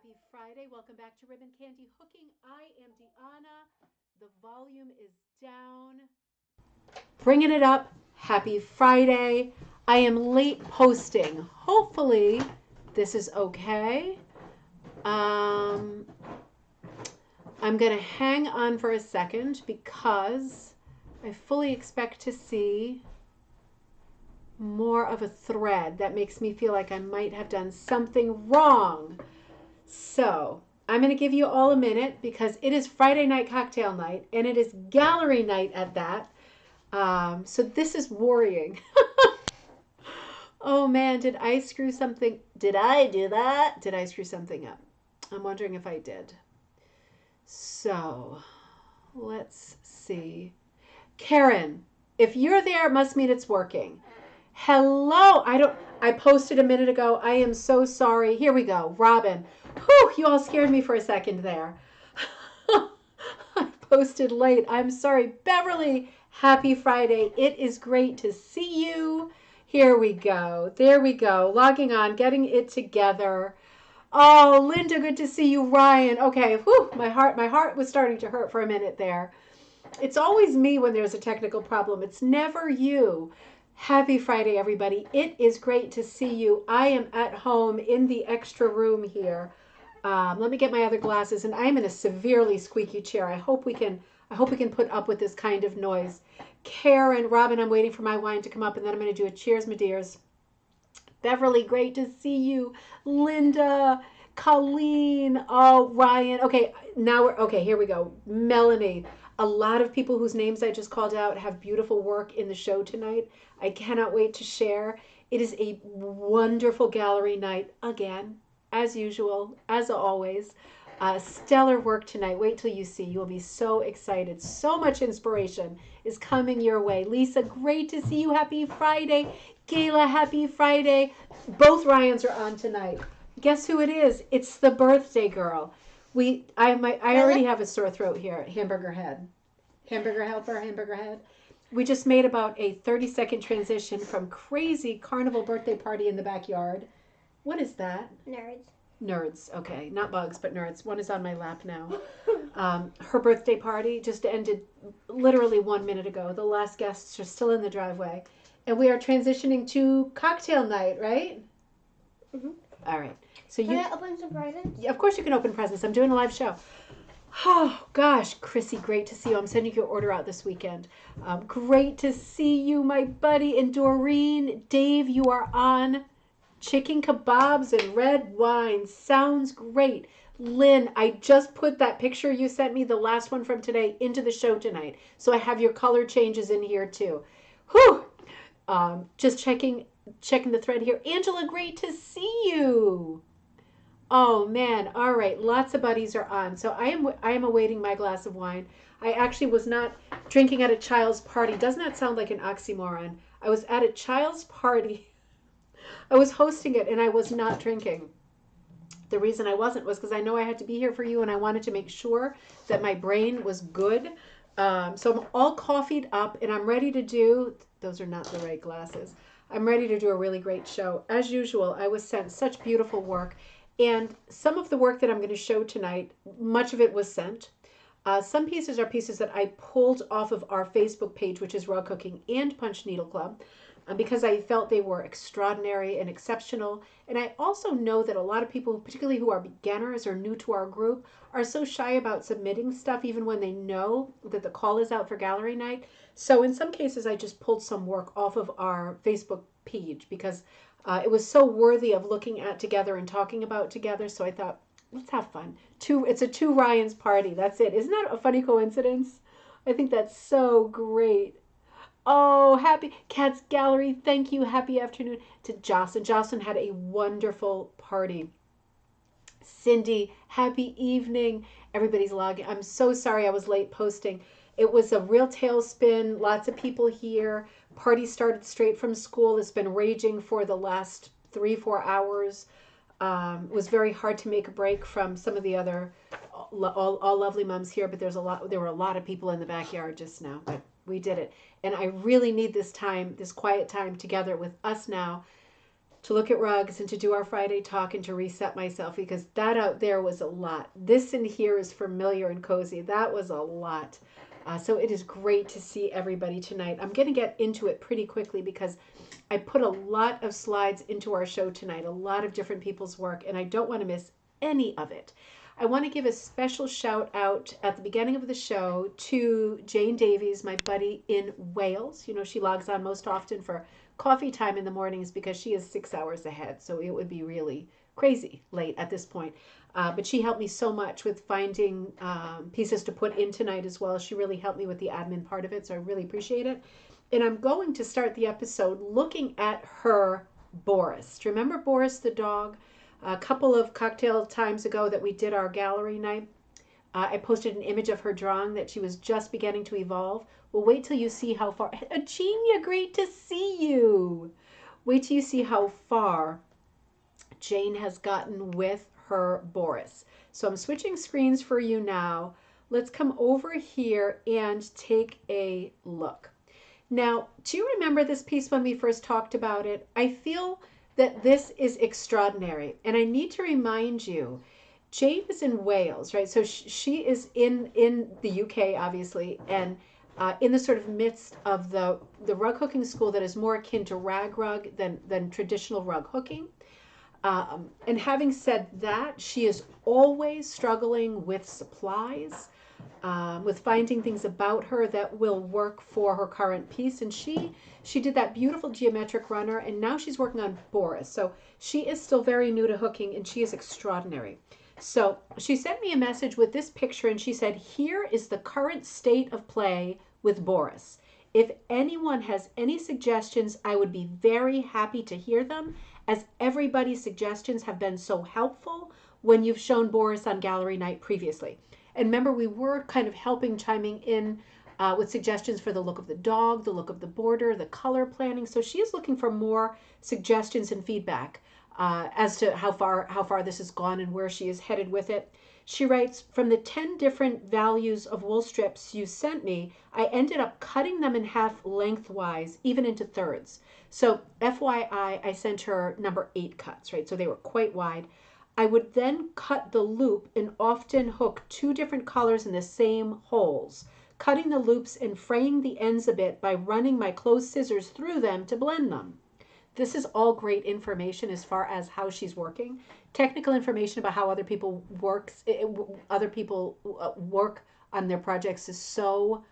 Happy Friday. Welcome back to Ribbon Candy Hooking. I am Deanna. The volume is down. Bringing it up. Happy Friday. I am late posting. Hopefully, this is okay. I'm going to hang on for a second because I fully expect to see more of a thread. That makes me feel like I might have done something wrong. So I'm going to give you all a minute because it is Friday night cocktail night and it is gallery night at that. So this is worrying. Oh man, did I screw something? Did I do that? Did I screw something up? I'm wondering if I did. So let's see. Karen, if you're there, it must mean it's working. Hello. I posted a minute ago. I am so sorry. Here we go. Robin. Whew, you all scared me for a second there. I posted late. I'm sorry. Beverly, happy Friday. It is great to see you. Here we go. There we go. Logging on, getting it together. Oh, Linda, good to see you. Ryan. Okay. Whew, my heart was starting to hurt for a minute there. It's always me when there's a technical problem. It's never you. Happy Friday, everybody. It is great to see you. I am at home in the extra room here. Let me get my other glasses, and I'm in a severely squeaky chair. I hope we can put up with this kind of noise. Karen, Robin, I'm waiting for my wine to come up, and then I'm going to do a cheers, my dears. Beverly, great to see you. Linda, Colleen, oh, Ryan. Okay, here we go. Melanie. A lot of people whose names I just called out have beautiful work in the show tonight. I cannot wait to share. It is a wonderful gallery night again, as usual, as always. Stellar work tonight. Wait till you see. You'll be so excited. So much inspiration is coming your way. Lisa, great to see you. Happy Friday. Gayla, happy Friday. Both Ryans are on tonight. Guess who it is? It's the birthday girl. I already have a sore throat here. Hamburger head. Hamburger helper, hamburger head. We just made about a 30-second transition from crazy carnival birthday party in the backyard. What is that? Nerds. Nerds. Okay, not bugs, but nerds. One is on my lap now. Her birthday party just ended literally 1 minute ago. The last guests are still in the driveway. And we are transitioning to cocktail night, right? Mm-hmm. All right. So Can I open some presents? Yeah, of course you can open presents. I'm doing a live show. Oh, gosh, Chrissy, great to see you. I'm sending your order out this weekend. Great to see you, my buddy. And Doreen, Dave, you are on. Chicken kebabs and red wine. Sounds great. Lynn, I just put that picture you sent me, the last one from today, into the show tonight. So I have your color changes in here, too. Whew. Just checking the thread here. Angela, great to see you. Oh man, all right. Lots of buddies are on. So I am awaiting my glass of wine. I actually was not drinking at a child's party. Doesn't that sound like an oxymoron? I was at a child's party. I was hosting it and I was not drinking. The reason I wasn't was because I know I had to be here for you and I wanted to make sure that my brain was good. So I'm all coffeeed up and I'm ready to do, those are not the right glasses. I'm ready to do a really great show. As usual, I was sent such beautiful work. And some of the work that I'm going to show tonight, much of it was sent. Some pieces are pieces that I pulled off of our Facebook page, which is Rug Cooking and Punch Needle Club, because I felt they were extraordinary and exceptional. And I also know that a lot of people, particularly who are beginners or new to our group, are so shy about submitting stuff even when they know that the call is out for gallery night. So in some cases, I just pulled some work off of our Facebook page because it was so worthy of looking at together and talking about together. So I thought, let's have fun. It's a two Ryans party. That's it. Isn't that a funny coincidence? I think that's so great. Oh, happy Cats Gallery. Thank you. Happy afternoon to Jocelyn. Jocelyn had a wonderful party. Cindy, happy evening. Everybody's logging. I'm so sorry I was late posting. It was a real tailspin. Lots of people here. Party started straight from school. It's been raging for the last 3-4 hours. It was very hard to make a break from some of the other all lovely moms here, but there were a lot of people in the backyard just now, but we did it. And I really need this quiet time together with us now. to look at rugs and to do our Friday talk and to reset myself, because that out there was a lot. This in here is familiar and cozy. That was a lot. So it is great to see everybody tonight. I'm going to get into it pretty quickly because I put a lot of slides into our show tonight, a lot of different people's work, and I don't want to miss any of it. I want to give a special shout out at the beginning of the show to Jane Davies, my buddy in Wales. You know, she logs on most often for coffee time in the mornings because she is 6 hours ahead. So it would be really crazy late at this point. But she helped me so much with finding pieces to put in tonight as well. She really helped me with the admin part of it, so I really appreciate it. And I'm going to start the episode looking at her Boris. Do you remember Boris the dog? A couple of cocktail times ago that we did our gallery night, I posted an image of her drawing that she was just beginning to evolve. Well, wait till you see how far. Eugenia, great to see you. Wait till you see how far Jane has gotten with her Boris. So I'm switching screens for you now. Let's come over here and take a look. Now, do you remember this piece when we first talked about it? I feel that this is extraordinary. And I need to remind you, Jane is in Wales, right? So she is in the UK, obviously, and in the sort of midst of the rug hooking school that is more akin to rag rug than traditional rug hooking. And having said that, she is always struggling with supplies, with finding things about her that will work for her current piece. And she did that beautiful geometric runner, and now she's working on Boris. So she is still very new to hooking, and she is extraordinary. So she sent me a message with this picture, and she said, here is the current state of play with Boris. If anyone has any suggestions, I would be very happy to hear them, as everybody's suggestions have been so helpful when you've shown Boris on gallery night previously. And remember, we were kind of chiming in with suggestions for the look of the dog, the look of the border, the color planning. So she is looking for more suggestions and feedback as to how far this has gone and where she is headed with it. She writes, from the 10 different values of wool strips you sent me, I ended up cutting them in half lengthwise, even into thirds. So FYI, I sent her number 8 cuts, right? So they were quite wide. I would then cut the loop and often hook 2 different colors in the same holes, cutting the loops and fraying the ends a bit by running my closed scissors through them to blend them. This is all great information as far as how she's working. Technical information about how other people work on their projects is so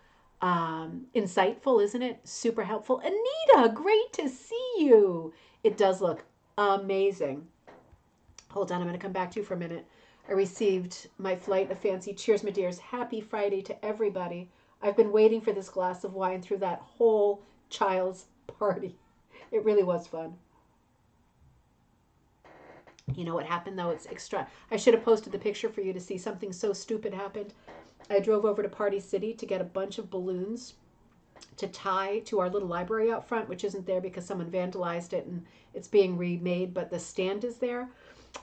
insightful, isn't it? Super helpful. Anita, great to see you. It does look amazing. Hold on, I'm going to come back to you for a minute. I received my flight of fancy. Cheers, my dears. Happy Friday to everybody. I've been waiting for this glass of wine through that whole child's party. It really was fun. You know what happened, though? It's extra. I should have posted the picture for you to see. Something so stupid happened. I drove over to Party City to get a bunch of balloons to tie to our little library out front, which isn't there because someone vandalized it and it's being remade, but the stand is there.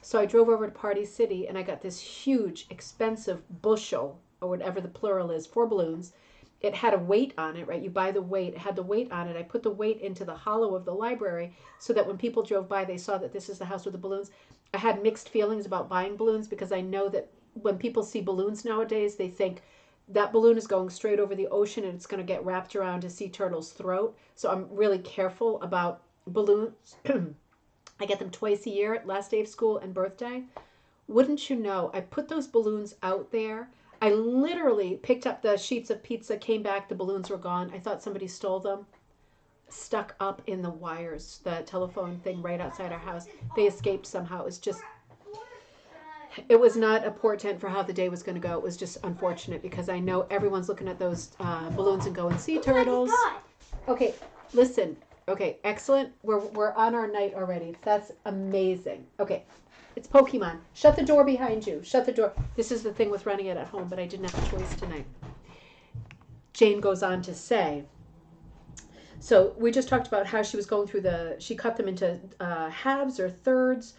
So I drove over to Party City and I got this huge, expensive bushel, or whatever the plural is, for balloons. It had a weight on it, right? You buy the weight. It had the weight on it. I put the weight into the hollow of the library so that when people drove by, they saw that this is the house with the balloons. I had mixed feelings about buying balloons because I know that when people see balloons nowadays, they think that balloon is going straight over the ocean and it's going to get wrapped around a sea turtle's throat. So I'm really careful about balloons. I get them twice a year, last day of school and birthday. Wouldn't you know, I put those balloons out there. I literally picked up the sheets of pizza, came back, the balloons were gone. I thought somebody stole them. Stuck up in the wires, the telephone thing right outside our house. They escaped somehow. It was not a portent for how the day was going to go. It was just unfortunate because I know everyone's looking at those balloons and going, sea turtles. Okay, listen. Okay, excellent. We're on our night already. That's amazing. Okay, it's Pokemon. Shut the door behind you. Shut the door. This is the thing with running it at home, but I didn't have a choice tonight. Jane goes on to say, so we just talked about how she was going through she cut them into halves or thirds.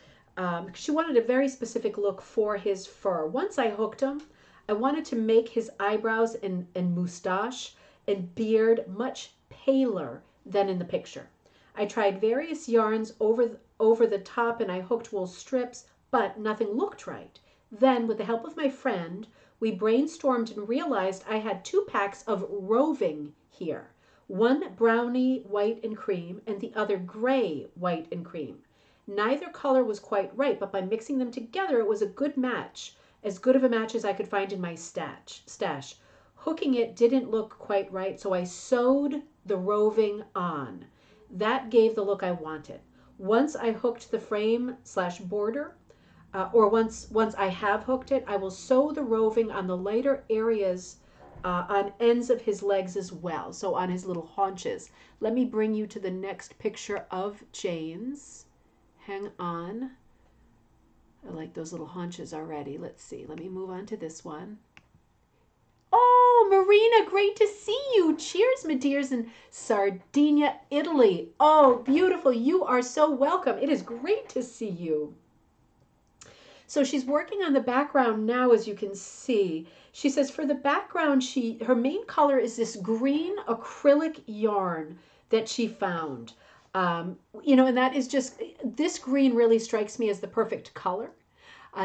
She wanted a very specific look for his fur. Once I hooked him, I wanted to make his eyebrows and moustache and beard much paler than in the picture. I tried various yarns over over the top and I hooked wool strips, but nothing looked right. Then, with the help of my friend, we brainstormed and realized I had 2 packs of roving here. One brownie, white, and cream, and the other gray, white, and cream. Neither color was quite right, but by mixing them together, it was a good match, as good of a match as I could find in my stash. Hooking it didn't look quite right, so I sewed the roving on. That gave the look I wanted. Once I hooked the frame/border, or once I have hooked it, I will sew the roving on the lighter areas on ends of his legs as well, so on his little haunches. Let me bring you to the next picture of Jane's. Hang on. I like those little haunches already. Let's see. Let me move on to this one. Oh, Marina, great to see you. Cheers, my dears, in Sardinia, Italy. Oh, beautiful. You are so welcome. It is great to see you. So she's working on the background now, as you can see. She says for the background, her main color is this green acrylic yarn that she found. And that is just, this green really strikes me as the perfect color.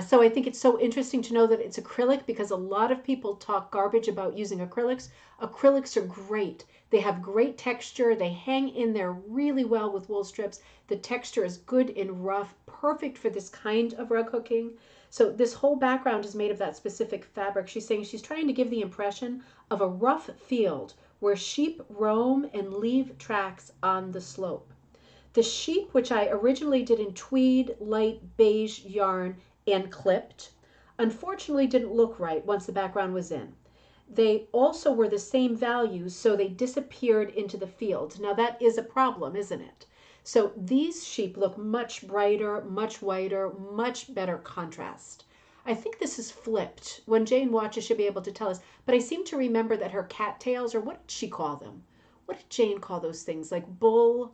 So I think it's so interesting to know that it's acrylic, because a lot of people talk garbage about using acrylics. Acrylics are great. They have great texture. They hang in there really well with wool strips. The texture is good in rough, perfect for this kind of rug hooking. So this whole background is made of that specific fabric. She's saying she's trying to give the impression of a rough field where sheep roam and leave tracks on the slope. The sheep, which I originally did in tweed, light beige yarn and clipped, unfortunately didn't look right once the background was in. They also were the same values, so they disappeared into the field. Now that is a problem, isn't it? So these sheep look much brighter, much whiter, much better contrast. I think this is flipped. When Jane watches, she'll be able to tell us. But I seem to remember that her cattails, or what did she call them? What did Jane call those things? Like bull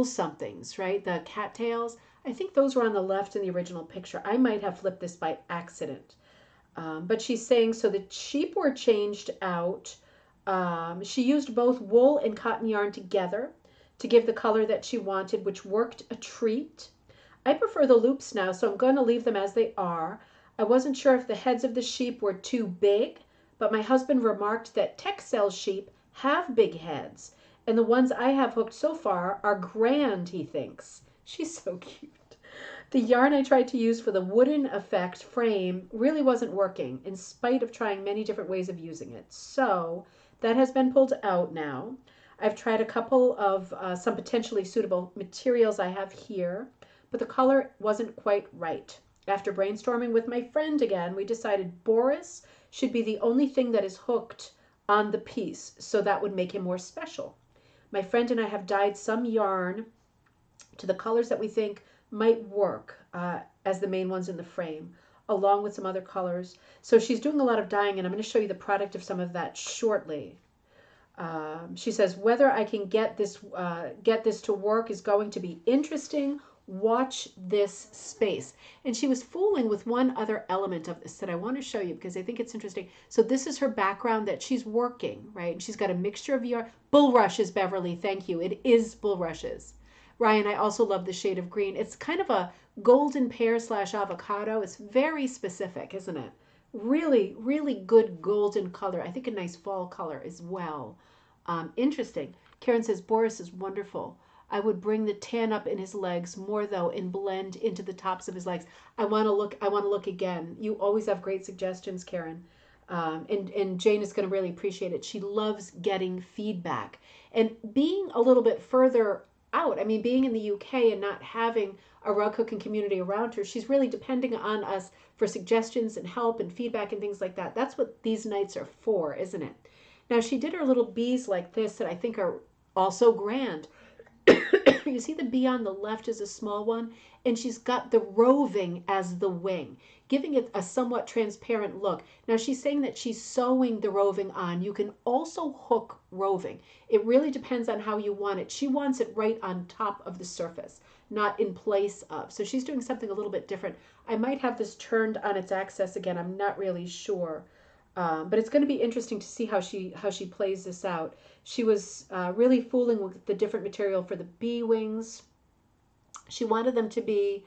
somethings, right? The cattails. I think those were on the left in the original picture. I might have flipped this by accident. But she's saying, so the sheep were changed out. She used both wool and cotton yarn together to give the color that she wanted, which worked a treat. I prefer the loops now, so I'm going to leave them as they are. I wasn't sure if the heads of the sheep were too big, but my husband remarked that Texel sheep have big heads, and the ones I have hooked so far are grand, he thinks. She's so cute. The yarn I tried to use for the wooden effect frame really wasn't working, in spite of trying many different ways of using it. So that has been pulled out now. I've tried a couple of some potentially suitable materials I have here, but the color wasn't quite right. After brainstorming with my friend again, we decided Boris should be the only thing that is hooked on the piece, so that would make him more special. My friend and I have dyed some yarn to the colors that we think might work as the main ones in the frame, along with some other colors. So she's doing a lot of dyeing, and I'm going to show you the product of some of that shortly. She says, whether I can get this to work is going to be interesting. Watch this space. And she was fooling with one other element of this that I want to show you because I think it's interesting. So this is her background that she's working, right? And she's got a mixture of yarn. Bulrushes, Beverly, thank you. It is bulrushes. Ryan, I also love the shade of green. It's kind of a golden pear / avocado. It's very specific, isn't it? Really, really good golden color. I think a nice fall color as well. Interesting. Karen says, Boris is wonderful. I would bring the tan up in his legs more though and blend into the tops of his legs. I want to look again. You always have great suggestions, Karen. And Jane is going to really appreciate it. She loves getting feedback. And being a little bit further out, I mean, being in the UK and not having a rug hooking community around her, she's really depending on us for suggestions and help and feedback and things like that. That's what these nights are for, isn't it? Now, she did her little bees like this that I think are also grand. You see the bee on the left is a small one, and she's got the roving as the wing, giving it a somewhat transparent look. Now, she's saying that she's sewing the roving on. You can also hook roving. It really depends on how you want it. She wants it right on top of the surface, not in place of. So she's doing something a little bit different. I might have this turned on its axis again. I'm not really sure. But it's going to be interesting to see how she plays this out. She was really fooling with the different material for the bee wings. She wanted them to be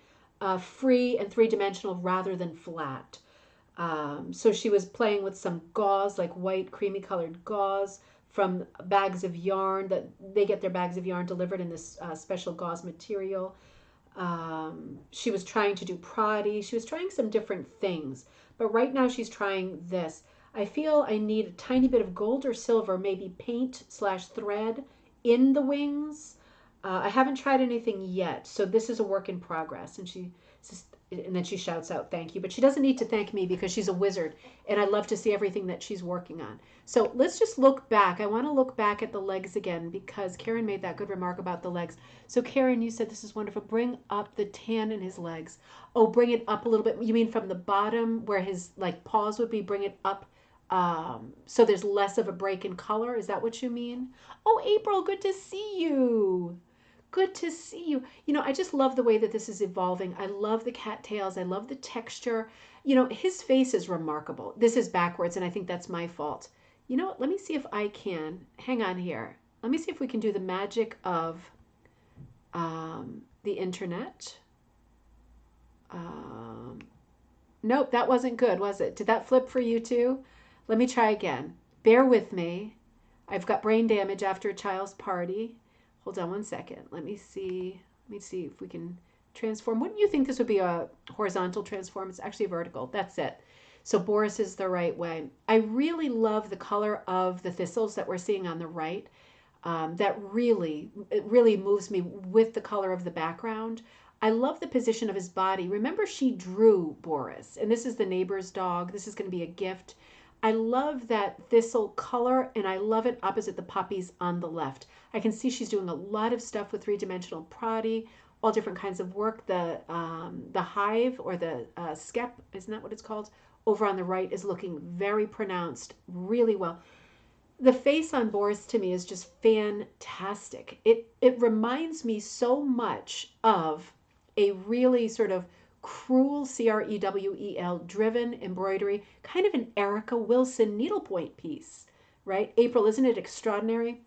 free and three-dimensional rather than flat. So she was playing with some gauze, like white creamy colored gauze from bags of yarn that they get their bags of yarn delivered in this special gauze material. She was trying to do Proddy. She was trying some different things. But right now she's trying this. I feel I need a tiny bit of gold or silver, maybe paint / thread in the wings. I haven't tried anything yet, so this is a work in progress. And then she shouts out, thank you. But she doesn't need to thank me because she's a wizard, and I love to see everything that she's working on. So let's just look back. I want to look back at the legs again because Karen made that good remark about the legs. So Karen, you said this is wonderful. Bring up the tan in his legs. Oh, bring it up a little bit. You mean from the bottom where his like paws would be, bring it up so there's less of a break in color? Is that what you mean? Oh, April, good to see you. Good to see you. You know, I just love the way that this is evolving. I love the cattails. I love the texture. You know, his face is remarkable. This is backwards, and I think that's my fault. You know what? Let me see if I can. Hang on here. Let me see if we can do the magic of the internet. Nope, that wasn't good, was it? Did that flip for you too? Let me try again. Bear with me. I've got brain damage after a child's party. Hold on one second. Let me see if we can transform. Wouldn't you think this would be a horizontal transform? It's actually vertical. That's it. So Boris is the right way. I really love the color of the thistles that we're seeing on the right. It really moves me with the color of the background. I love the position of his body. Remember, she drew Boris, and this is the neighbor's dog. This is going to be a gift. I love that thistle color, and I love it opposite the poppies on the left. I can see she's doing a lot of stuff with three-dimensional Proddy, all different kinds of work. The hive or the skep, isn't that what it's called? Over on the right is looking very pronounced, really well. The face on Boris to me is just fantastic. It reminds me so much of a really sort of cruel, Crewel driven embroidery, kind of an Erica Wilson needlepoint piece, right? April, isn't it extraordinary?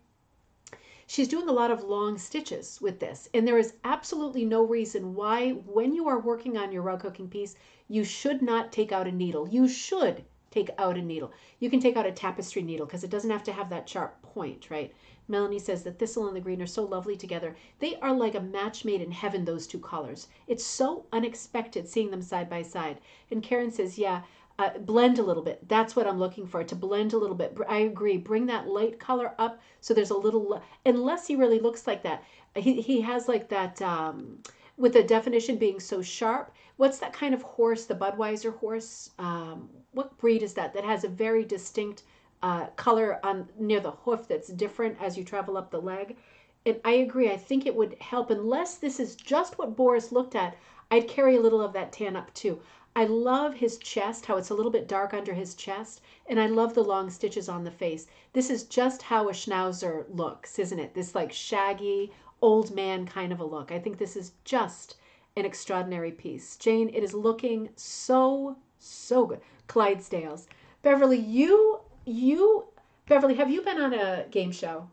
She's doing a lot of long stitches with this, and there is absolutely no reason why, when you are working on your rug hooking piece, you should not take out a needle. You should take out a needle. You can take out a tapestry needle because it doesn't have to have that sharp point, right? Melanie says the thistle and the green are so lovely together. They are like a match made in heaven, those two colors. It's so unexpected seeing them side by side. And Karen says, yeah, blend a little bit. That's what I'm looking for, to blend a little bit. I agree. Bring that light color up so there's a little, unless he really looks like that. He has like that, with the definition being so sharp. What's that kind of horse, the Budweiser horse? What breed is that has a very distinct color on near the hoof that's different as you travel up the leg? And I agree. I think it would help, unless this is just what Boris looked at. I'd carry a little of that tan up too. I love his chest, how it's a little bit dark under his chest, and I love the long stitches on the face. This is just how a schnauzer looks, isn't it? This like shaggy old man kind of a look. I think this is just an extraordinary piece. Jane, it is looking so good. Clydesdales. Beverly, Beverly, have you been on a game show?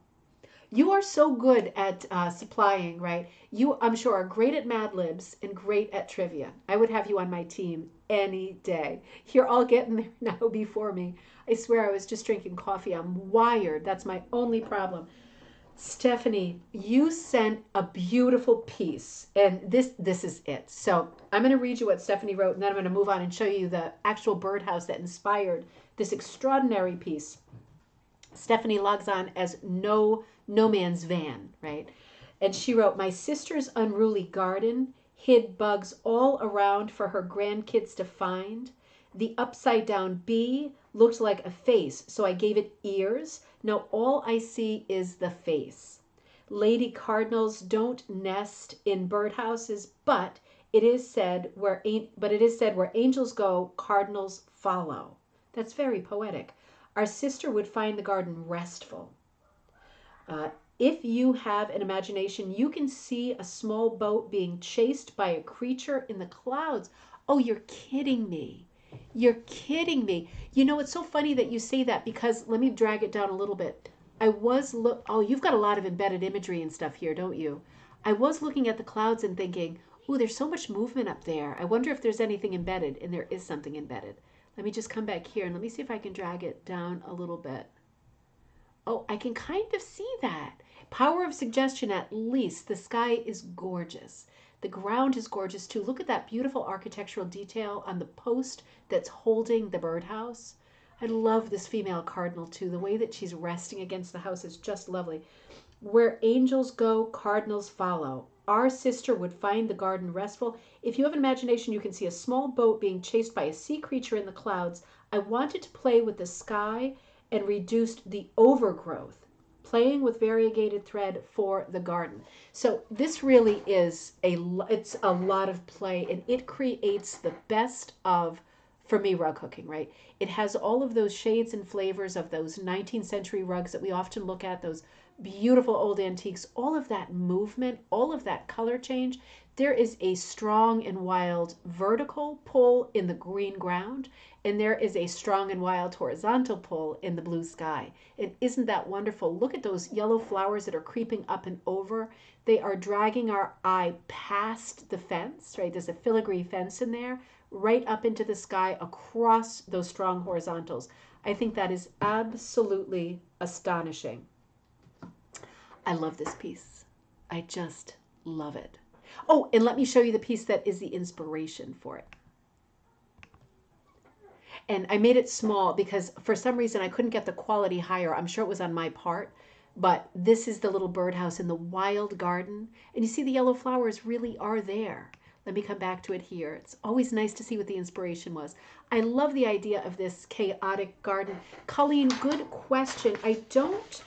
You are so good at supplying, right? You, I'm sure, are great at Mad Libs and great at trivia. I would have you on my team any day. You're all getting there now before me. I swear I was just drinking coffee. I'm wired. That's my only problem. Stephanie, you sent a beautiful piece, and this is it. So I'm going to read you what Stephanie wrote, and then I'm going to move on and show you the actual birdhouse that inspired this extraordinary piece. Stephanie logs on as No Man's Van, right? And she wrote, my sister's unruly garden hid bugs all around for her grandkids to find. The upside down bee looked like a face, so I gave it ears. Now all I see is the face. Lady cardinals don't nest in birdhouses, but it is said where angels go, cardinals follow. That's very poetic. Our sister would find the garden restful. If you have an imagination, you can see a small boat being chased by a creature in the clouds. Oh, you're kidding me. You're kidding me. You know, it's so funny that you say that, because let me drag it down a little bit. Oh, you've got a lot of embedded imagery and stuff here, don't you? I was looking at the clouds and thinking, ooh, there's so much movement up there. I wonder if there's anything embedded, and there is something embedded. Let me just come back here and let me see if I can drag it down a little bit. Oh, I can kind of see that. Power of suggestion at least. The sky is gorgeous. The ground is gorgeous too. Look at that beautiful architectural detail on the post that's holding the birdhouse. I love this female cardinal too. The way that she's resting against the house is just lovely. Where angels go, cardinals follow. Our sister would find the garden restful. If you have an imagination, you can see a small boat being chased by a sea creature in the clouds. I wanted to play with the sky and reduced the overgrowth, playing with variegated thread for the garden. So this really is it's a lot of play, and it creates the best of, for me, rug hooking, right? It has all of those shades and flavors of those 19th century rugs that we often look at, those beautiful old antiques, all of that movement, all of that color change. There is a strong and wild vertical pull in the green ground, and there is a strong and wild horizontal pull in the blue sky. And isn't that wonderful? Look at those yellow flowers that are creeping up and over. They are dragging our eye past the fence, right? There's a filigree fence in there, right up into the sky across those strong horizontals. I think that is absolutely astonishing. I love this piece. I just love it. Oh, and let me show you the piece that is the inspiration for it. And I made it small because for some reason I couldn't get the quality higher. I'm sure it was on my part, but this is the little birdhouse in the wild garden. And you see the yellow flowers really are there. Let me come back to it here. It's always nice to see what the inspiration was. I love the idea of this chaotic garden. Colleen, good question. I don't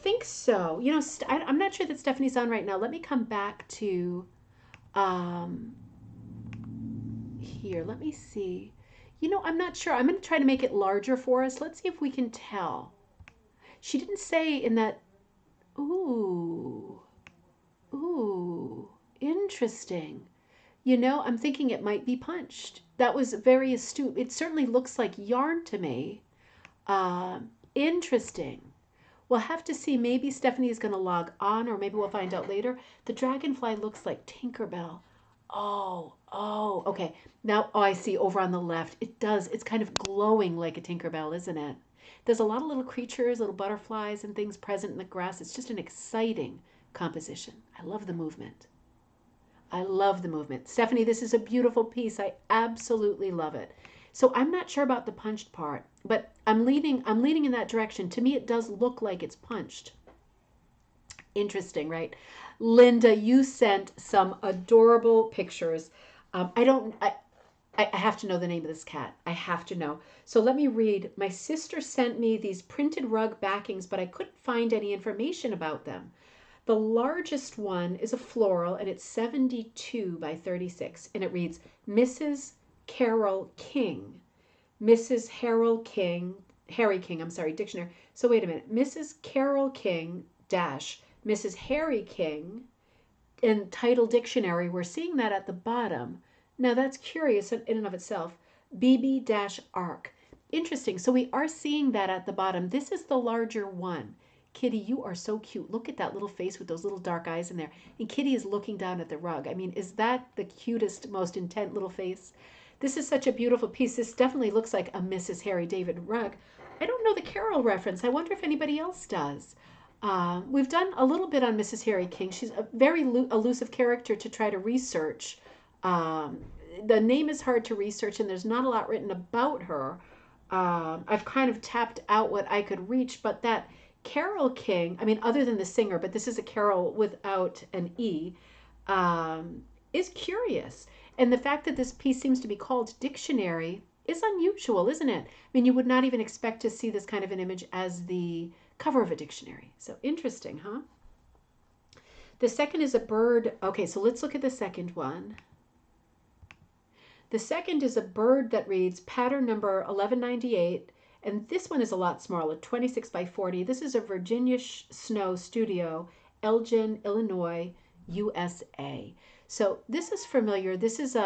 think so. You know, I'm not sure that Stephanie's on right now. Let me come back to here. Let me see. You know, I'm not sure. I'm going to try to make it larger for us. Let's see if we can tell. She didn't say in that. Ooh, interesting. You know, I'm thinking it might be punched. That was very astute. It certainly looks like yarn to me. Interesting. We'll have to see. Maybe Stephanie is going to log on, or maybe we'll find out later. The dragonfly looks like Tinkerbell. Oh, okay. Now, I see over on the left. It does. It's kind of glowing like a Tinkerbell, isn't it? There's a lot of little creatures, little butterflies and things present in the grass. It's just an exciting composition. I love the movement. I love the movement. Stephanie, this is a beautiful piece. I absolutely love it. So I'm not sure about the punched part, but I'm leaning in that direction. To me, it does look like it's punched. Interesting, right? Linda, you sent some adorable pictures. I have to know the name of this cat. I have to know. So let me read. My sister sent me these printed rug backings, but I couldn't find any information about them. The largest one is a floral, and it's 72 by 36, and it reads, Mrs. Carol King. Mrs. Harry King, I'm sorry, dictionary. So wait a minute. Mrs. Carol King dash Mrs. Harry King in title dictionary. We're seeing that at the bottom. Now that's curious in and of itself. BB-arc. Interesting. So we are seeing that at the bottom. This is the larger one. Kitty, you are so cute. Look at that little face with those little dark eyes in there. And Kitty is looking down at the rug. I mean, is that the cutest, most intent little face? This is such a beautiful piece. This definitely looks like a Mrs. Harry David rug. I don't know the Carol reference. I wonder if anybody else does. We've done a little bit on Mrs. Harry King. She's a very elusive character to try to research. The name is hard to research, and there's not a lot written about her. I've kind of tapped out what I could reach, but that Carol King, I mean, other than the singer, but this is a Carol without an E, is curious. And the fact that this piece seems to be called Dictionary is unusual, isn't it? I mean, you would not even expect to see this kind of an image as the cover of a dictionary. So interesting, huh? The second is a bird. Okay, so let's look at the second one. The second is a bird that reads pattern number 1198. And this one is a lot smaller, 26 by 40. This is a Virginia Snow Studio, Elgin, Illinois, USA. So this is familiar. This is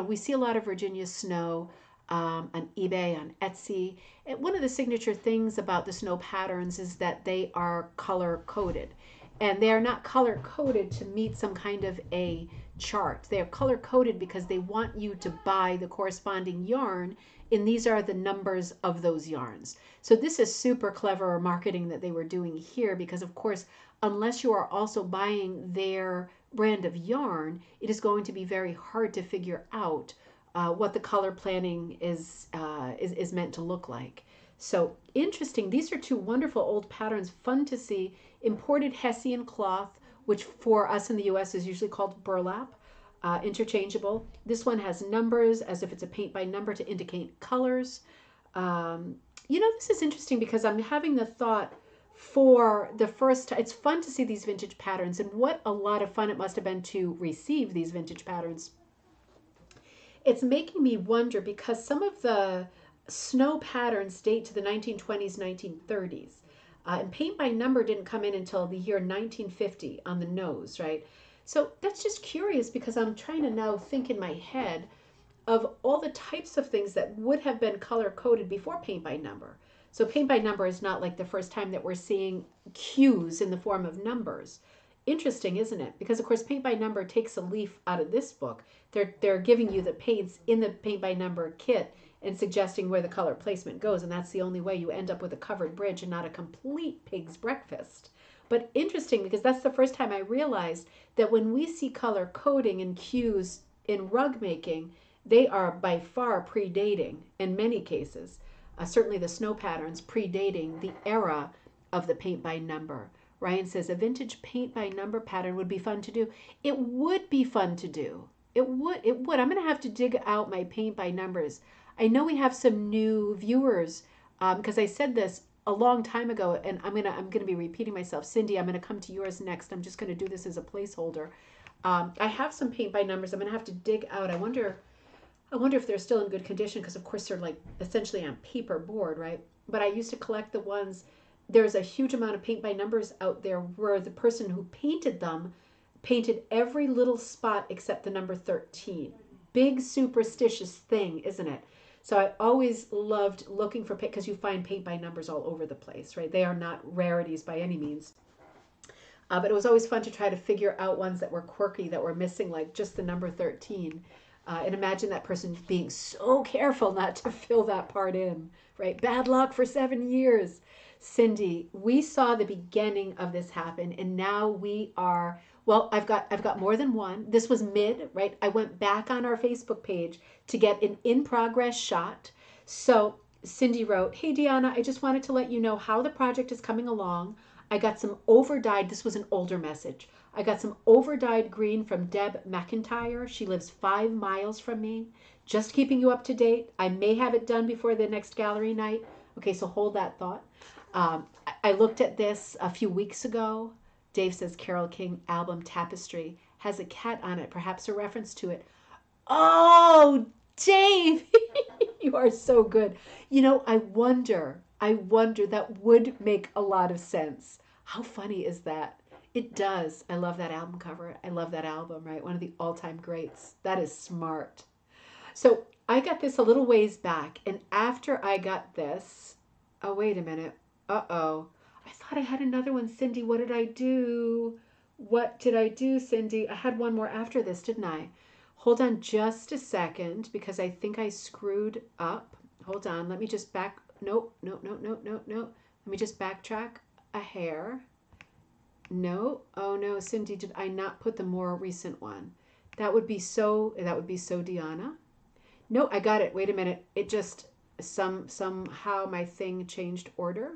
we see a lot of Virginia Snow on eBay, on Etsy. And one of the signature things about the snow patterns is that they are color coded. And they are not color coded to meet some kind of a chart. They are color coded because they want you to buy the corresponding yarn, and these are the numbers of those yarns. So this is super clever marketing that they were doing here, because of course, unless you are also buying their brand of yarn, it is going to be very hard to figure out what the color planning is meant to look like. So interesting. These are two wonderful old patterns, fun to see. Imported Hessian cloth, which for us in the US is usually called burlap, interchangeable. This one has numbers as if it's a paint by number to indicate colors. This is interesting because I'm having the thought for the first time, it's fun to see these vintage patterns, and what a lot of fun it must have been to receive these vintage patterns. It's making me wonder because some of the snow patterns date to the 1920s, 1930s. And paint by number didn't come in until the year 1950 on the nose, right? So that's just curious because I'm trying to now think in my head of all the types of things that would have been color coded before paint by number. So paint by number is not like the first time that we're seeing cues in the form of numbers. Interesting, isn't it? Because of course paint by number takes a leaf out of this book. They're giving you the paints in the paint by number kit and suggesting where the color placement goes, and that's the only way you end up with a covered bridge and not a complete pig's breakfast. But interesting because that's the first time I realized that when we see color coding and cues in rug making, they are by far predating, in many cases, certainly the snow patterns predating the era of the paint by number. Ryan says a vintage paint by number pattern would be fun to do. It would be fun to do. It would. I'm going to have to dig out my paint by numbers. I know we have some new viewers because I said this a long time ago, and I'm gonna be repeating myself. Cindy, I'm gonna come to yours next. I'm just gonna do this as a placeholder. I have some paint by numbers. I'm gonna have to dig out. I wonder if they're still in good condition because of course they're like essentially on paper board, right? But I used to collect the ones. There's a huge amount of paint by numbers out there where the person who painted them painted every little spot except the number 13. Big superstitious thing, isn't it? So I always loved looking for paint because you find paint by numbers all over the place, right? They are not rarities by any means. But it was always fun to try to figure out ones that were quirky, that were missing like just the number 13. And imagine that person being so careful not to fill that part in, right? Bad luck for 7 years. Cindy, we saw the beginning of this happen, and now we are, well, I've got more than one. This was mid, right? I went back on our Facebook page to get an in-progress shot. So Cindy wrote, "Hey Deanna, I just wanted to let you know how the project is coming along. I got some overdyed," this was an older message, "I got some overdyed green from Deb McIntyre. She lives 5 miles from me. Just keeping you up to date. I may have it done before the next gallery night." Okay, so hold that thought. I looked at this a few weeks ago. Dave says Carole King album Tapestry has a cat on it, perhaps a reference to it. Oh, Dave, you are so good. I wonder, that would make a lot of sense. How funny is that? It does. I love that album cover. I love that album, right? One of the all-time greats. That is smart. So I got this a little ways back, and after I got this, oh, wait a minute. Uh-oh. I thought I had another one, Cindy. What did I do? What did I do, Cindy? I had one more after this, didn't I? Hold on just a second because I think I screwed up. Hold on. Let me just back. Nope. Let me just backtrack a hair. No. Oh, no, Cindy, did I not put the more recent one? That would be so Deanna. No, I got it. Wait a minute. It just, somehow my thing changed order.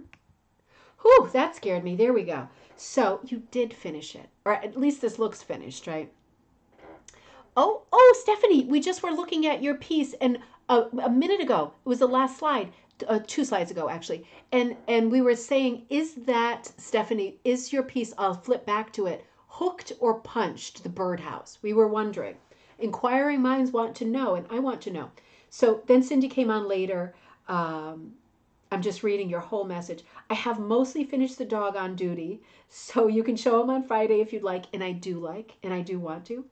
Whew, that scared me. There we go. So you did finish it. Or at least this looks finished, right? Oh, Stephanie, we just were looking at your piece, and a minute ago, it was the last slide, 2 slides ago, actually, and we were saying, is that, Stephanie, is your piece, I'll flip back to it, hooked or punched, the Birdhouse? We were wondering. Inquiring minds want to know, and I want to know. So then Cindy came on later. I'm just reading your whole message. I have mostly finished the dog on duty, so you can show him on Friday if you'd like, and I do want to.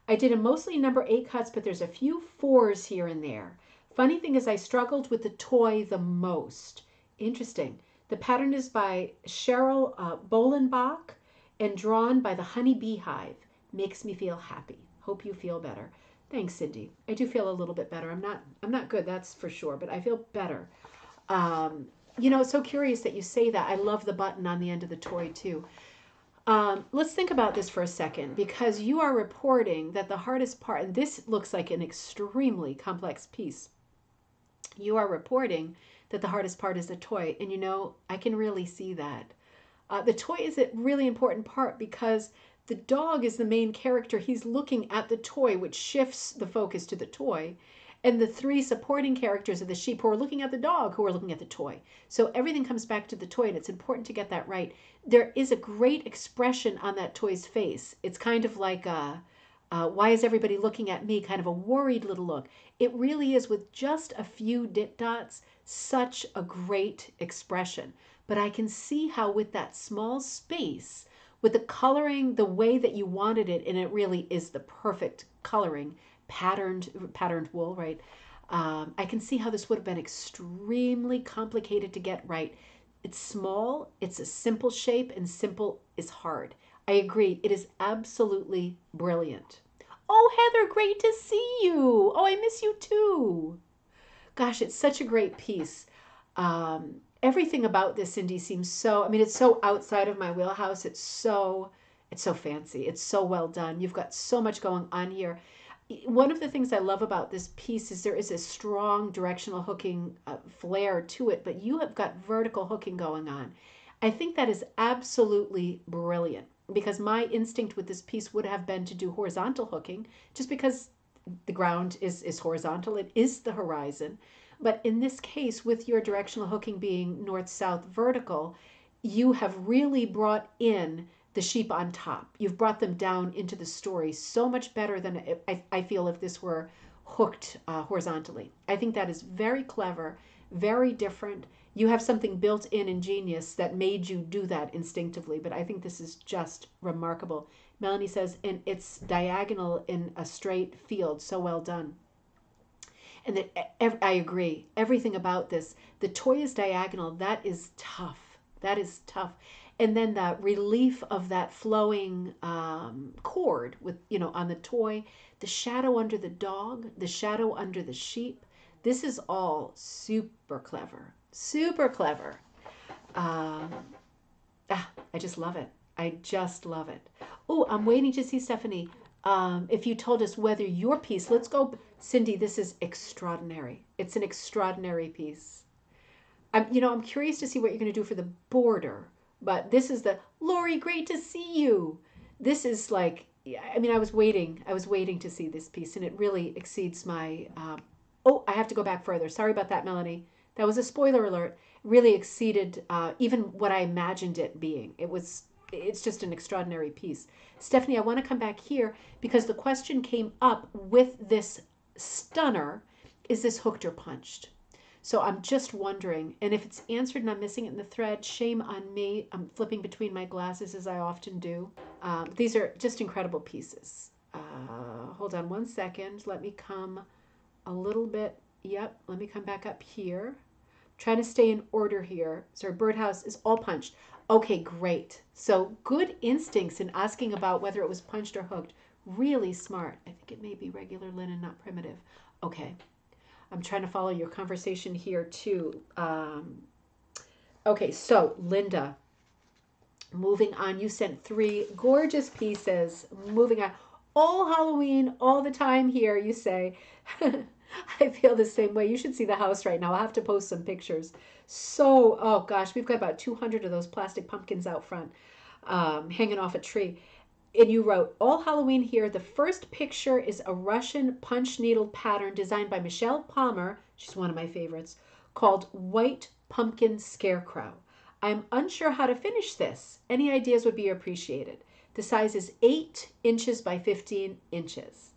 I did a mostly number 8 cuts, but there's a few 4s here and there. Funny thing is I struggled with the toy the most. Interesting. The pattern is by Cheryl Bolenbach, and drawn by the honey beehive. Makes me feel happy. Hope you feel better. Thanks, Cindy. I do feel a little bit better. I'm not good, that's for sure, but I feel better. It's so curious that you say that. I love the button on the end of the toy too. Let's think about this for a second, because you are reporting that the hardest part, and this looks like an extremely complex piece, you are reporting that the hardest part is the toy. And I can really see that. The toy is a really important part because the dog is the main character. He's looking at the toy, which shifts the focus to the toy. And the three supporting characters are the sheep, who are looking at the dog, who are looking at the toy. So everything comes back to the toy, and it's important to get that right. There is a great expression on that toy's face. It's kind of like why is everybody looking at me? Kind of a worried little look. It really is, with just a few dit dots, such a great expression. But I can see how with that small space, with the coloring the way that you wanted it, and it really is the perfect coloring, patterned wool, right? I can see how this would have been extremely complicated to get right. It's small, it's a simple shape, and simple is hard. I agree. It is absolutely brilliant. Oh, Heather, great to see you. Oh, I miss you too. Gosh, it's such a great piece. Everything about this, Cindy, seems so, it's so outside of my wheelhouse. It's so fancy. It's so well done. You've got so much going on here. One of the things I love about this piece is there is a strong directional hooking flair to it, but you have got vertical hooking going on. I think that is absolutely brilliant, because my instinct with this piece would have been to do horizontal hooking, just because the ground is horizontal. It is the horizon. But in this case, with your directional hooking being north-south vertical, you have really brought in the sheep on top. You've brought them down into the story so much better than I feel if this were hooked horizontally. I think that is very clever, very different. You have something built in ingenious that made you do that instinctively, but I think this is just remarkable. Melanie says, and it's diagonal in a straight field, so well done. And that I agree. Everything about this, the toy is diagonal. That is tough. That is tough. And then the relief of that flowing cord with, on the toy, the shadow under the dog, the shadow under the sheep. This is all super clever. Super clever. I just love it. I just love it. Oh, I'm waiting to see, Stephanie, if you told us whether your piece, let's go, Cindy, this is extraordinary. It's an extraordinary piece. I'm curious to see what you're going to do for the border, but this is Lori, great to see you. This is like, I was waiting to see this piece, and it really exceeds my, I have to go back further. Sorry about that, Melanie. That was a spoiler alert. Really exceeded even what I imagined it being. It's just an extraordinary piece. Stephanie, I want to come back here because the question came up with this stunner, is this hooked or punched? So I'm just wondering, and if it's answered and I'm missing it in the thread, shame on me. I'm flipping between my glasses as I often do. These are just incredible pieces. Hold on one second. Let me come a little bit. Yep, let me come back up here. Trying to stay in order here. Sorry, Birdhouse is all punched. Okay, great. So good instincts in asking about whether it was punched or hooked. Really smart. I think it may be regular linen, not primitive. Okay. I'm trying to follow your conversation here too. Okay, so Linda, moving on. You sent 3 gorgeous pieces. Moving on. All Halloween, all the time here, you say. I feel the same way. You should see the house right now. I'll have to post some pictures. So, oh gosh, we've got about 200 of those plastic pumpkins out front hanging off a tree. And you wrote, all Halloween here. The first picture is a Russian punch needle pattern designed by Michelle Palmer. She's one of my favorites, called White Pumpkin Scarecrow. I'm unsure how to finish this. Any ideas would be appreciated. The size is 8 inches by 15 inches.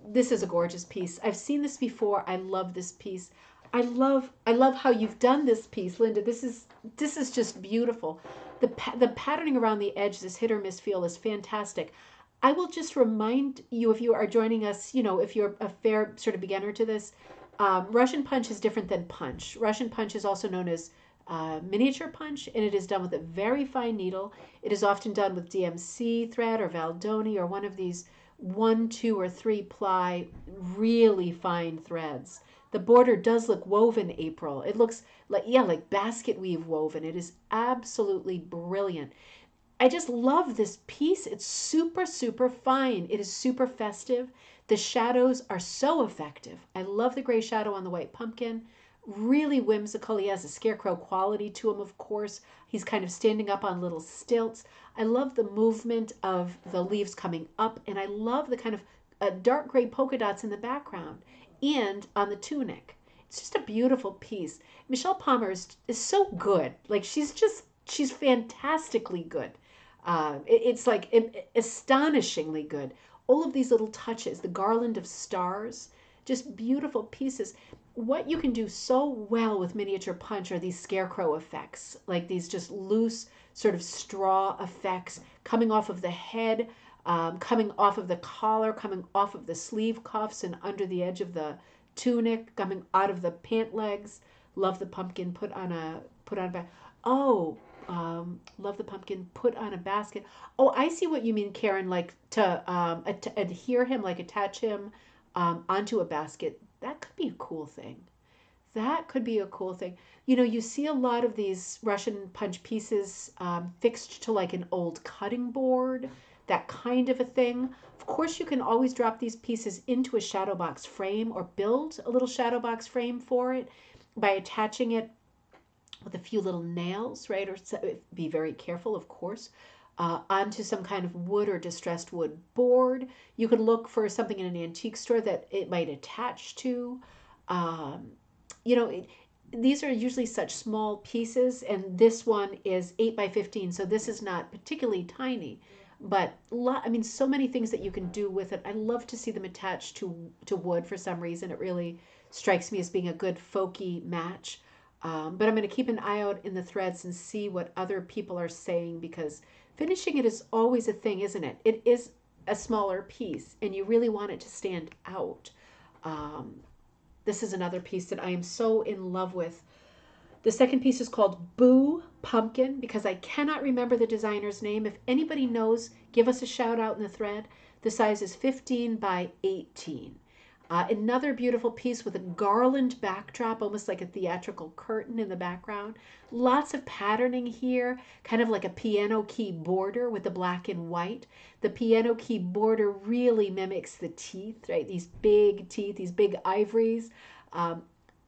This is a gorgeous piece. I've seen this before. I love this piece. I love how you've done this piece, Linda. This is just beautiful. The patterning around the edge, this hit or miss feel is fantastic. I will just remind you, if you are joining us, if you're a fair sort of beginner to this, Russian punch is different than punch. Russian punch is also known as miniature punch, and it is done with a very fine needle. It is often done with DMC thread or Valdoni or one of these 1, 2, or 3 ply really fine threads. The border does look woven, April. It looks like, yeah, like basket weave woven. It is absolutely brilliant. I just love this piece. It's super, super fine. It is super festive. The shadows are so effective. I love the gray shadow on the white pumpkin. Really whimsical. He has a scarecrow quality to him, of course. He's kind of standing up on little stilts. I love the movement of the leaves coming up, and I love the kind of dark gray polka dots in the background and on the tunic. It's just a beautiful piece. Michelle Palmer is so good. Like she's fantastically good. It's like astonishingly good. All of these little touches, the garland of stars, just beautiful pieces. What you can do so well with miniature punch are these scarecrow effects, like these just loose sort of straw effects coming off of the head, coming off of the collar, coming off of the sleeve cuffs and under the edge of the tunic, coming out of the pant legs. Love the pumpkin put on a back. Oh, love the pumpkin put on a basket. Oh, I see what you mean, Karen. Like to adhere him, like attach him onto a basket. That could be a cool thing. That could be a cool thing. You know, you see a lot of these Russian punch pieces fixed to like an old cutting board, that kind of a thing. Of course, you can always drop these pieces into a shadow box frame or build a little shadow box frame for it by attaching it with a few little nails, right? Or be very careful, of course, onto some kind of wood or distressed wood board. You can look for something in an antique store that it might attach to. Um, you know, these are usually such small pieces, and this one is 8 by 15, so this is not particularly tiny. But I mean, so many things that you can do with it. I love to see them attached to wood for some reason. It really strikes me as being a good folky match. But I'm going to keep an eye out in the threads and see what other people are saying, because finishing it is always a thing, isn't it? It is a smaller piece, and you really want it to stand out. Um, this is another piece that I am so in love with. The second piece is called Boo Pumpkin, because I cannot remember the designer's name. If anybody knows, give us a shout out in the thread. The size is 15 by 18. Another beautiful piece with a garland backdrop, almost like a theatrical curtain in the background. Lots of patterning here, kind of like a piano key border with the black and white. The piano key border really mimics the teeth, right? These big teeth, these big ivories. Um,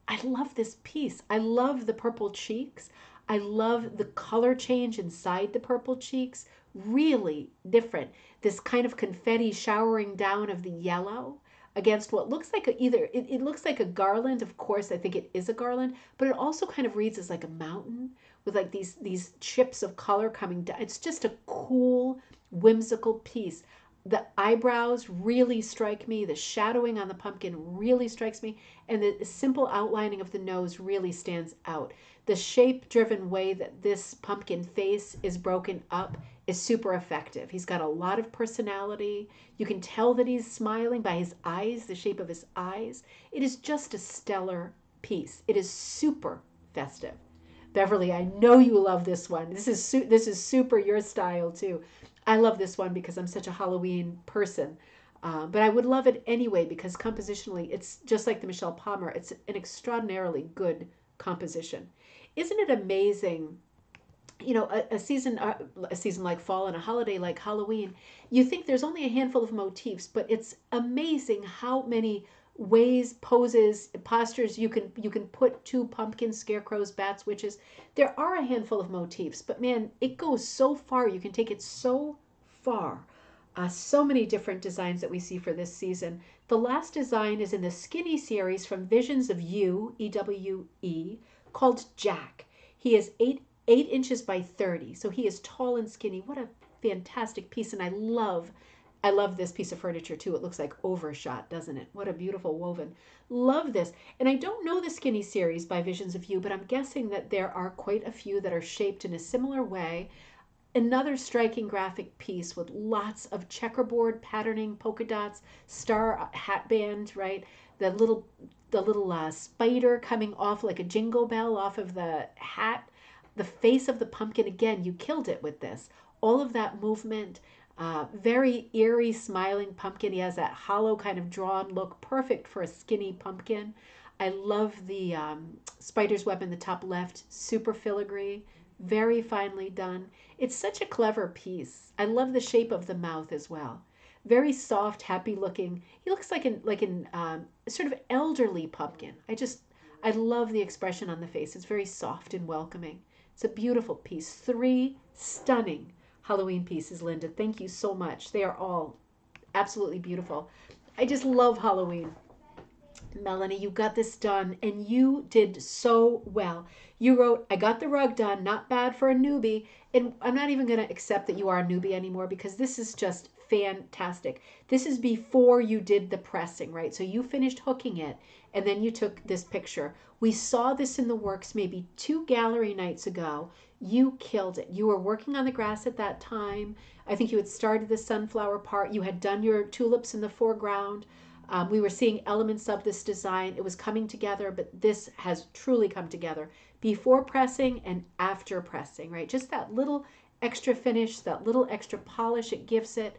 I love this piece. I love the purple cheeks. I love the color change inside the purple cheeks. Really different. This kind of confetti showering down of the yellow against what looks like it looks like a garland. Of course, I think it is a garland, but it also kind of reads as like a mountain with like these chips of color coming down. It's just a cool, whimsical piece. The eyebrows really strike me. The shadowing on the pumpkin really strikes me. And the simple outlining of the nose really stands out. The shape-driven way that this pumpkin face is broken up is super effective. He's got a lot of personality. You can tell that he's smiling by his eyes, the shape of his eyes. It is just a stellar piece. It is super festive. Beverly, I know you love this one. This is super your style too. I love this one because I'm such a Halloween person. But I would love it anyway because compositionally, it's just like the Michelle Palmer. It's an extraordinarily good composition. Isn't it amazing? You know, a season like fall and a holiday like Halloween, you think there's only a handful of motifs, but it's amazing how many ways, poses, postures you can put two pumpkins, scarecrows, bats, witches. There are a handful of motifs, but man, it goes so far. You can take it so far. So many different designs that we see for this season. The last design is in the Skinny series from Visions of You, EWE, called Jack. He is 8 inches by 30, so he is tall and skinny. What a fantastic piece, and I love this piece of furniture too. It looks like overshot, doesn't it? What a beautiful woven. Love this. And I don't know the Skinny series by Visions of You, but I'm guessing that there are quite a few that are shaped in a similar way. Another striking graphic piece with lots of checkerboard patterning, polka dots, star hat band, right? The little spider coming off like a jingle bell off of the hat. the face of the pumpkin, again, you killed it with this. All of that movement, very eerie, smiling pumpkin. He has that hollow kind of drawn look, perfect for a skinny pumpkin. I love the spider's web in the top left, super filigree, very finely done. It's such a clever piece. I love the shape of the mouth as well. Very soft, happy looking. He looks like an sort of elderly pumpkin. I love the expression on the face. It's very soft and welcoming. It's a beautiful piece. 3 stunning Halloween pieces, Linda. Thank you so much. They are all absolutely beautiful. I just love Halloween. Melanie, you got this done and you did so well. You wrote, I got the rug done, not bad for a newbie. And I'm not even going to accept that you are a newbie anymore because this is just fantastic. This is before you did the pressing, right? So you finished hooking it and then you took this picture. We saw this in the works maybe 2 gallery nights ago. You killed it. You were working on the grass at that time. I think you had started the sunflower part. You had done your tulips in the foreground. We were seeing elements of this design. It was coming together, but this has truly come together before pressing and after pressing, right? Just that little extra finish, that little extra polish it gives it.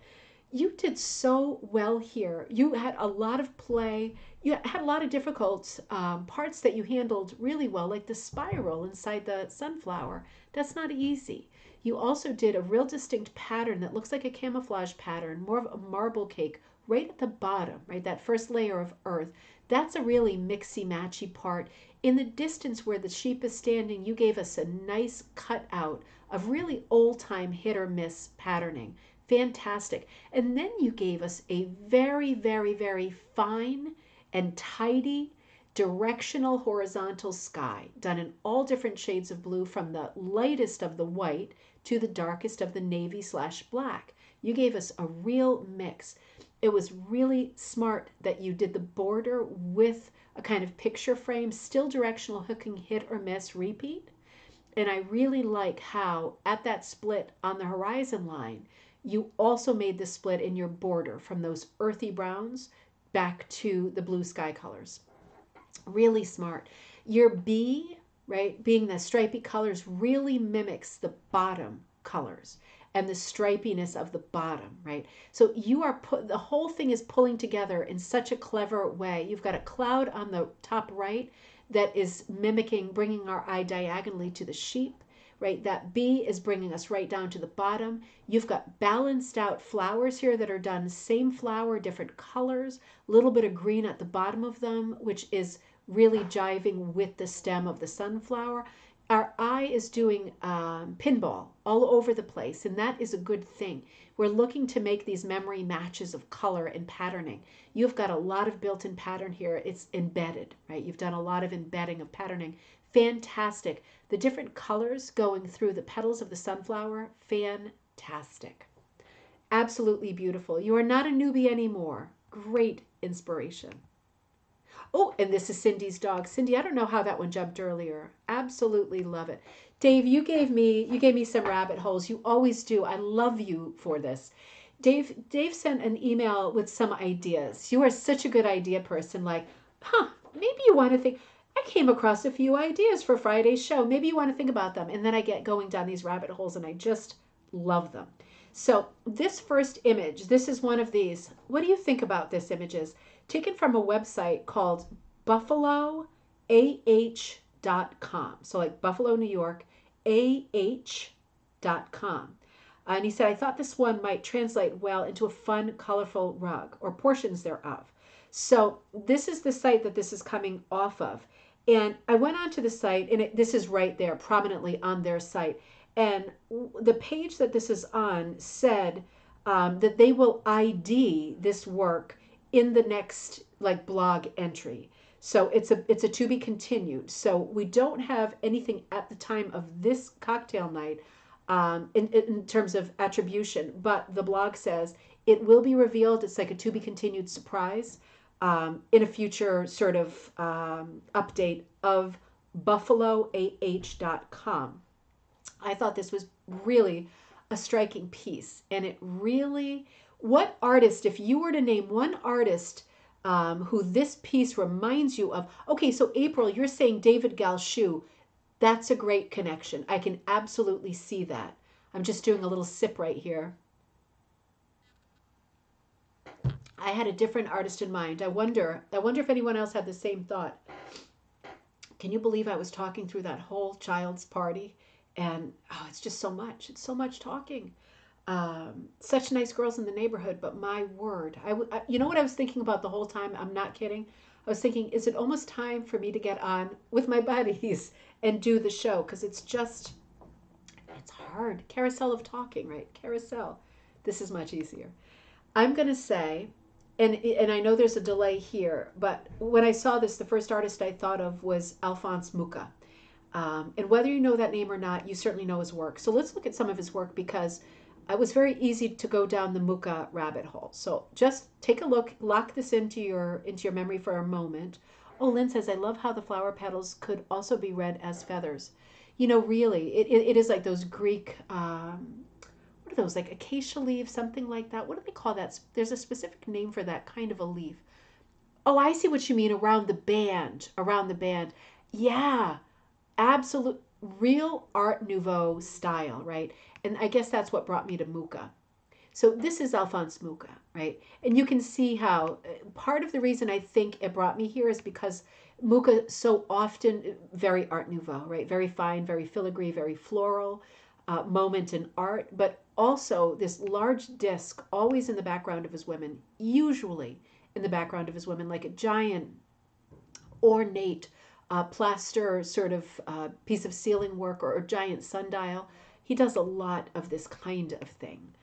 You did so well here. You had a lot of play. You had a lot of difficult parts that you handled really well, like the spiral inside the sunflower. That's not easy. You also did a real distinct pattern that looks like a camouflage pattern, more of a marble cake, right at the bottom, right? That first layer of earth. That's a really mixy-matchy part. In the distance where the sheep is standing, you gave us a nice cutout of really old-time hit-or-miss patterning. Fantastic. And then you gave us a very, very, very fine and tidy directional horizontal sky done in all different shades of blue, from the lightest of the white to the darkest of the navy/black. You gave us a real mix. It was really smart that you did the border with a kind of picture frame, still directional hooking, hit or miss, repeat. And I really like how at that split on the horizon line, you also made the split in your border from those earthy browns back to the blue sky colors. Really smart. Your B, right, being the stripy colors, really mimics the bottom colors and the stripiness of the bottom, right? So you are the whole thing is pulling together in such a clever way. You've got a cloud on the top right that is mimicking, bringing our eye diagonally to the sheep, right? That B is bringing us right down to the bottom. You've got balanced out flowers here that are done same flower, different colors, a little bit of green at the bottom of them, which is really jiving with the stem of the sunflower. Our eye is doing pinball all over the place, and that is a good thing. We're looking to make these memory matches of color and patterning. You've got a lot of built-in pattern here. It's embedded, right? You've done a lot of embedding of patterning. Fantastic. The different colors going through the petals of the sunflower, fantastic. Absolutely beautiful. You are not a newbie anymore. Great inspiration. Oh, and this is Cindy's dog. Cindy, I don't know how that one jumped earlier. Absolutely love it. Dave, you gave me some rabbit holes. You always do. I love you for this. Dave sent an email with some ideas. You are such a good idea person. Like, maybe you want to think. I came across a few ideas for Friday's show. Maybe you want to think about them. And then I get going down these rabbit holes and I just love them. So this first image, this is one of these. What do you think about this images? Taken from a website called buffaloah.com. So like Buffalo, New York, ah.com. And he said, I thought this one might translate well into a fun, colorful rug or portions thereof. So this is the site that this is coming off of. And I went onto the site, and this is right there prominently on their site. And the page that this is on said that they will ID this work in the next like blog entry. So it's a to be continued. So we don't have anything at the time of this cocktail night in terms of attribution, but the blog says it will be revealed. It's like a to be continued surprise in a future sort of update of buffaloah.com. I thought this was really a striking piece, and it really, what artist, if you were to name one artist who this piece reminds you of, okay, so April, you're saying David Galshu. That's a great connection. I can absolutely see that. I'm just doing a little sip right here. I had a different artist in mind. I wonder if anyone else had the same thought. Can you believe I was talking through that whole child's party? And oh, it's just so much. It's so much talking. Such nice girls in the neighborhood, but my word, you know what I was thinking about the whole time? I'm not kidding. I was thinking, is it almost time for me to get on with my buddies and do the show? Because it's hard. Carousel of talking, right? Carousel. This is much easier. I'm going to say, and I know there's a delay here, but when I saw this, the first artist I thought of was Alphonse Mucha. And whether you know that name or not, you certainly know his work. So let's look at some of his work because it was very easy to go down the Mucha rabbit hole. So just take a look, lock this into your memory for a moment. Oh, Lynn says, I love how the flower petals could also be read as feathers. You know, really, it is like those Greek, what are those, like acacia leaves, something like that. What do they call that? There's a specific name for that kind of a leaf. Oh, I see what you mean, around the band, Yeah, absolute, real Art Nouveau style, right? And I guess that's what brought me to Mucha. So this is Alphonse Mucha, right? And you can see how part of the reason I think it brought me here is because Mucha so often very Art Nouveau, right? Very fine, very filigree, very floral moment in art, but also this large disc always in the background of his women, usually in the background of his women, like a giant ornate plaster sort of piece of ceiling work or a giant sundial. He does a lot of this kind of thing.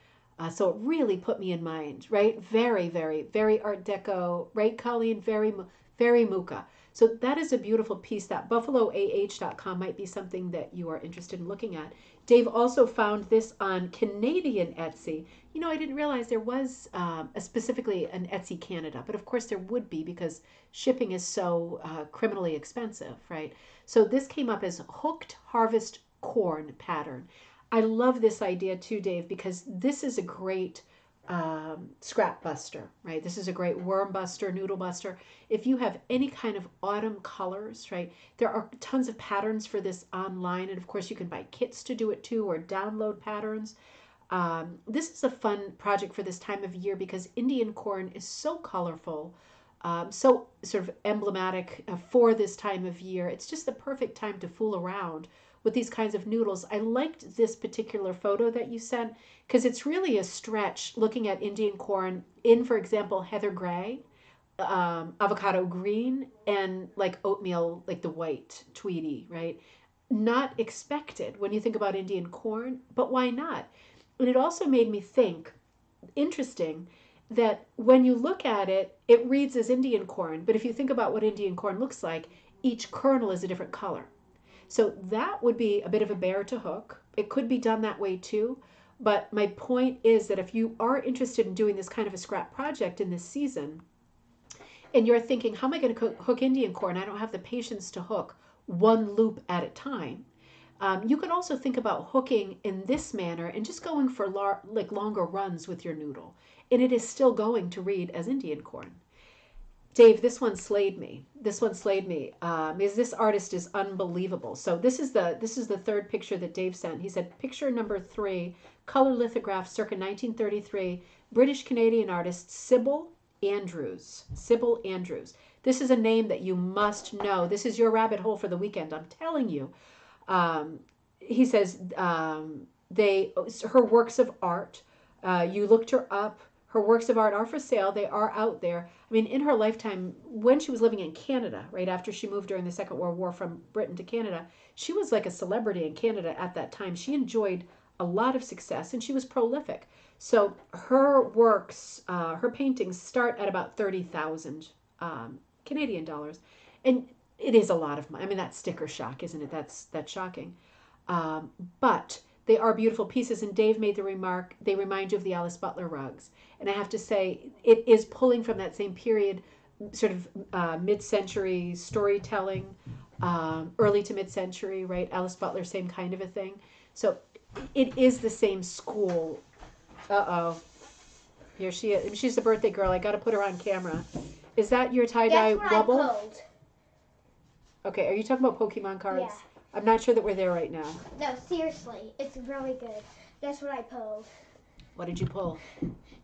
So it really put me in mind, right? Very, very, very Art Deco, right, Colleen? Very, very Mucha. So that is a beautiful piece. That buffaloah.com might be something that you are interested in looking at. Dave also found this on Canadian Etsy. You know, I didn't realize there was specifically an Etsy Canada, but of course there would be because shipping is so criminally expensive, right? So this came up as Hooked Harvest Corn pattern. I love this idea too, Dave, because this is a great scrap buster, right? This is a great worm buster, noodle buster. If you have any kind of autumn colors, right, there are tons of patterns for this online. And of course, you can buy kits to do it too or download patterns. This is a fun project for this time of year because Indian corn is so colorful, so sort of emblematic for this time of year. It's just the perfect time to fool around with these kinds of noodles. I liked this particular photo that you sent because it's really a stretch looking at Indian corn in, for example, heather gray, avocado green, and like oatmeal, like the white, tweedy, right? Not expected when you think about Indian corn, but why not? And it also made me think, interesting, that when you look at it, it reads as Indian corn, but if you think about what Indian corn looks like, each kernel is a different color. So that would be a bit of a bear to hook. It could be done that way too. But my point is that if you are interested in doing this kind of a scrap project in this season, and you're thinking, how am I going to hook Indian corn? I don't have the patience to hook one loop at a time. You could also think about hooking in this manner and just going for like longer runs with your noodle. And it is still going to read as Indian corn. Dave, this one slayed me. Because this artist is unbelievable. So this is the third picture that Dave sent. He said, picture number 3, color lithograph circa 1933, British Canadian artist Sybil Andrews. Sybil Andrews. This is a name that you must know. This is your rabbit hole for the weekend. I'm telling you. He says her works of art. You looked her up. Her works of art are for sale. They are out there. I mean, in her lifetime, when she was living in Canada, right after she moved during the Second World War from Britain to Canada, she was like a celebrity in Canada at that time. She enjoyed a lot of success and she was prolific. So her works, her paintings start at about 30,000 Canadian dollars. And it is a lot of money. I mean, that's sticker shock, isn't it? That's shocking. But they are beautiful pieces. And Dave made the remark, they remind you of the Alice Butler rugs. And I have to say, it is pulling from that same period, sort of mid-century storytelling, early to mid-century, right? Alice Butler, same kind of a thing. So it is the same school. Uh-oh. Here she is. She's the birthday girl. I got to put her on camera. Is that your tie-dye wobble? I pulled. Okay, are you talking about Pokemon cards? Yeah. I'm not sure that we're there right now. No, seriously, it's really good. Guess what I pulled? What did you pull?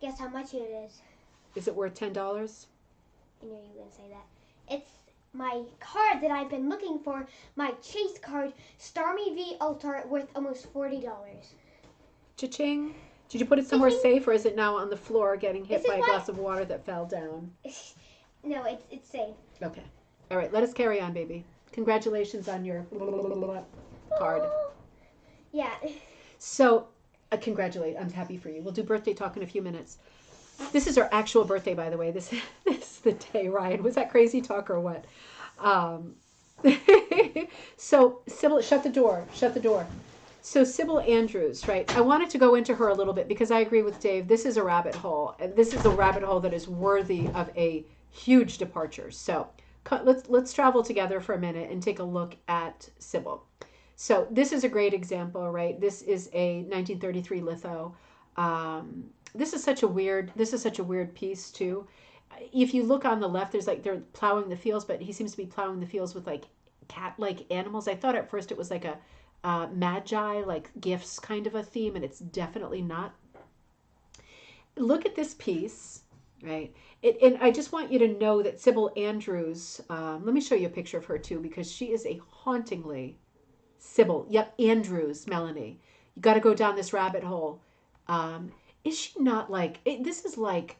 Guess how much it is? Is it worth $10? I knew you were going to say that. It's my card that I've been looking for, my Chase card, Stormy V Altar, worth almost $40. Cha-ching. Did you put it somewhere safe, or is it now on the floor getting hit by a glass of water that fell down? No, it's safe. Okay. All right, let us carry on, baby. Congratulations on your card. Yeah. So, congratulate. I'm happy for you. We'll do birthday talk in a few minutes. This is our actual birthday, by the way. This is the day, Ryan. Was that crazy talk or what? So, Sybil, shut the door. Shut the door. So, Sybil Andrews, right? I wanted to go into her a little bit because I agree with Dave. This is a rabbit hole. And this is a rabbit hole that is worthy of a huge departure. So, let's travel together for a minute and take a look at Sybil. So, this is a great example, right? This is a 1933 litho. This is such a weird piece too. If you look on the left, there's like they're plowing the fields, but he seems to be plowing the fields with like cat-like animals. I thought at first it was like a magi, like gifts kind of a theme, and it's definitely not. Look at this piece, right? And I just want you to know that Sybil Andrews, let me show you a picture of her too, because she is a hauntingly, Sybil, yep, Andrews, Melanie. You got to go down this rabbit hole. Is she not like, this is like,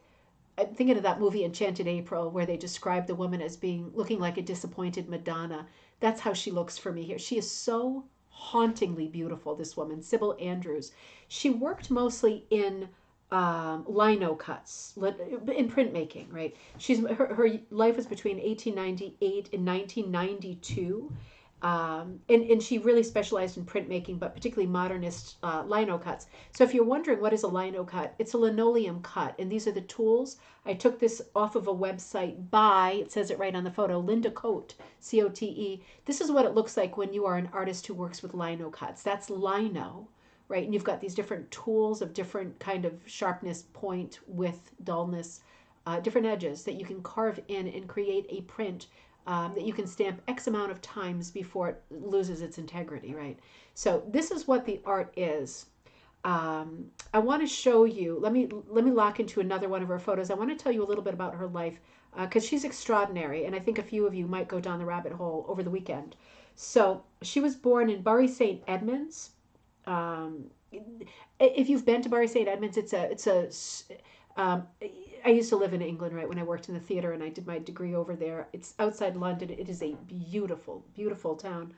I'm thinking of that movie Enchanted April where they describe the woman as looking like a disappointed Madonna. That's how she looks for me here. She is so hauntingly beautiful, this woman, Sybil Andrews. She worked mostly in lino cuts, in printmaking, right? Her life was between 1898 and 1992. And she really specialized in printmaking, but particularly modernist lino cuts. So if you're wondering what is a lino cut, it's a linoleum cut. And these are the tools. I took this off of a website by, it says it right on the photo, Linda Cote, C-O-T-E. This is what it looks like when you are an artist who works with lino cuts. That's lino, right? And you've got these different tools of different kind of sharpness, point, width, dullness, different edges that you can carve in and create a print that you can stamp X amount of times before it loses its integrity, right? So this is what the art is. I want to show you, let me lock into another one of her photos. I want to tell you a little bit about her life because she's extraordinary, and I think a few of you might go down the rabbit hole over the weekend. So she was born in Bury St. Edmunds. If you've been to Bury St. Edmunds, I used to live in England, right, when I worked in the theater, and I did my degree over there. It's outside London. It is a beautiful, beautiful town.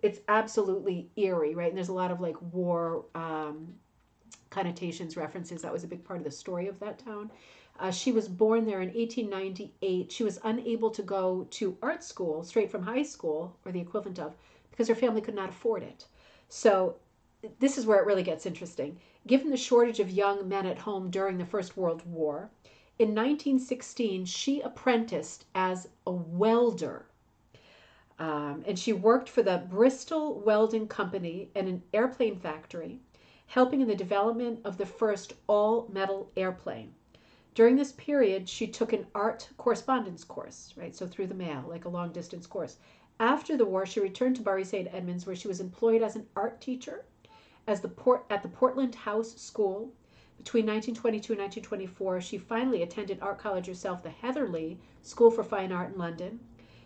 It's absolutely eerie, right? And there's a lot of like war connotations, references. That was a big part of the story of that town. She was born there in 1898. She was unable to go to art school straight from high school, or the equivalent of, because her family could not afford it. So this is where it really gets interesting. Given the shortage of young men at home during the First World War, in 1916, she apprenticed as a welder. And she worked for the Bristol Welding Company and an airplane factory, helping in the development of the first all-metal airplane. During this period, she took an art correspondence course, right? So through the mail, like a long-distance course. After the war, she returned to Bury St. Edmunds, where she was employed as an art teacher at the Portland House School. Between 1922 and 1924, she finally attended art college herself, the Heatherley School for Fine Art in London.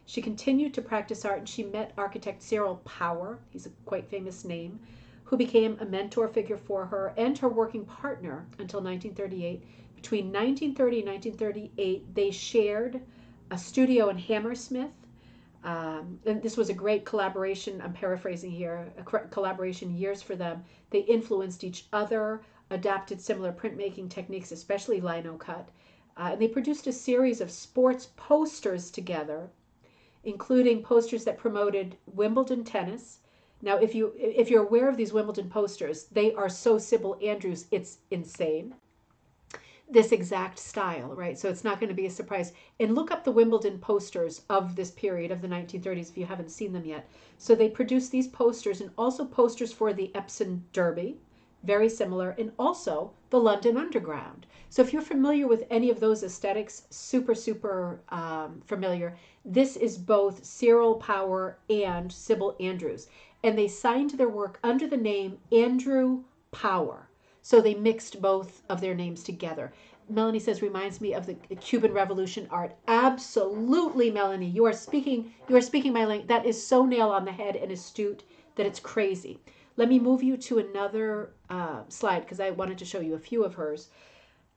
She continued to practice art, and she met architect Cyril Power, he's a quite famous name, who became a mentor figure for her and her working partner until 1938. Between 1930 and 1938, they shared a studio in Hammersmith. And this was a great collaboration. I'm paraphrasing here, a collaboration years for them. They influenced each other, adapted similar printmaking techniques, especially lino cut. And they produced a series of sports posters together, including posters that promoted Wimbledon tennis. Now, if you're aware of these Wimbledon posters, they are so Sybil Andrews, it's insane. This exact style, right? So it's not going to be a surprise. And look up the Wimbledon posters of this period of the 1930s if you haven't seen them yet. So they produced these posters and also posters for the Epsom Derby, very similar, and also the London Underground. So if you're familiar with any of those aesthetics, super, super familiar. This is both Cyril Power and Sybil Andrews. And they signed their work under the name Andrew Power. So they mixed both of their names together. Melanie says, reminds me of the Cuban Revolution art. Absolutely, Melanie. You are speaking my language. That is so nail on the head and astute that it's crazy. Let me move you to another slide because I wanted to show you a few of hers.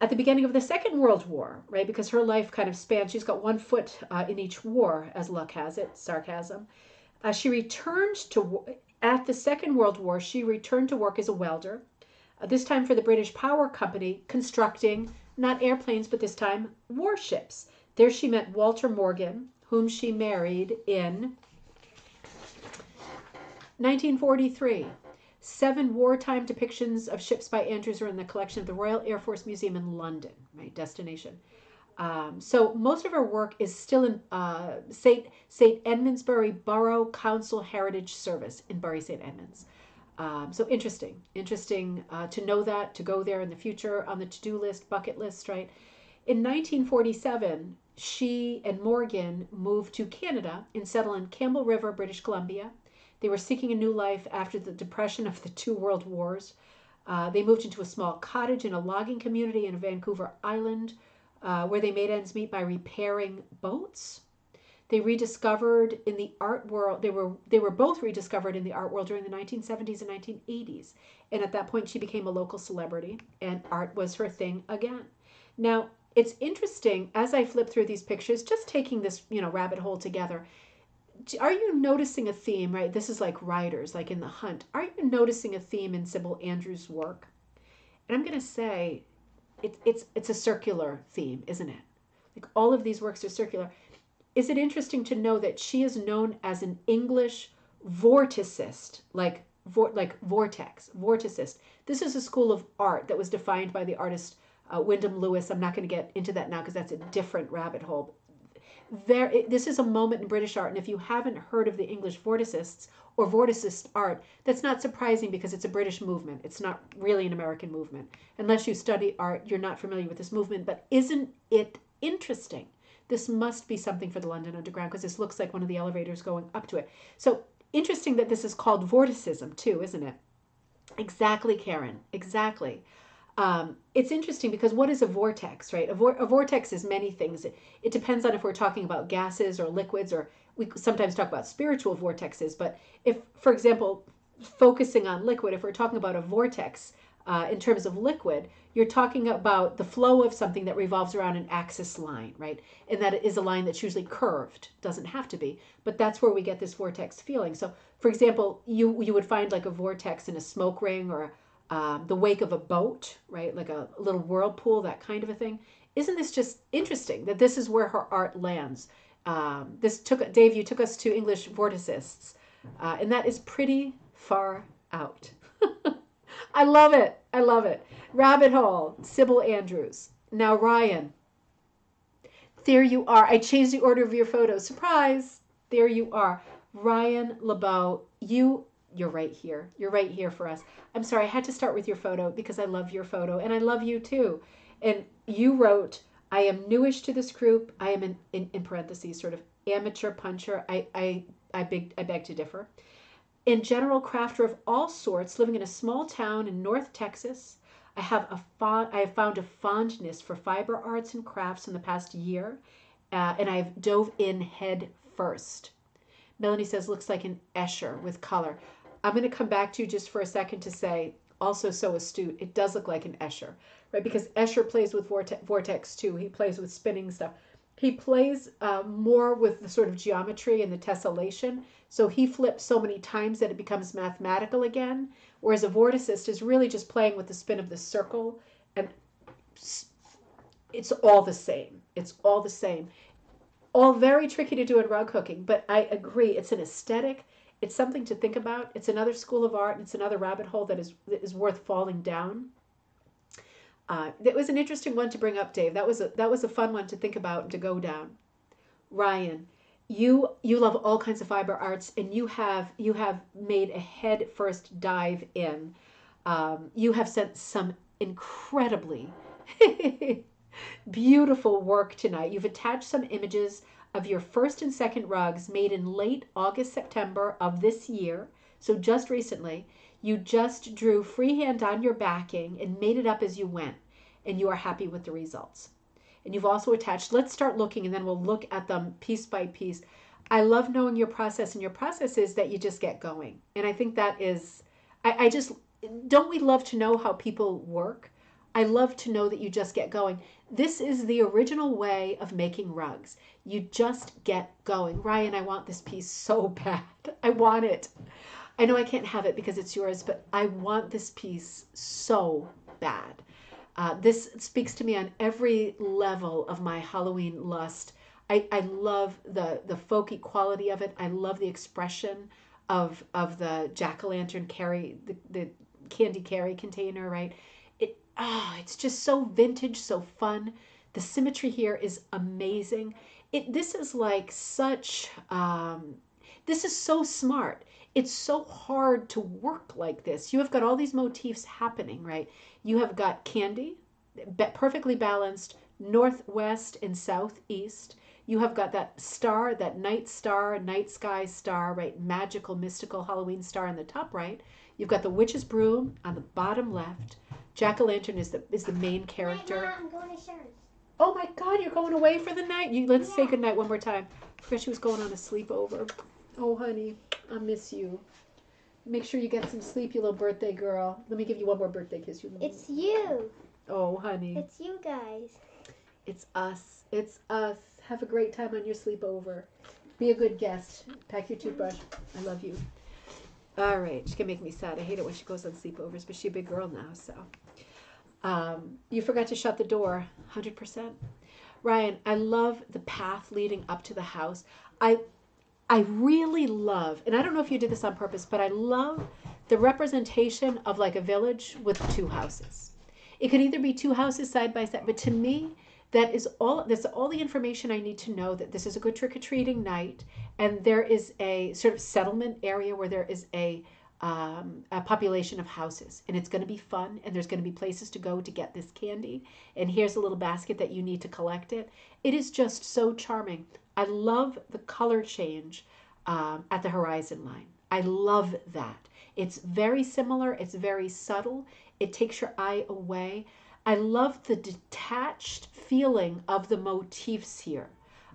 At the beginning of the Second World War, right, because her life kind of spans, she's got one foot in each war, as luck has it, sarcasm. She returned to, at the Second World War, she returned to work as a welder, this time for the British Power Company, constructing, not airplanes, but this time warships. There she met Walter Morgan, whom she married in 1943. 7 wartime depictions of ships by Andrews are in the collection of the Royal Air Force Museum in London, right, destination. So most of her work is still in St. Edmundsbury Borough Council Heritage Service in Bury St. Edmunds. So interesting to know that, to go there in the future on the to-do list, bucket list, right? In 1947, she and Morgan moved to Canada and settled in Campbell River, British Columbia. They were seeking a new life after the depression of the 2 world wars. They moved into a small cottage in a logging community in Vancouver Island, where they made ends meet by repairing boats. They rediscovered in the art world, they were both rediscovered in the art world during the 1970s and 1980s. And at that point, she became a local celebrity, and art was her thing again. Now, it's interesting, as I flip through these pictures, just taking this, rabbit hole together, are you noticing a theme, right? This is like writers, like in The Hunt. Are you noticing a theme in Sybil Andrews' work? And I'm going to say it's a circular theme, isn't it? Like all of these works are circular. Is it interesting to know that she is known as an English vorticist, like vorticist. This is a school of art that was defined by the artist Wyndham Lewis. I'm not going to get into that now because that's a different rabbit hole. This is a moment in British art, and if you haven't heard of the English vorticists or vorticist art, that's not surprising because it's a British movement. It's not really an American movement. Unless you study art, you're not familiar with this movement. But isn't it interesting? This must be something for the London Underground because this looks like one of the elevators going up to it. So interesting that this is called vorticism too, isn't it? Exactly, Karen. Exactly. It's interesting because what is a vortex, right? A vortex is many things. It depends on if we're talking about gases or liquids, or we sometimes talk about spiritual vortexes. But if, for example, focusing on liquid, if we're talking about a vortex in terms of liquid, you're talking about the flow of something that revolves around an axis line, right? And that is a line that's usually curved. Doesn't have to be, but that's where we get this vortex feeling. So, for example, you would find like a vortex in a smoke ring or the wake of a boat, right? Like a little whirlpool, that kind of a thing. Isn't this just interesting that this is where her art lands? Dave, you took us to English vorticists, and that is pretty far out. I love it. I love it. Rabbit hole, Sybil Andrews. Now, Ryan, there you are. I changed the order of your photos. Surprise! There you are. Ryan LeBeau, you're right here. You're right here for us. I'm sorry, I had to start with your photo because I love your photo, and I love you too. And you wrote, I am newish to this group. I am in parentheses, sort of amateur puncher. I beg to differ. In general, crafter of all sorts, living in a small town in North Texas. I have found a fondness for fiber arts and crafts in the past year, and I've dove in head first. Melanie says, looks like an Escher with color. I'm going to come back to you just for a second to say, also so astute, it does look like an Escher, right? Because Escher plays with vortex too. He plays with spinning stuff. He plays more with the sort of geometry and the tessellation. So he flips so many times that it becomes mathematical again. Whereas a vorticist is really just playing with the spin of the circle. And it's all the same. It's all the same. All very tricky to do in rug hooking. But I agree. It's an aesthetic. It's something to think about. It's another school of art. And it's another rabbit hole that is worth falling down. That was an interesting one to bring up, Dave. That was a fun one to think about and to go down. Ryan, you love all kinds of fiber arts, and you have made a head first dive in. You have sent some incredibly beautiful work tonight. You've attached some images of your first and second rugs made in late August, September of this year. So just recently, you just drew freehand on your backing and made it up as you went, and you are happy with the results. And you've also attached, let's start looking and then we'll look at them piece by piece. I love knowing your process, and your process is that you just get going. And I think that is, I just, don't we love to know how people work? I love to know that you just get going. This is the original way of making rugs. You just get going. Ryan, I want this piece so bad. I want it. I know I can't have it because it's yours, but I want this piece so bad. This speaks to me on every level of my Halloween lust. I love the folky quality of it. I love the expression of the jack-o'-lantern carry, the candy carry container, right? It's just so vintage, so fun. The symmetry here is amazing. This is like such, this is so smart. It's so hard to work like this. You have got all these motifs happening, right? You have got candy, perfectly balanced, northwest and southeast. You have got that star, that night sky star, right? Magical, mystical Halloween star on the top right. You've got the witch's broom on the bottom left. Jack-o'-lantern is the main character. Night, Mom, I'm going to Sharon's. Oh my God, you're going away for the night? Let's say goodnight one more time. I forgot she was going on a sleepover. Oh, honey, I miss you. Make sure you get some sleep, you little birthday girl. Let me give you one more birthday kiss. It's you. Oh, honey. It's you guys. It's us. It's us. Have a great time on your sleepover. Be a good guest. Pack your toothbrush. I love you. All right. She can make me sad. I hate it when she goes on sleepovers, but she's a big girl now, so. You forgot to shut the door. 100%. Ryan, I love the path leading up to the house. I really love, and I don't know if you did this on purpose, but I love the representation of like a village with two houses. It could either be two houses side by side, but to me, that's all the information I need to know that this is a good trick-or-treating night, and there is a sort of settlement area where there is a population of houses, and it's going to be fun, and there's going to be places to go to get this candy, and here's a little basket that you need to collect it. It is just so charming. I love the color change at the horizon line. I love that. It's very similar. It's very subtle. It takes your eye away. I love the detached feeling of the motifs here.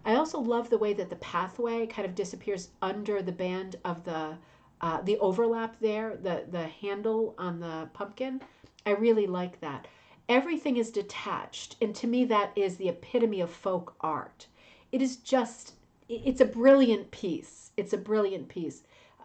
I also love the way that the pathway kind of disappears under the band of the overlap there, the handle on the pumpkin. I really like that. Everything is detached, and to me that is the epitome of folk art. It is just, it's a brilliant piece. It's a brilliant piece.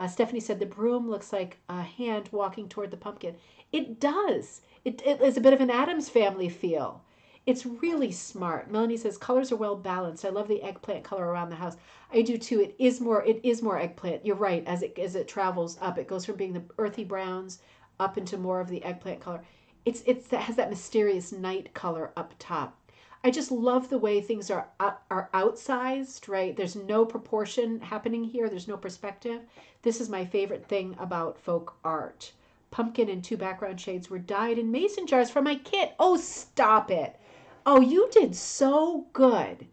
Stephanie said the broom looks like a hand walking toward the pumpkin. It does. It is a bit of an Addams Family feel. It's really smart. Melanie says colors are well balanced. I love the eggplant color around the house. I do too. It is more eggplant. You're right. As it travels up, it goes from being the earthy browns up into more of the eggplant color. It has that mysterious night color up top. I just love the way things are outsized, right? There's no proportion happening here. There's no perspective. This is my favorite thing about folk art. Pumpkin and two background shades were dyed in mason jars from my kit. Oh, stop it. Oh, you did so good.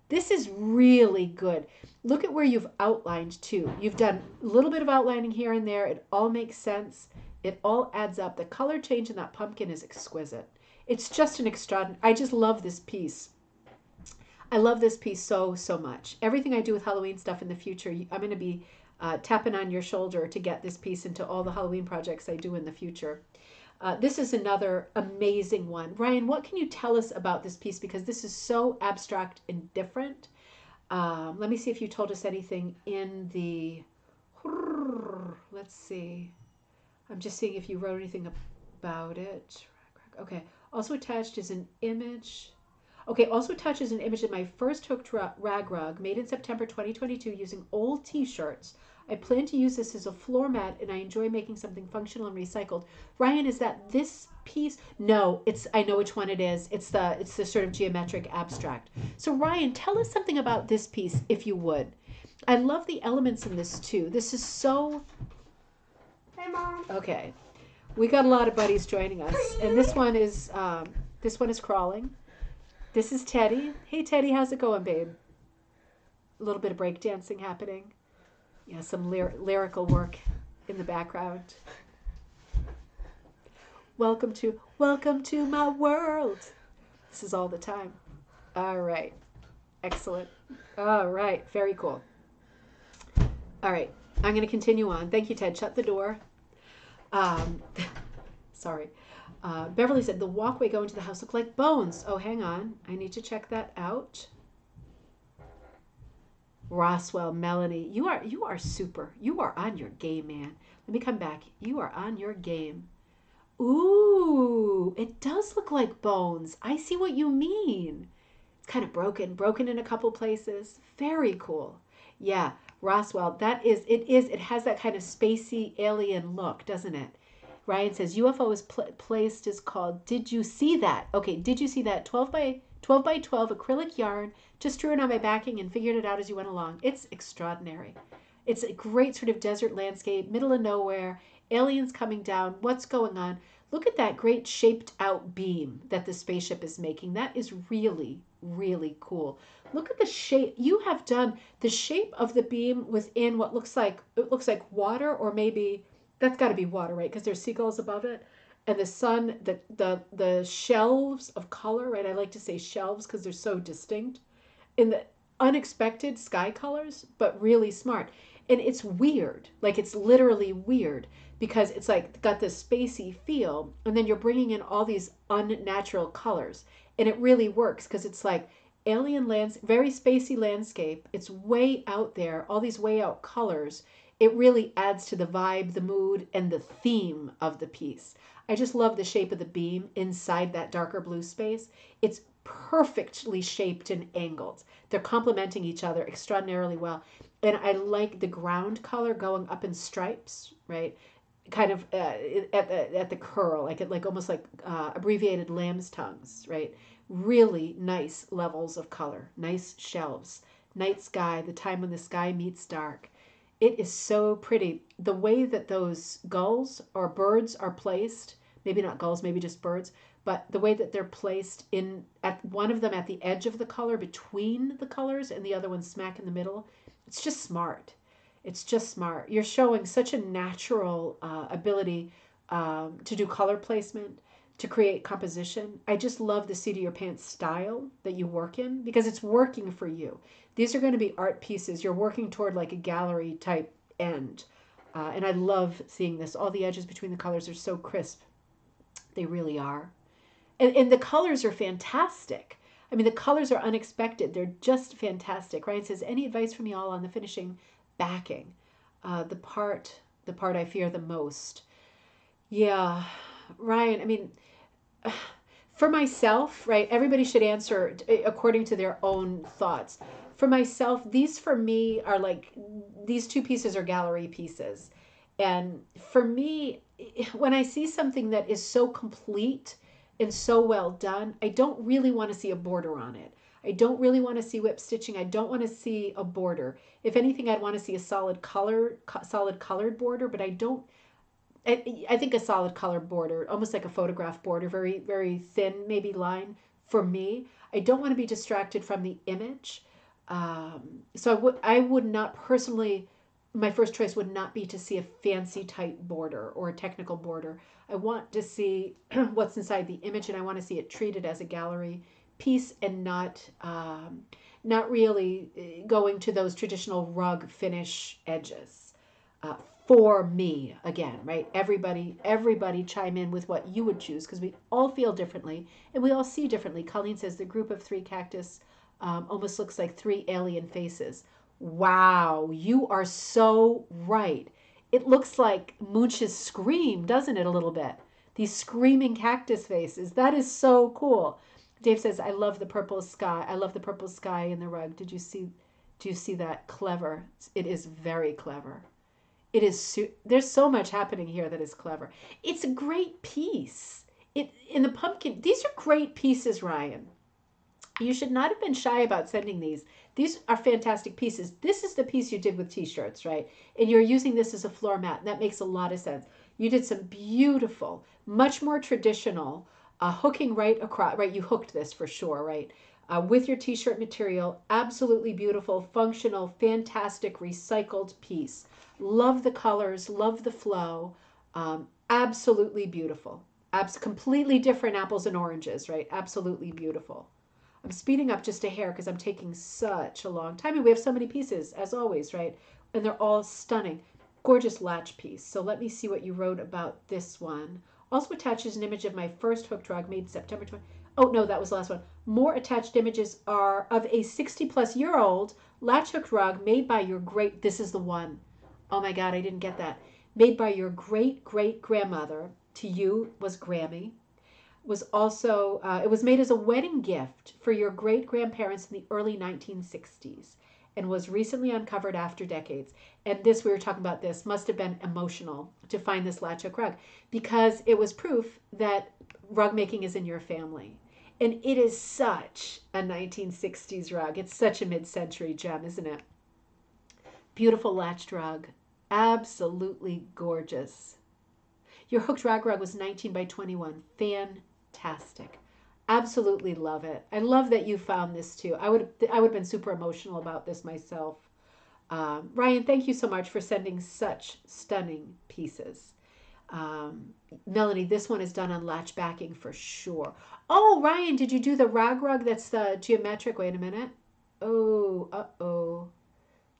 This is really good. Look at where you've outlined too. You've done a little bit of outlining here and there. It all makes sense. It all adds up. The color change in that pumpkin is exquisite. It's just an extraordinary. I just love this piece. I love this piece so, so much. Everything I do with Halloween stuff in the future, I'm going to be tapping on your shoulder to get this piece into all the Halloween projects I do in the future. This is another amazing one. Ryan, what can you tell us about this piece? Because this is so abstract and different. Let me see if you told us anything in the... Let's see. I'm just seeing if you wrote anything about it. Okay. Also attached is an image. Okay, also attached is an image of my first hooked rag rug made in September 2022 using old t-shirts. I plan to use this as a floor mat, and I enjoy making something functional and recycled. Ryan, is that this piece? No, I know which one it is. It's the sort of geometric abstract. So Ryan, tell us something about this piece, if you would. I love the elements in this too. This is so... Hi, Mom. Okay. We got a lot of buddies joining us, and this one is crawling. This is Teddy. Hey Teddy, how's it going, babe? A little bit of breakdancing happening. Yeah, some lyrical work in the background. Welcome to my world. This is all the time. All right. Excellent. All right. Very cool. All right. I'm going to continue on. Thank you, Ted. Shut the door. Sorry. Beverly said, the walkway going to the house looked like bones. Oh, hang on. I need to check that out. Roswell, Melanie, you are super. You are on your game, man. Let me come back. You are on your game. Ooh, it does look like bones. I see what you mean. It's kind of broken in a couple places. Very cool. Yeah, Roswell, it has that kind of spacey alien look, doesn't it? Ryan says, UFO is placed is called Did You See That? Okay, did you see that? 12 by 12 acrylic yarn. Just drew it on my backing and figured it out as you went along. It's extraordinary. It's a great sort of desert landscape, middle of nowhere, aliens coming down. What's going on? Look at that great shaped out beam that the spaceship is making. That is really, really cool. Look at the shape. You have done the shape of the beam within what looks like water, or maybe that's got to be water, right? Because there's seagulls above it. And the sun, the shelves of color, right? I like to say shelves because they're so distinct. In the unexpected sky colors, but really smart. And it's weird. Like, it's literally weird because it's like got this spacey feel, and then you're bringing in all these unnatural colors. And it really works because it's like alien lands, very spacey landscape. It's way out there, all these way out colors. It really adds to the vibe, the mood, and the theme of the piece. I just love the shape of the beam inside that darker blue space. It's perfectly shaped and angled. They're complementing each other extraordinarily well. And I like the ground color going up in stripes, right? Kind of at the curl, like almost like abbreviated lamb's tongues, right? Really nice levels of color, nice shelves, night sky, the time when the sky meets dark. It is so pretty. The way that those gulls or birds are placed, maybe not gulls, maybe just birds, but the way that they're placed at one of them at the edge of the color between the colors and the other one smack in the middle, it's just smart. It's just smart. You're showing such a natural ability to do color placement, to create composition. I just love the seat of your pants style that you work in because it's working for you. These are going to be art pieces. You're working toward like a gallery type end. And I love seeing this. All the edges between the colors are so crisp. They really are. And the colors are fantastic. I mean, the colors are unexpected. They're just fantastic. Ryan says, any advice from y'all on the finishing backing? The part I fear the most. Yeah, Ryan, I mean, for myself, right, everybody should answer according to their own thoughts. For myself, these for me are like, these two pieces are gallery pieces. And for me, when I see something that is so complete and so well done, I don't really want to see a border on it. I don't really want to see whip stitching. I don't want to see a border. If anything, I'd want to see a solid colored border, but I don't. I think a solid color border, almost like a photograph border, very, very thin, maybe line for me. I don't want to be distracted from the image. So I would not personally, my first choice would not be to see a fancy tight border or a technical border. I want to see what's inside the image, and I want to see it treated as a gallery piece and not really going to those traditional rug finish edges. For me, again, right? Everybody chime in with what you would choose because we all feel differently and we all see differently. Colleen says the group of 3 cactus almost looks like 3 alien faces. Wow, you are so right. It looks like Mooch's scream, doesn't it, a little bit? These screaming cactus faces. That is so cool. Dave says, I love the purple sky. I love the purple sky in the rug. Do you see that? Clever. It is very clever. It is. There's so much happening here that is clever. It's a great piece. In the pumpkin. These are great pieces, Ryan. You should not have been shy about sending these. These are fantastic pieces. This is the piece you did with t-shirts, right? And you're using this as a floor mat. That makes a lot of sense. You did some beautiful, much more traditional hooking right across, right? You hooked this for sure, right? With your t-shirt material, absolutely beautiful, functional, fantastic, recycled piece. Love the colors, love the flow. Absolutely beautiful. Completely different apples and oranges, right? Absolutely beautiful. I'm speeding up just a hair because I'm taking such a long time. And we have so many pieces, as always, right? And they're all stunning. Gorgeous latch piece. So let me see what you wrote about this one. Also attaches an image of my first hooked rug made September 20. Oh, no, that was the last one. More attached images are of a 60-plus-year-old latch hooked rug made by your great... This is the one. Oh, my God, I didn't get that. Made by your great-great-grandmother. To you was Grammy. Was also it was made as a wedding gift for your great grandparents in the early 1960s and was recently uncovered after decades. And this, we were talking about this, must have been emotional to find this latch hook rug because it was proof that rug making is in your family. And it is such a 1960s rug. It's such a mid-century gem, isn't it? Beautiful latched rug. Absolutely gorgeous. Your hooked rag rug was 19 by 21. Fantastic. Absolutely love it. I love that you found this too. I would have been super emotional about this myself. Ryan, thank you so much for sending such stunning pieces. Melanie, this one is done on latch backing for sure. Oh, Ryan, did you do the rag rug that's the geometric? Wait a minute. Oh, uh-oh.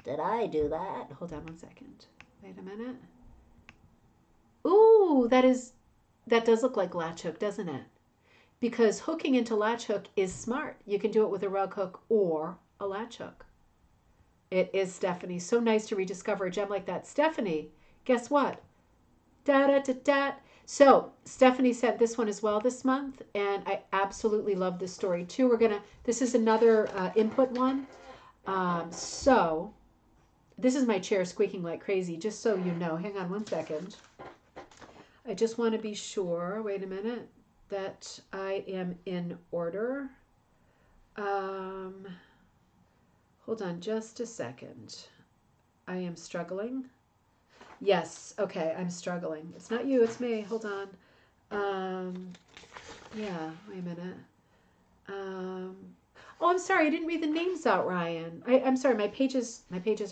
Did I do that? Hold on one second. Wait a minute. Ooh, that does look like latch hook, doesn't it? Because hooking into latch hook is smart. You can do it with a rug hook or a latch hook. It is, Stephanie. So nice to rediscover a gem like that. Stephanie, guess what? Da-da-da-da. So Stephanie sent this one as well this month, and I absolutely love this story too. This is another input one. So this is my chair squeaking like crazy, just so you know. Hang on one second. I just want to be sure, wait a minute, that I am in order. Hold on just a second. I am struggling. Yes, okay, I'm struggling. It's not you, it's me. Hold on. Yeah, wait a minute. Oh, I'm sorry, I didn't read the names out, Ryan. I'm sorry, my pages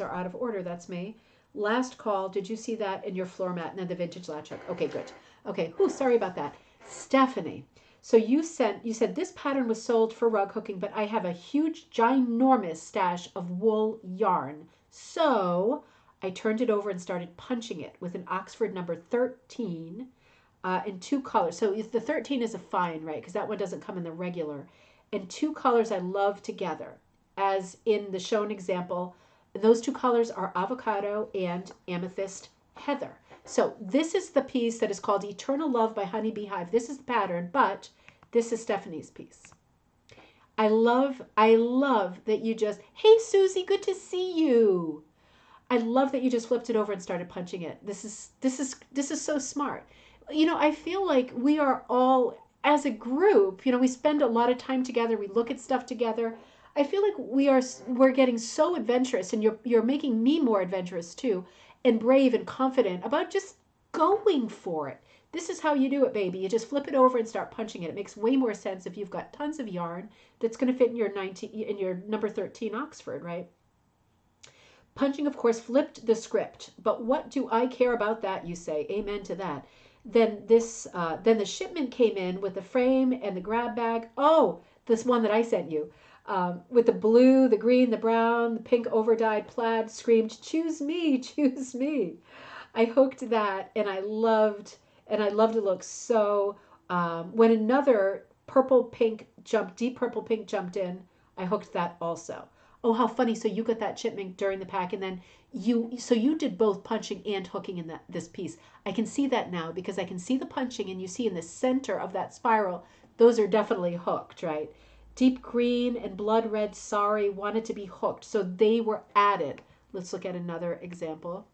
are out of order. That's me. Last call, did you see that in your floor mat and then the vintage latch hook? Okay, good. Okay, sorry about that. Stephanie, so you said this pattern was sold for rug hooking, but I have a huge, ginormous stash of wool yarn. So I turned it over and started punching it with an Oxford number 13 in two colors. So the 13 is a fine, right? Because that one doesn't come in the regular. And two colors I love together, as in the shown example. Those two colors are avocado and amethyst heather. So this is the piece that is called Eternal Love by Honeybee Hive. This is the pattern, but this is Stephanie's piece. I love that you just, hey Susie, good to see you. I love that you just flipped it over and started punching it. This is so smart. You know, I feel like we are all, as a group, you know, we spend a lot of time together, we look at stuff together. I feel like we're getting so adventurous, and you're making me more adventurous too, and brave and confident about just going for it. This is how you do it, baby. You just flip it over and start punching it. It makes way more sense if you've got tons of yarn that's going to fit in your number 13 Oxford, right? Punching, of course, flipped the script. But what do I care about that, you say? Amen to that. Then the shipment came in with the frame and the grab bag. Oh, this one that I sent you. With the blue, the green, the brown, the pink overdyed plaid, screamed, choose me, choose me. I hooked that, and I loved it. Looks so, when another deep purple pink jumped in, I hooked that also. Oh, how funny. So you got that shipment during the pack, and then you did both punching and hooking in this piece. I can see that now because I can see the punching, and you see in the center of that spiral, those are definitely hooked, right? Deep green and blood red sari wanted to be hooked, so they were added. Let's look at another example.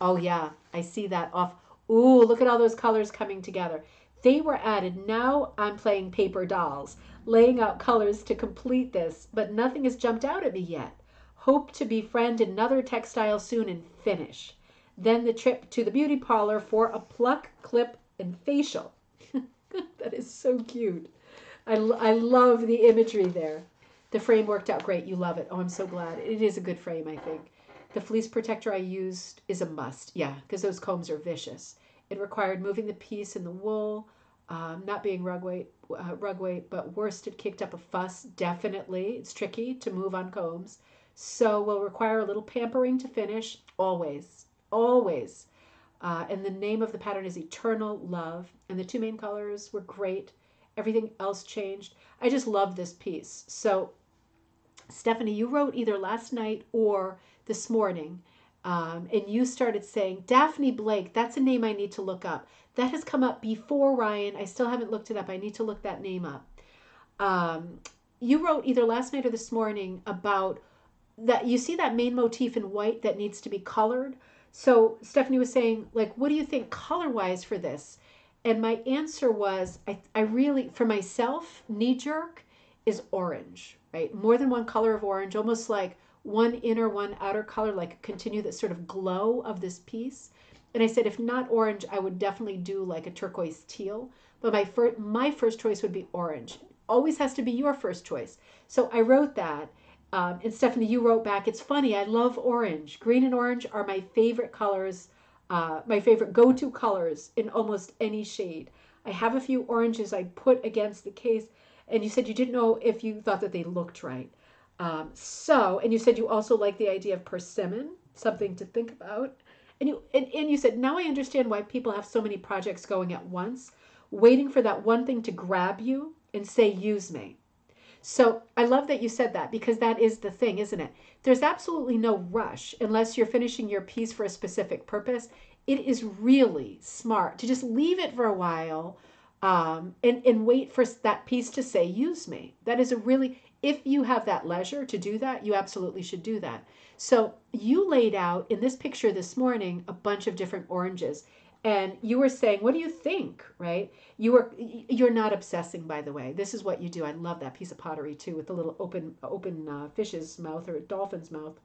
Oh yeah, I see that off. Ooh, look at all those colors coming together. They were added. Now I'm playing paper dolls, laying out colors to complete this, but nothing has jumped out at me yet. Hope to befriend another textile soon and finish. Then the trip to the beauty parlor for a pluck, clip, and facial. That is so cute. I love the imagery there. The frame worked out great. You love it. Oh, I'm so glad. It is a good frame, I think. The fleece protector I used is a must. Yeah, because those combs are vicious. It required moving the piece in the wool, not being rug weight, but worst, it kicked up a fuss. Definitely. It's tricky to move on combs. So will require a little pampering to finish. Always. Always. And the name of the pattern is Eternal Love. And the two main colors were great. Everything else changed. I just love this piece. So, Stephanie, you wrote either last night or this morning, and you started saying, Daphne Blake, that's a name I need to look up. That has come up before, Ryan. I still haven't looked it up. I need to look that name up. You wrote either last night or this morning about that. You see that main motif in white that needs to be colored. So Stephanie was saying, like, what do you think color-wise for this? And my answer was, I really, for myself, knee-jerk is orange, right? More than one color of orange, almost like one inner, one outer color, like continue that sort of glow of this piece. And I said, if not orange, I would definitely do like a turquoise teal. But my first choice would be orange. Always has to be your first choice. So I wrote that. And Stephanie, you wrote back, it's funny, I love orange. Green and orange are my favorite colors, my favorite go-to colors in almost any shade. I have a few oranges I put against the case, and you said you didn't know if you thought that they looked right. And you said you also like the idea of persimmon, something to think about. And you said, now I understand why people have so many projects going at once, waiting for that one thing to grab you and say, use me. So I love that you said that, because that is the thing, isn't it? There's absolutely no rush unless you're finishing your piece for a specific purpose. It is really smart to just leave it for a while and wait for that piece to say, use me. That is if you have that leisure to do that, you absolutely should do that. So you laid out in this picture this morning a bunch of different oranges. And you were saying, what do you think, right? You're not obsessing, by the way. This is what you do. I love that piece of pottery, too, with the little open fish's mouth or dolphin's mouth.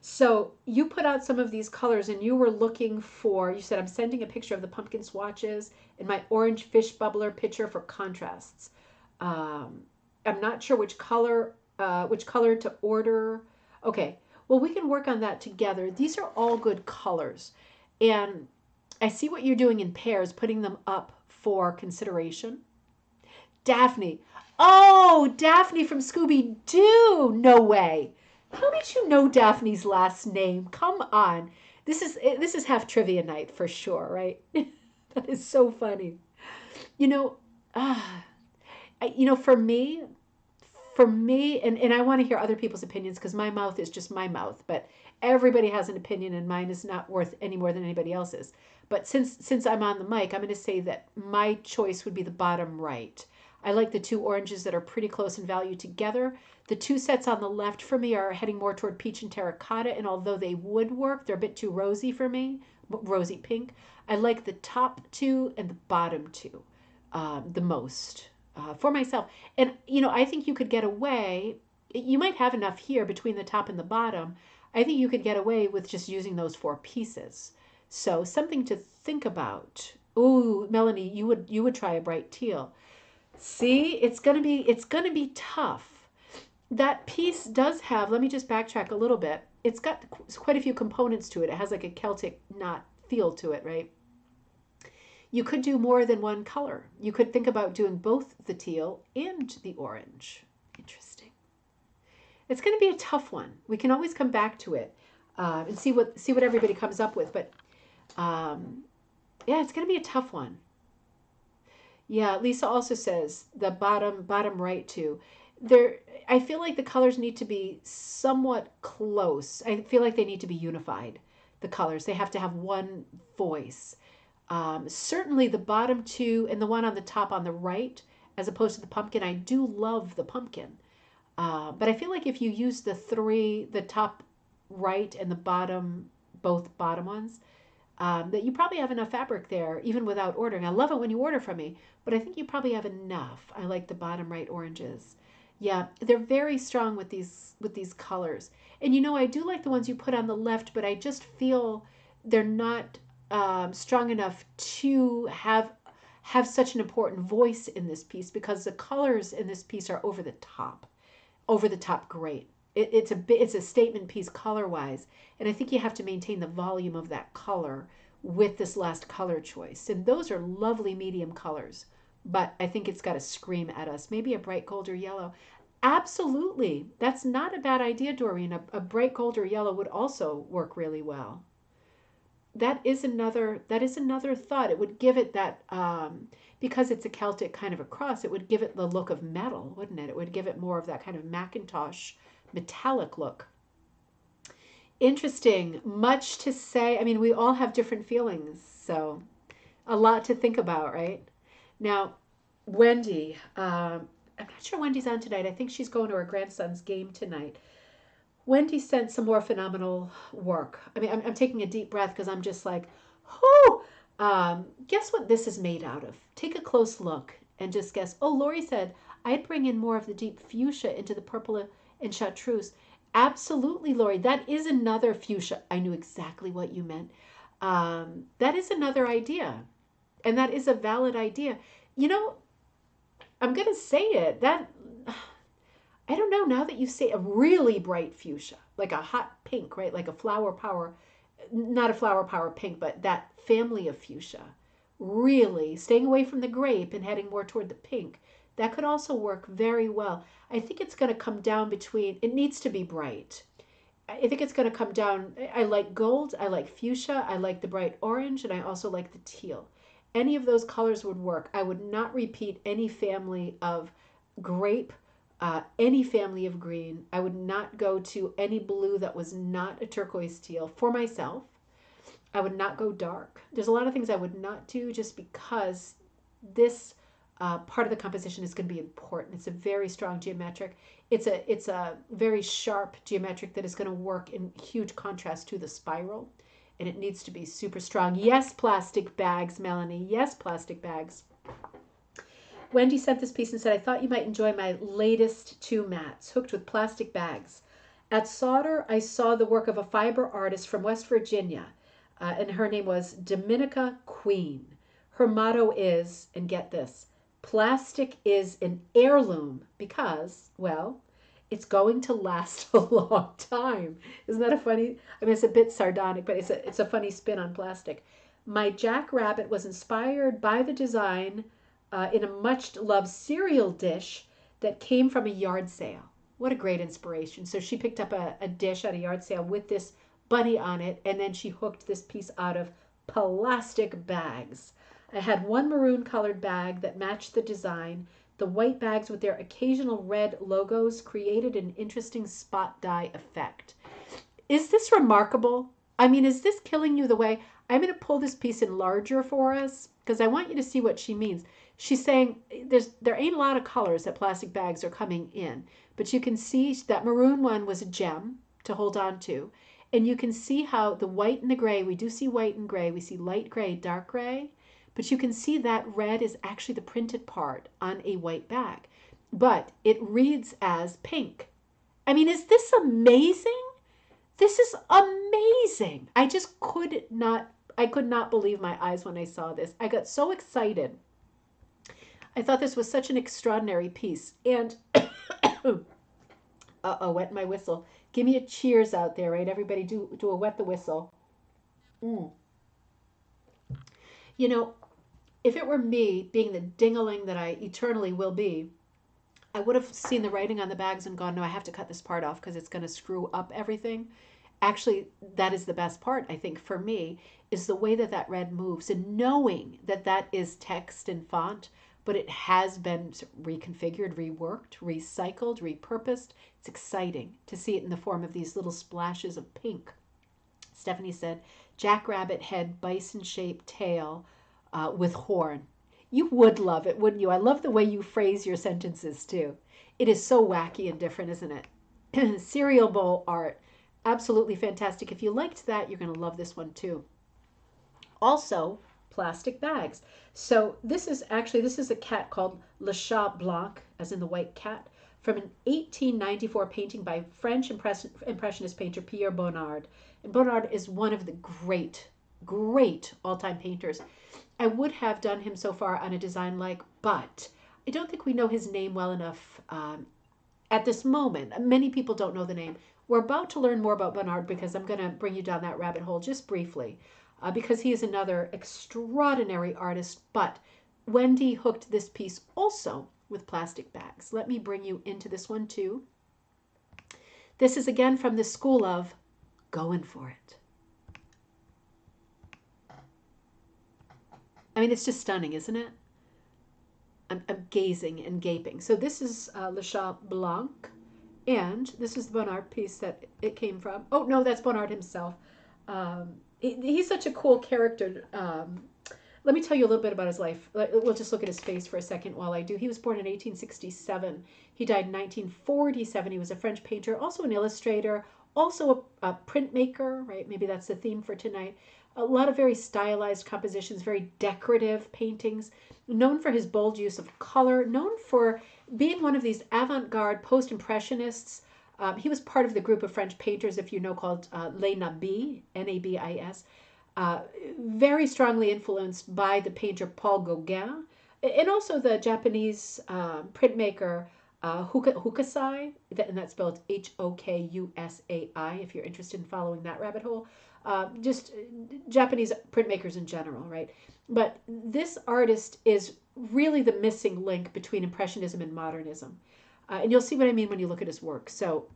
So you put out some of these colors, and you were looking for, you said, I'm sending a picture of the pumpkin swatches and my orange fish bubbler picture for contrasts. I'm not sure which color to order. Okay, well, we can work on that together. These are all good colors. And I see what you're doing in pairs, putting them up for consideration. Daphne. Oh, Daphne from Scooby-Doo. No way. How did you know Daphne's last name? Come on. This is half trivia night for sure, right? That is so funny. You know, for me, and I want to hear other people's opinions, because my mouth is just my mouth, but everybody has an opinion, and mine is not worth any more than anybody else's. But since I'm on the mic, I'm going to say that my choice would be the bottom right. I like the two oranges that are pretty close in value together. The two sets on the left for me are heading more toward peach and terracotta, and although they would work, they're a bit too rosy for me, rosy pink. I like the top two and the bottom two the most for myself. And, I think you could get away, you might have enough here between the top and the bottom. I think you could get away with just using those 4 pieces. So something to think about. Ooh, Melanie, you would try a bright teal. See, it's gonna be tough. That piece does have, let me just backtrack a little bit. It's got quite a few components to it. It has like a Celtic knot feel to it, right? You could do more than one color. You could think about doing both the teal and the orange. Interesting. It's going to be a tough one. We can always come back to it and see what everybody comes up with. But yeah, it's going to be a tough one. Yeah, Lisa also says the bottom right too. I feel like the colors need to be somewhat close. I feel like they need to be unified. The colors, they have to have one voice. Certainly the bottom two and the one on the top on the right, as opposed to the pumpkin. I do love the pumpkin. But I feel like if you use the top right and the bottom, both bottom ones, that you probably have enough fabric there, even without ordering. I love it when you order from me, but I think you probably have enough. I like the bottom right oranges. Yeah, they're very strong with these colors. And you know, I do like the ones you put on the left, but I just feel they're not strong enough to have such an important voice in this piece because the colors in this piece are over the top great. It's a statement piece color wise, and I think you have to maintain the volume of that color with this last color choice. And those are lovely medium colors, but I think it's got to scream at us. Maybe a bright gold or yellow. Absolutely, that's not a bad idea, Doreen. A bright gold or yellow would also work really well. That is another thought. It would give it that because it's a Celtic kind of a cross. It would give it the look of metal, wouldn't it? It would give it more of that kind of Macintosh metallic look. Interesting. Much to say. I mean, we all have different feelings, so a lot to think about, right? Now, Wendy. I'm not sure Wendy's on tonight. I think she's going to her grandson's game tonight. Wendy sent some more phenomenal work. I mean, I'm taking a deep breath because I'm just like, whoo! Guess what this is made out of? Take a close look and just guess. Oh, Lori said, I'd bring in more of the deep fuchsia into the purple and chartreuse. Absolutely, Lori. That is another fuchsia. I knew exactly what you meant. That is another idea. And that is a valid idea. You know, I'm going to say it. That I don't know, now that you say a really bright fuchsia, like a hot pink, right? Like a flower power, not a flower power pink, but that family of fuchsia. Really staying away from the grape and heading more toward the pink. That could also work very well. I think it's going to come down between, it needs to be bright. I think it's going to come down. I like gold, I like fuchsia, I like the bright orange, and I also like the teal. Any of those colors would work. I would not repeat any family of grape, any family of green. I would not go to any blue that was not a turquoise teal for myself. I would not go dark. There's a lot of things I would not do just because this part of the composition is going to be important. It's a very strong geometric. It's a very sharp geometric that is going to work in huge contrast to the spiral, and it needs to be super strong. Yes, plastic bags, Melanie. Yes, plastic bags. Wendy sent this piece and said, I thought you might enjoy my latest two mats, hooked with plastic bags. At Solder, I saw the work of a fiber artist from West Virginia, and her name was Dominica Queen. Her motto is, and get this, plastic is an heirloom because, well, it's going to last a long time. Isn't that a funny, I mean, it's a bit sardonic, but it's a funny spin on plastic. My jackrabbit was inspired by the design in a much loved cereal dish that came from a yard sale. What a great inspiration. So she picked up a dish at a yard sale with this bunny on it, and then she hooked this piece out of plastic bags. I had one maroon colored bag that matched the design. The white bags with their occasional red logos created an interesting spot dye effect. Is this remarkable? I mean, is this killing you the way? I'm going to pull this piece in larger for us because I want you to see what she means. She's saying there ain't a lot of colors that plastic bags are coming in, but you can see that maroon one was a gem to hold on to. And you can see how the white and the gray, we do see white and gray, we see light gray, dark gray, but you can see that red is actually the printed part on a white bag. But it reads as pink. I mean, is this amazing? This is amazing. I could not believe my eyes when I saw this. I got so excited. I thought this was such an extraordinary piece. And, wet my whistle. Give me a cheers out there, right? Everybody do a wet the whistle. Mm. You know, if it were me being the ding-a-ling that I eternally will be, I would have seen the writing on the bags and gone, no, I have to cut this part off because it's going to screw up everything. Actually, that is the best part, I think, for me, is the way that that red moves and knowing that that is text and font, but it has been reconfigured, reworked, recycled, repurposed. It's exciting to see it in the form of these little splashes of pink. Stephanie said, jackrabbit head, bison-shaped tail with horn. You would love it, wouldn't you? I love the way you phrase your sentences, too. It is so wacky and different, isn't it? Cereal bowl art. Absolutely fantastic. If you liked that, you're going to love this one, too. Also, plastic bags. So this is a cat called Le Chat Blanc, as in the white cat, from an 1894 painting by French Impressionist painter Pierre Bonnard. And Bonnard is one of the great all-time painters. I would have done him so far on a design like, but I don't think we know his name well enough at this moment. Many people don't know the name. We're about to learn more about Bonnard because I'm going to bring you down that rabbit hole just briefly because he is another extraordinary artist. But Wendy hooked this piece also with plastic bags. Let me bring you into this one too. This is again from the school of going for it. I mean, it's just stunning, isn't it? I'm gazing and gaping. So this is Le Chat Blanc, and this is the Bonnard piece that it came from. Oh, no, that's Bonnard himself. He's such a cool character. Let me tell you a little bit about his life. We'll just look at his face for a second while I do. He was born in 1867. He died in 1947. He was a French painter, also an illustrator, also a printmaker, right? Maybe that's the theme for tonight. A lot of very stylized compositions, very decorative paintings, known for his bold use of color, known for being one of these avant-garde post-impressionists. He was part of the group of French painters, if you know, called Les Nabis, N-A-B-I-S, very strongly influenced by the painter Paul Gauguin, and also the Japanese printmaker Hokusai, and that's spelled Hokusai, if you're interested in following that rabbit hole. Just Japanese printmakers in general, right? But this artist is really the missing link between Impressionism and Modernism. And you'll see what I mean when you look at his work. So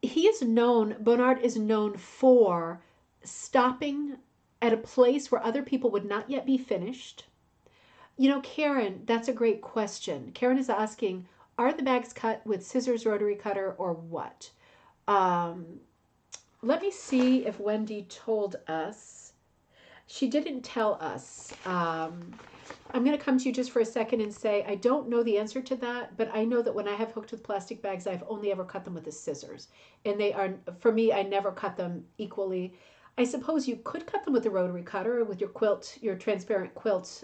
Bonnard is known for stopping at a place where other people would not yet be finished. You know, Karen, that's a great question. Karen is asking, are the bags cut with scissors, rotary cutter, or what? Let me see if Wendy told us. She didn't tell us. I'm going to come to you just for a second and say, I don't know the answer to that, but I know that when I have hooked with plastic bags, I've only ever cut them with the scissors. And they are, for me, I never cut them equally. I suppose you could cut them with the rotary cutter, with your quilt, your transparent quilt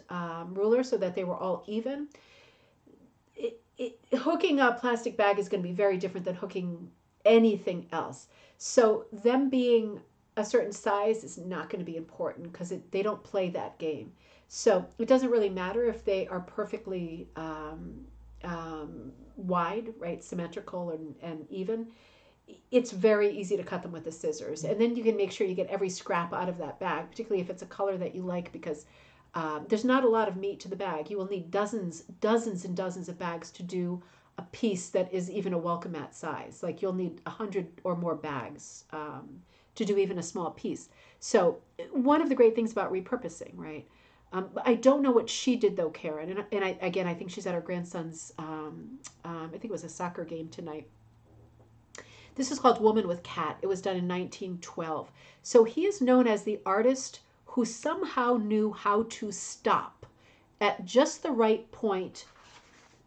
ruler, so that they were all even. Hooking a plastic bag is going to be very different than hooking anything else. So them being a certain size is not going to be important because they don't play that game. So it doesn't really matter if they are perfectly wide, right, symmetrical and even. It's very easy to cut them with the scissors. And then you can make sure you get every scrap out of that bag, particularly if it's a color that you like, because there's not a lot of meat to the bag. You will need dozens and dozens of bags to do a piece that is even a welcome mat size. Like you'll need 100 or more bags to do even a small piece. So one of the great things about repurposing, right? I don't know what she did though, Karen. And I think she's at her grandson's, I think it was a soccer game tonight. This is called Woman with Cat. It was done in 1912. So he is known as the artist who somehow knew how to stop at just the right point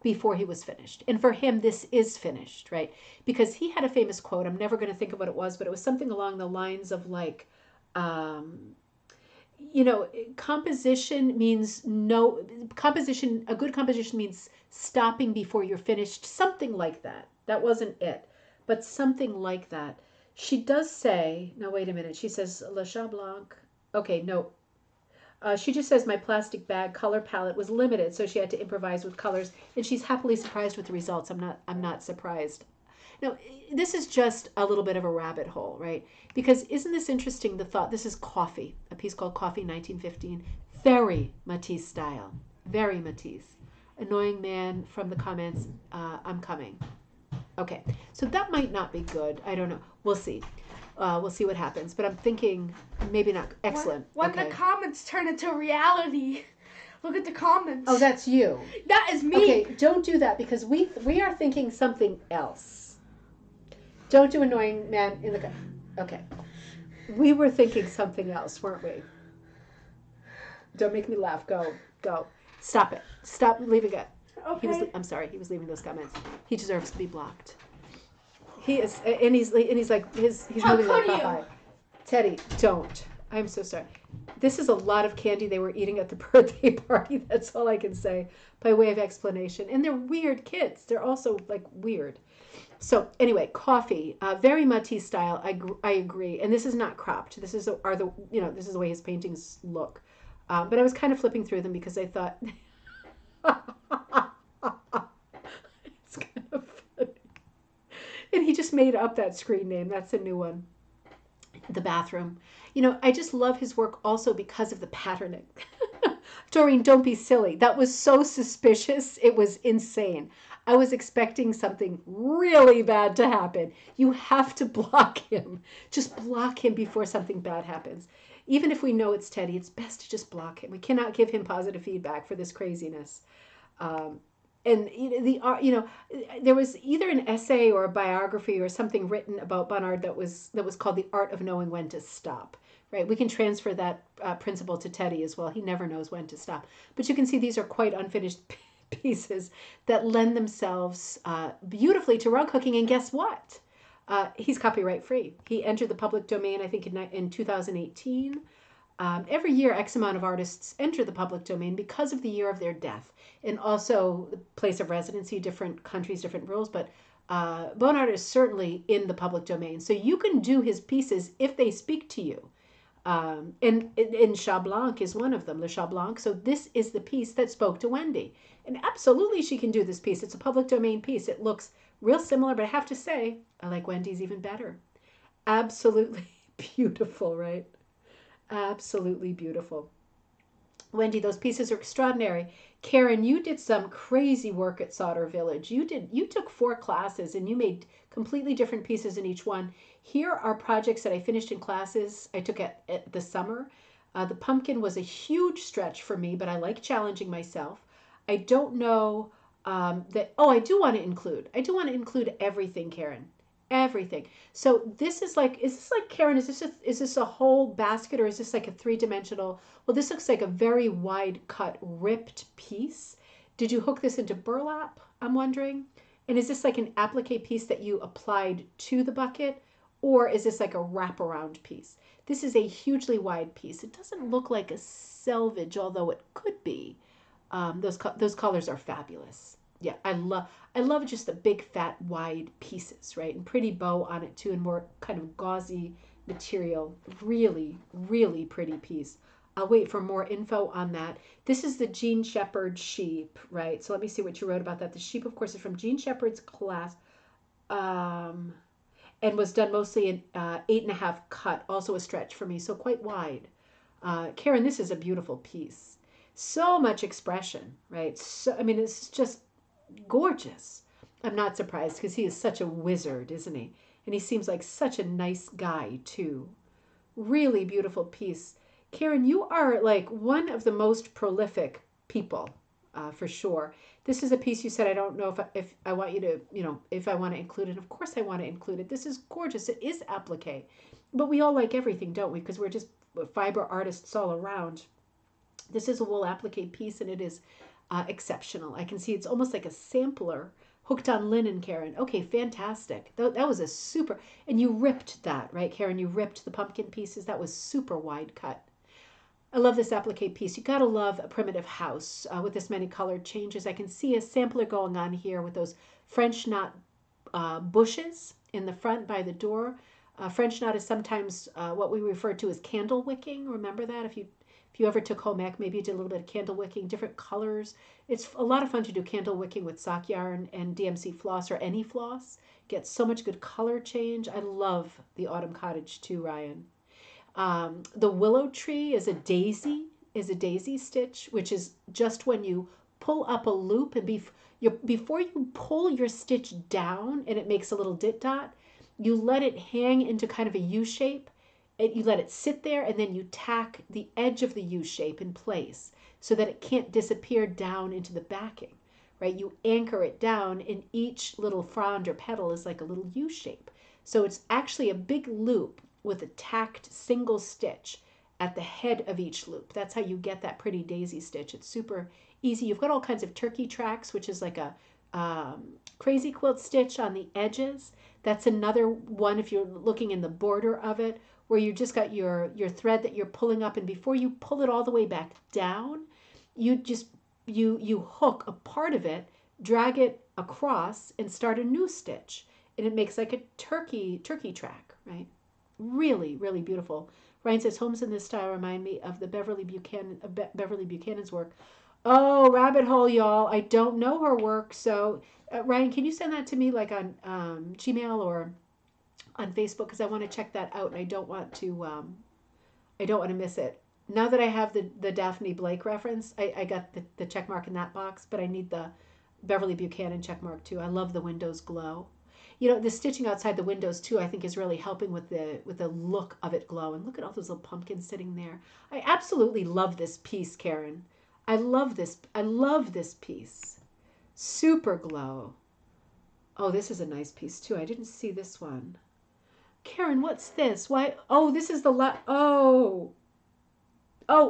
before he was finished. And for him, this is finished, right? Because he had a famous quote. I'm never going to think of what it was, but it was something along the lines of like, composition means a good composition means stopping before you're finished. Something like that. That wasn't it, but something like that. She does say, no, wait a minute. She says, Le Chat Blanc. Okay, no. She just says my plastic bag color palette was limited, so she had to improvise with colors, and she's happily surprised with the results. I'm not surprised. Now, this is just a little bit of a rabbit hole, right? Because isn't this interesting, the thought? This is Coffee, a piece called Coffee 1915. Very Matisse style. Very Matisse. Annoying man from the comments, I'm coming. Okay, so that might not be good. I don't know. We'll see. We'll see what happens. But I'm thinking maybe not. Excellent. When okay. the comments turn into reality. Look at the comments. Oh, that's you. That is me. Okay, don't do that because we are thinking something else. Don't do annoying man in the... Okay. We were thinking something else, weren't we? Don't make me laugh. Go. Stop it. Stop leaving it. Okay. I'm sorry. He was leaving those comments. He deserves to be blocked. He is, and he's like he's How moving like could you? Popeye. Teddy, don't. I'm so sorry. This is a lot of candy they were eating at the birthday party. That's all I can say by way of explanation. And they're weird kids. They're also like weird. So anyway, coffee, very Matisse style. I agree. And this is not cropped. This is this is the way his paintings look. But I was kind of flipping through them because I thought it's kind of funny. And he just made up that screen name. That's a new one. The bathroom. I just love his work also because of the patterning. Doreen, don't be silly. That was so suspicious. It was insane. I was expecting something really bad to happen. You have to block him. Just block him before something bad happens. Even if we know it's Teddy, it's best to just block him. We cannot give him positive feedback for this craziness. And there was either an essay or a biography or something written about Bonnard that was called The Art of Knowing When to Stop. Right? We can transfer that principle to Teddy as well. He never knows when to stop. But you can see these are quite unfinished pieces that lend themselves beautifully to rug hooking. And guess what? He's copyright free. He entered the public domain, I think, in 2018. Every year, X amount of artists enter the public domain because of the year of their death, and also the place of residency, different countries, different rules. But Bonnard is certainly in the public domain. So you can do his pieces if they speak to you. And Chat Blanc is one of them, Le Chat Blanc. So this is the piece that spoke to Wendy. And absolutely she can do this piece. It's a public domain piece. It looks real similar, but I have to say, I like Wendy's even better. Absolutely beautiful, right? Absolutely beautiful. Wendy, those pieces are extraordinary. Karen, you did some crazy work at Solder Village. You took 4 classes and you made completely different pieces in each one. Here are projects that I finished in classes I took at the summer. The pumpkin was a huge stretch for me, but I like challenging myself. I don't know I do want to include everything, Karen. Everything. So is this like, Karen, is this a whole basket, or is this like a 3-dimensional? Well, this looks like a very wide cut, ripped piece. Did you hook this into burlap? I'm wondering. And is this like an applique piece that you applied to the bucket, or is this like a wraparound piece? This is a hugely wide piece. It doesn't look like a selvage, although it could be. Those colors are fabulous. Yeah, I love just the big, fat, wide pieces, right? And pretty bow on it too, and more kind of gauzy material. Really, really pretty piece. I'll wait for more info on that. This is the Jean Shepherd sheep, right? So let me see what you wrote about that. The sheep, of course, is from Jean Shepherd's class, and was done mostly in 8.5 cut, also a stretch for me, so quite wide. Karen, this is a beautiful piece. So much expression, right? So, I mean, it's just gorgeous. I'm not surprised because he is such a wizard, isn't he? And he seems like such a nice guy, too. Really beautiful piece. Karen, you are like one of the most prolific people, for sure. This is a piece you said, I don't know if I want you to, if I want to include it. Of course I want to include it. This is gorgeous. It is applique. But we all like everything, don't we? Because we're just fiber artists all around. This is a wool applique piece, and it is exceptional. I can see it's almost like a sampler hooked on linen, Karen. Okay, fantastic. That was a super, and you ripped that, right, Karen? You ripped the pumpkin pieces. That was super wide cut. I love this applique piece. You gotta love a primitive house with this many colored changes. I can see a sampler going on here with those French knot bushes in the front by the door. French knot is sometimes what we refer to as candle wicking. Remember that? If you ever took home ec, maybe you did a little bit of candle wicking, different colors. It's a lot of fun to do candle wicking with sock yarn and DMC floss or any floss. Get so much good color change. I love the Autumn Cottage too, Ryan. The willow tree is a daisy stitch, which is just when you pull up a loop and before you pull your stitch down and it makes a little dit dot, you let it hang into kind of a U shape. You let it sit there, and then you tack the edge of the U shape in place so that it can't disappear down into the backing, right? You anchor it down, and each little frond or petal is like a little U shape. So it's actually a big loop with a tacked single stitch at the head of each loop. That's how you get that pretty daisy stitch. It's super easy. You've got all kinds of turkey tracks, which is like a crazy quilt stitch on the edges. That's another one if you're looking in the border of it, where you just got your thread that you're pulling up, and before you pull it all the way back down, you just you hook a part of it, drag it across, and start a new stitch, and it makes like a turkey track, right? Really, really beautiful. Ryan says homes in this style remind me of the Beverly Buchanan's work. Oh, rabbit hole, y'all! I don't know her work, so Ryan, can you send that to me like on Gmail or on Facebook, because I want to check that out, and I don't want to miss it. Now that I have the Daphne Blake reference, I got the check mark in that box, but I need the Beverly Buchanan check mark too. I love the windows glow. You know, the stitching outside the windows too, I think is really helping with the look of it glow. And look at all those little pumpkins sitting there. I absolutely love this piece, Karen. I love this piece. Super glow. Oh, this is a nice piece too. I didn't see this one. Karen, what's this? Why? Oh, this is oh,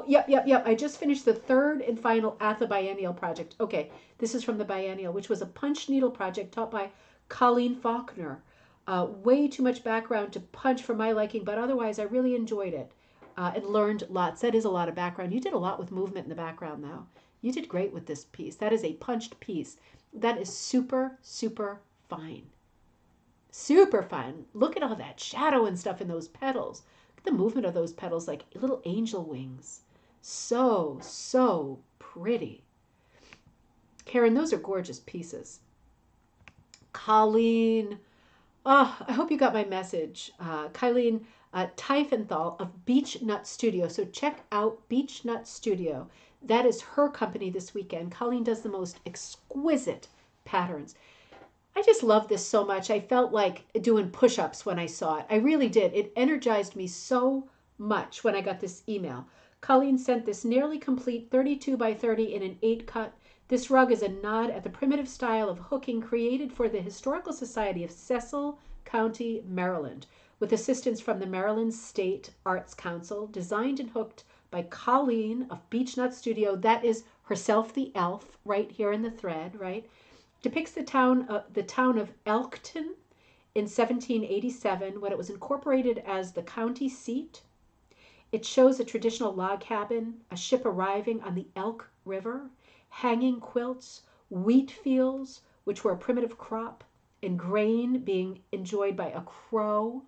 yep. I just finished the third and final at the biennial project. Okay, this is from the biennial, which was a punch needle project taught by Colleen Faulkner. Way too much background to punch for my liking, but otherwise I really enjoyed it and learned lots. That is a lot of background. You did a lot with movement in the background, though. You did great with this piece. That is a punched piece. That is super, super fine. Super fun. Look at all that shadow and stuff in those petals. Look at the movement of those petals like little angel wings. So, so pretty. Karen, those are gorgeous pieces. Colleen. Oh, I hope you got my message. Colleen Tiefenthal of Beech Nut Studio. So check out Beech Nut Studio. That is her company this weekend. Colleen does the most exquisite patterns. I just love this so much. I felt like doing push-ups when I saw it. I really did. It energized me so much when I got this email. Colleen sent this nearly complete 32 by 30 in an 8 cut. This rug is a nod at the primitive style of hooking created for the Historical Society of Cecil County, Maryland, with assistance from the Maryland State Arts Council, designed and hooked by Colleen of Beech Nut Studio. That is herself the elf right here in the thread, right? Depicts the town of Elkton in 1787 when it was incorporated as the county seat. It shows a traditional log cabin, a ship arriving on the Elk River, hanging quilts, wheat fields, which were a primitive crop, and grain being enjoyed by a crow.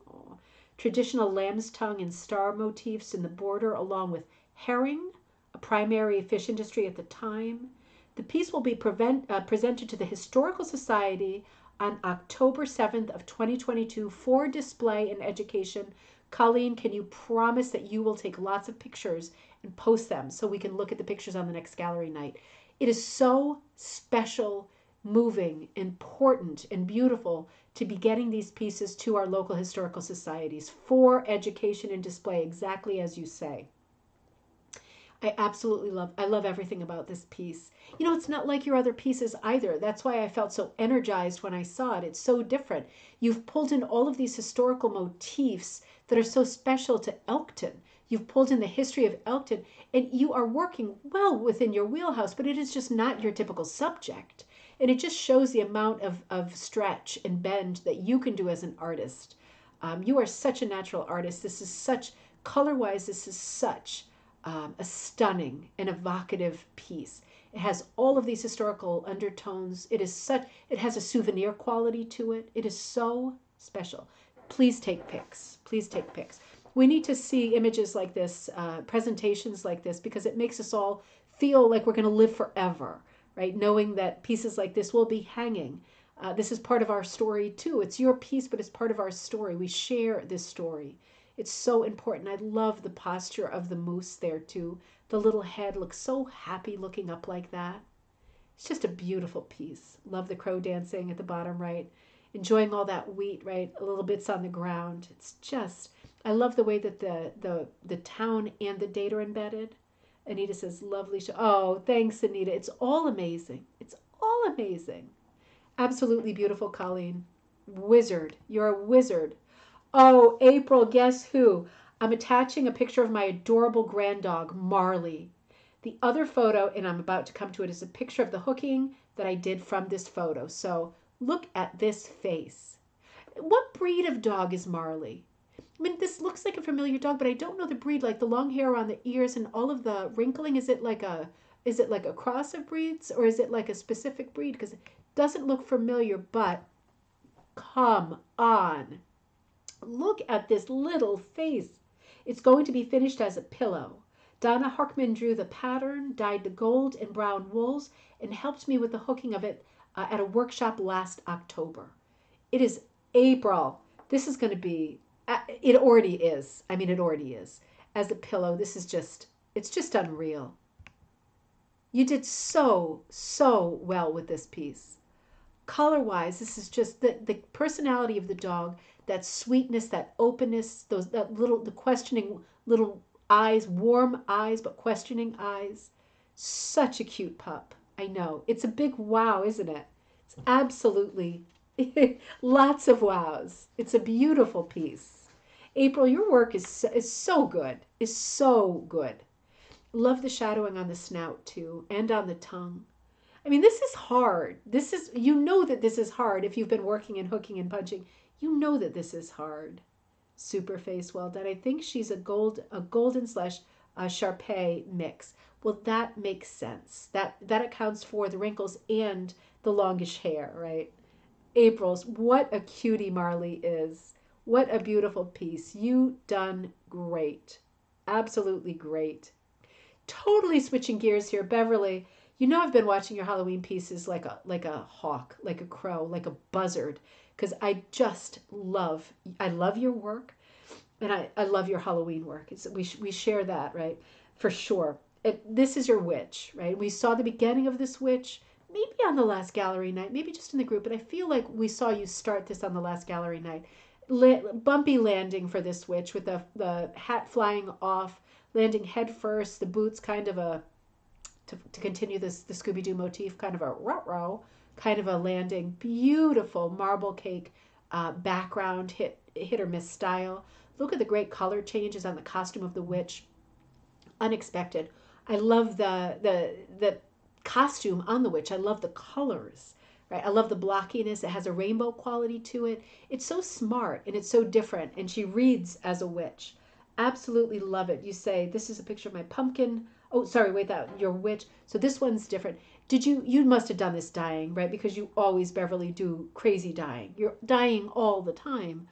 Oh. Traditional lamb's tongue and star motifs in the border, along with herring, a primary fish industry at the time. The piece will be presented to the Historical Society on October 7th of 2022 for display and education. Colleen, can you promise that you will take lots of pictures and post them so we can look at the pictures on the next gallery night? It is so special, moving, important, and beautiful to be getting these pieces to our local historical societies for education and display, exactly as you say. I love everything about this piece. You know, it's not like your other pieces either. That's why I felt so energized when I saw it. It's so different. You've pulled in all of these historical motifs that are so special to Elkton. You've pulled in the history of Elkton, and you are working well within your wheelhouse, but it is just not your typical subject. And it just shows the amount of stretch and bend that you can do as an artist. You are such a natural artist. This is such, color-wise, this is such a stunning and evocative piece. It has all of these historical undertones. It has a souvenir quality to it. It is so special. Please take pics. Please take pics. We need to see images like this, presentations like this, because it makes us all feel like we're going to live forever, right? Knowing that pieces like this will be hanging. This is part of our story too. It's your piece, but it's part of our story. We share this story. It's so important. I love the posture of the moose there too. The little head looks so happy looking up like that. It's just a beautiful piece. Love the crow dancing at the bottom right. Enjoying all that wheat, right? A little bits on the ground. It's just, I love the way that the town and the date are embedded. Anita says, lovely show. Oh, thanks, Anita. It's all amazing. It's all amazing. Absolutely beautiful, Colleen. Wizard. You're a wizard. Oh, April, guess who? I'm attaching a picture of my adorable granddog, Marley. The other photo, and I'm about to come to it, is a picture of the hooking that I did from this photo. So look at this face. What breed of dog is Marley? I mean, this looks like a familiar dog, but I don't know the breed. Like the long hair on the ears and all of the wrinkling. Is it like a cross of breeds, or is it like a specific breed? Because it doesn't look familiar, but come on. Look at this little face. It's going to be finished as a pillow. Donna Harkman drew the pattern, dyed the gold and brown wools, and helped me with the hooking of it at a workshop last October. It is April. This is going to be, it already is. I mean, it already is. As a pillow, it's just unreal. You did so well with this piece. Color-wise, this is just the personality of the dog, that sweetness, that openness, the questioning little eyes, warm eyes, but questioning eyes. Such a cute pup. I know. It's a big wow, isn't it? It's absolutely lots of wows. It's a beautiful piece. April, your work is so good. Is so good. Love the shadowing on the snout too, and on the tongue. I mean, this is hard. You know that this is hard if you've been working and hooking and punching. You know that this is hard. Super face, well done. I think she's a golden slash Sharpei mix. Well, that makes sense. That accounts for the wrinkles and the longish hair, right? April's, what a cutie Marley is. What a beautiful piece. You done great. Absolutely great. Totally switching gears here, Beverly. You know I've been watching your Halloween pieces like a hawk, like a crow, like a buzzard, because I love your work, and I love your Halloween work. We share that, right? For sure. This is your witch, right? We saw the beginning of this witch, maybe on the last gallery night, maybe just in the group, but I feel like we saw you start this on the last gallery night. Bumpy landing for this witch with the hat flying off, landing head first, the boots kind of to continue the Scooby-Doo motif, kind of a ruh-roh, kind of a landing. Beautiful marble cake background, hit or miss style. Look at the great color changes on the costume of the witch. Unexpected. I love the costume on the witch. I love the colors. Right? I love the blockiness. It has a rainbow quality to it. It's so smart and it's so different. And she reads as a witch. Absolutely love it. You say, this is a picture of my pumpkin. Oh, sorry, wait, your witch. So this one's different. You must have done this dyeing, right? Because you always, Beverly, do crazy dyeing. You're dyeing all the time.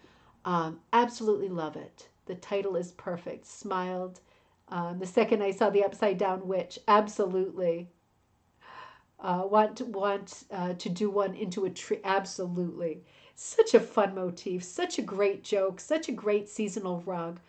Absolutely love it. The title is perfect. Smiled. The second I saw the upside down witch, absolutely. Want to do one into a tree, absolutely. Such a fun motif, such a great joke, such a great seasonal rug.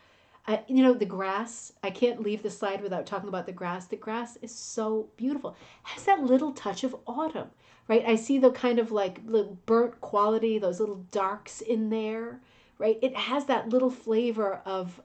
The grass, I can't leave the slide without talking about the grass. The grass is so beautiful. Has that little touch of autumn, right? I see the kind of like little burnt quality, those little darks in there, right? It has that little flavor of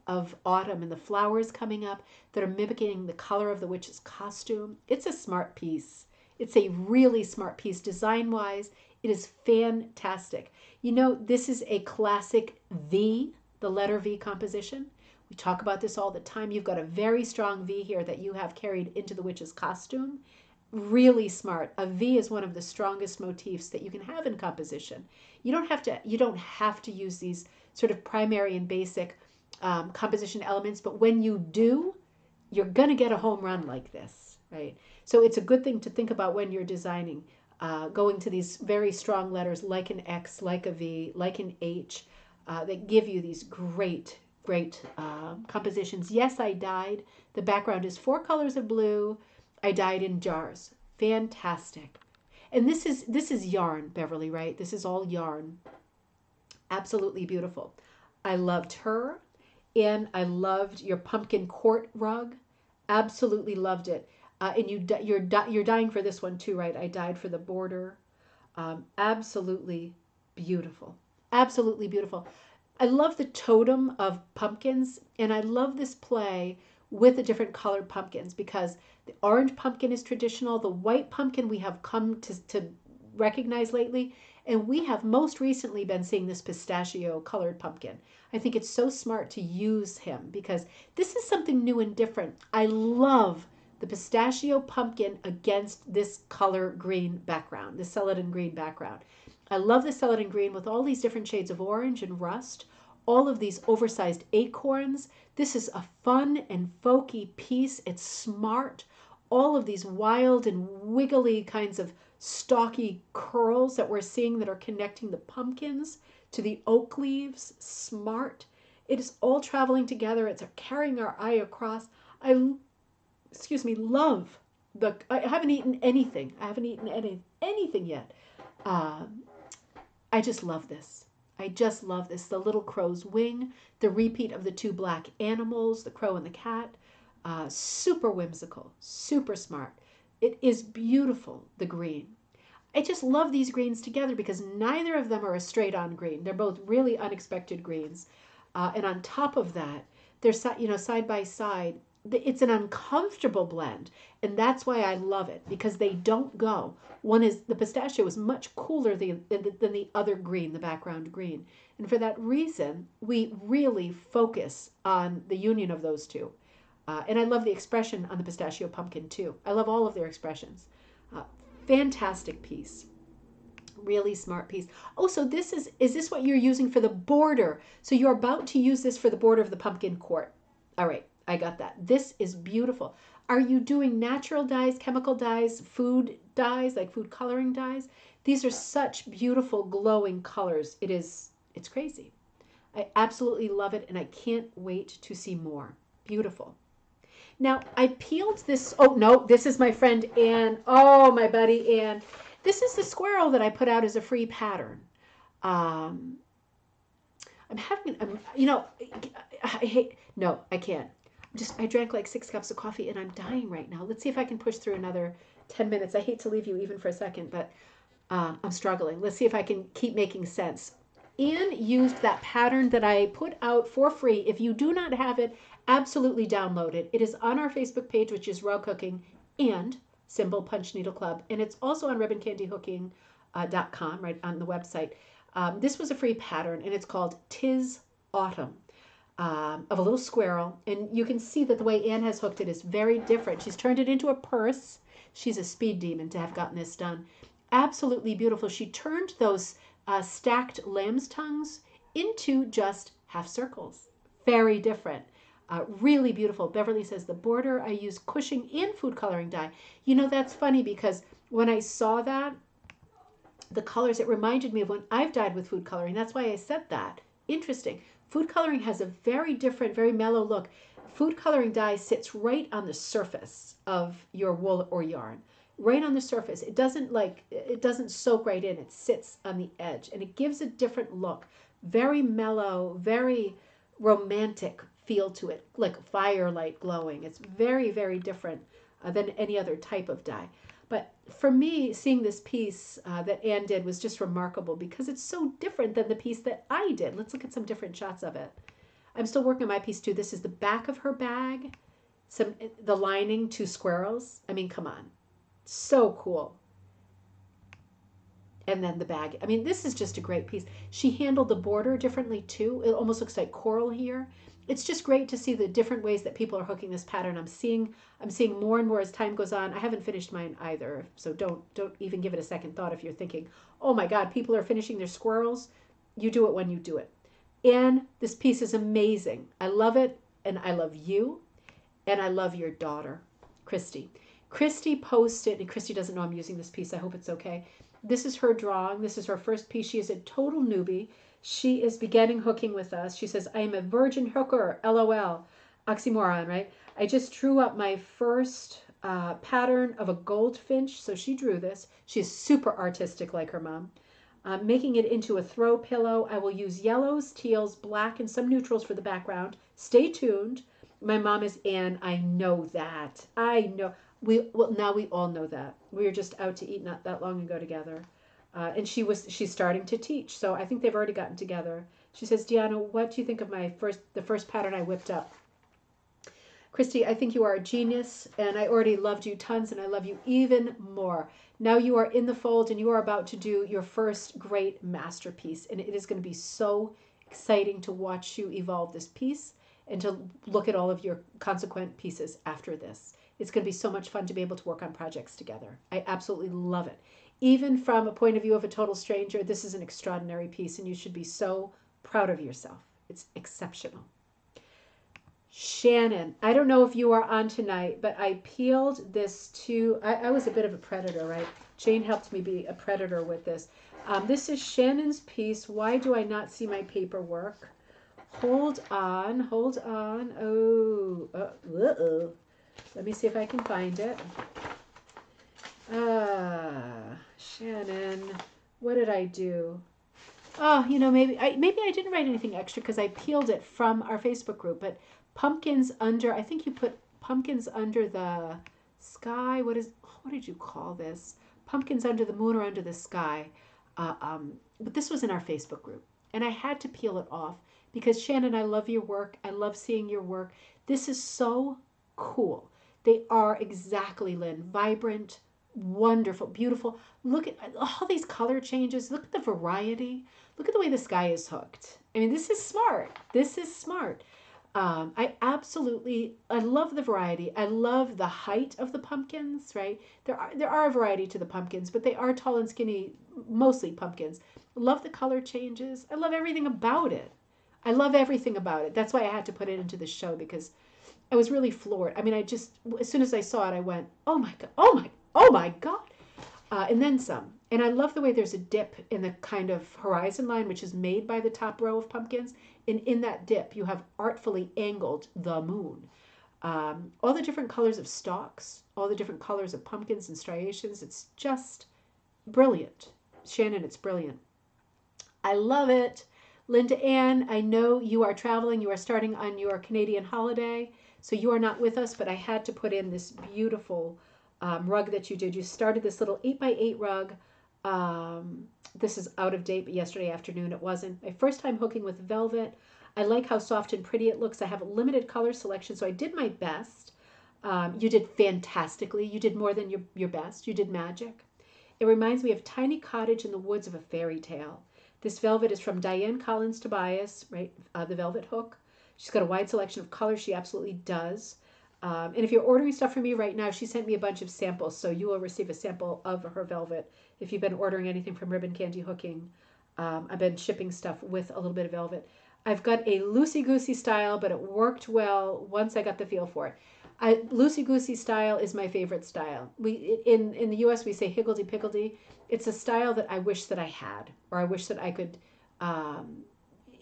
autumn and the flowers coming up that are mimicking the color of the witch's costume. It's a smart piece. It's a really smart piece design-wise. It is fantastic. This is a classic V, the letter V composition. We talk about this all the time. You've got a very strong V here that you have carried into the witch's costume. Really smart. A V is one of the strongest motifs that you can have in composition. You don't have to use these sort of primary and basic composition elements, but when you do, you're going to get a home run like this, right? So it's a good thing to think about when you're designing, going to these very strong letters like an X, like a V, like an H, that give you these great compositions. Yes, I dyed. The background is 4 colors of blue. I dyed in jars. Fantastic. And this is yarn, Beverly, right? This is all yarn. Absolutely beautiful. I loved her, and I loved your pumpkin court rug. Absolutely loved it. And you're dyeing for this one too, right? I dyed for the border. Absolutely beautiful. Absolutely beautiful. I love the totem of pumpkins, and I love this play with the different colored pumpkins because the orange pumpkin is traditional. The white pumpkin we have come to recognize lately, and we have most recently been seeing this pistachio colored pumpkin. I think it's so smart to use him because this is something new and different. I love the pistachio pumpkin against this color green background, the celadon green background. I love the celadon green with all these different shades of orange and rust, all of these oversized acorns. This is a fun and folky piece. It's smart. All of these wild and wiggly kinds of stalky curls that we're seeing that are connecting the pumpkins to the oak leaves. Smart. It is all traveling together. It's carrying our eye across. I, love I haven't eaten anything. I haven't eaten anything yet. I just love this. I just love this. The little crow's wing, the repeat of the two black animals, the crow and the cat. Super whimsical, super smart. It is beautiful, the green. I just love these greens together because neither of them are a straight on green. They're both really unexpected greens. And on top of that, they're side by side. It's an uncomfortable blend, and that's why I love it, because they don't go. The pistachio is much cooler than the other green, the background green. And for that reason, we really focus on the union of those two. And I love the expression on the pistachio pumpkin too. I love all of their expressions. Fantastic piece. Really smart piece. Oh, so is this what you're using for the border? So you're about to use this for the border of the pumpkin court. All right, I got that. This is beautiful. Are you doing natural dyes, chemical dyes, food dyes, like food coloring dyes? These are such beautiful glowing colors. It's crazy. I absolutely love it, and I can't wait to see more. Beautiful. Now, I peeled this. Oh, no, this is my friend Anne. Oh, my buddy Anne. This is the squirrel that I put out as a free pattern. I'm having, I can't. I drank like 6 cups of coffee and I'm dying right now. Let's see if I can push through another 10 minutes. I hate to leave you even for a second, but I'm struggling. Let's see if I can keep making sense. Anne used that pattern that I put out for free. If you do not have it, absolutely download it. It is on our Facebook page, which is Raw Cooking and Symbol Punch Needle Club. And it's also on ribboncandyhooking.com, right on the website. This was a free pattern, and it's called Tis Autumn, of a little squirrel. And you can see that the way Anne has hooked it is very different. She's turned it into a purse. She's a speed demon to have gotten this done. Absolutely beautiful. She turned those stacked lamb's tongues into just half circles. Very different. Really beautiful. Beverly says the border I use Cushing and food coloring dye. That's funny because when I saw that, the colors, it reminded me of when I've dyed with food coloring. That's why I said that. Interesting. Food coloring has a very different, very mellow look. Food coloring dye sits right on the surface of your wool or yarn. Right on the surface. It doesn't soak right in. It sits on the edge and it gives a different look. Very mellow, very romantic feel to it, like firelight glowing. It's very, very different than any other type of dye. But for me, seeing this piece that Anne did was just remarkable because it's so different than the piece that I did. Let's look at some different shots of it. I'm still working on my piece too. This is the back of her bag. The lining, 2 squirrels. I mean, come on. So cool. And then the bag. I mean, this is just a great piece. She handled the border differently too. It almost looks like coral here. It's just great to see the different ways that people are hooking this pattern. I'm seeing more and more as time goes on. I haven't finished mine either, so don't even give it a second thought if you're thinking, oh my God, people are finishing their squirrels. You do it when you do it. And this piece is amazing. I love it, and I love you, and I love your daughter, Christy. Christy posted, and Christy doesn't know I'm using this piece. I hope it's okay. This is her drawing. This is her first piece. She is a total newbie. She is beginning hooking with us. She says, I am a virgin hooker, LOL. Oxymoron, right? I just drew up my first pattern of a goldfinch. So she drew this. She's super artistic like her mom. Making it into a throw pillow. I will use yellows, teals, black, and some neutrals for the background. Stay tuned. My mom is Anne. I know that. I know. Now we all know that. We were just out to eat not that long ago together. And she's starting to teach. So I think they've already gotten together. She says, Deanna, what do you think of the first pattern I whipped up? Christy, I think you are a genius, and I already loved you tons, and I love you even more. Now you are in the fold, and you are about to do your first great masterpiece, and it is going to be so exciting to watch you evolve this piece and to look at all of your consequent pieces after this. It's going to be so much fun to be able to work on projects together. I absolutely love it. Even from a point of view of a total stranger, this is an extraordinary piece, and you should be so proud of yourself. It's exceptional. Shannon, I don't know if you are on tonight, but I peeled this I was a bit of a predator, right? Jane helped me be a predator with this. This is Shannon's piece. Why do I not see my paperwork? Hold on, hold on. Oh, uh-oh. Let me see if I can find it. Shannon, what did I do? Oh, maybe I didn't write anything extra because I peeled it from our Facebook group. But pumpkins under, I think you put pumpkins under the sky. What did you call this? Pumpkins under the moon or under the sky. But this was in our Facebook group, and I had to peel it off because Shannon, I love your work. I love seeing your work. This is so cool. They are exactly, Lynn, vibrant, wonderful, beautiful. Look at all these color changes. Look at the variety. Look at the way the sky is hooked. I mean, this is smart. This is smart. I love the variety. I love the height of the pumpkins, right? There are a variety to the pumpkins, but they are tall and skinny, mostly pumpkins. Love the color changes. I love everything about it. I love everything about it. That's why I had to put it into the show because I was really floored. I mean, as soon as I saw it, I went, oh my God, oh my God. And then some. And I love the way there's a dip in the kind of horizon line, which is made by the top row of pumpkins. And in that dip, you have artfully angled the moon. All the different colors of stalks, all the different colors of pumpkins and striations. It's just brilliant. Shannon, it's brilliant. I love it. Linda Ann, I know you are traveling. You are starting on your Canadian holiday. So you are not with us, but I had to put in this beautiful rug that you did. You started this little 8x8 rug. This is out of date, but yesterday afternoon it wasn't. My first time hooking with velvet. I like how soft and pretty it looks. I have a limited color selection, so I did my best. You did fantastically. You did more than your best. You did magic. It reminds me of Tiny Cottage in the Woods of a Fairy Tale. This velvet is from Diane Collins Tobias, right? The velvet hook. She's got a wide selection of colors. She absolutely does. And if you're ordering stuff from me right now, she sent me a bunch of samples, so you will receive a sample of her velvet. If you've been ordering anything from Ribbon Candy Hooking, I've been shipping stuff with a little bit of velvet. I've got a loosey-goosey style, but it worked well once I got the feel for it. Loosey-goosey style is my favorite style. In the U.S. we say higgledy-piggledy. It's a style that I wish that I had, or I wish that I could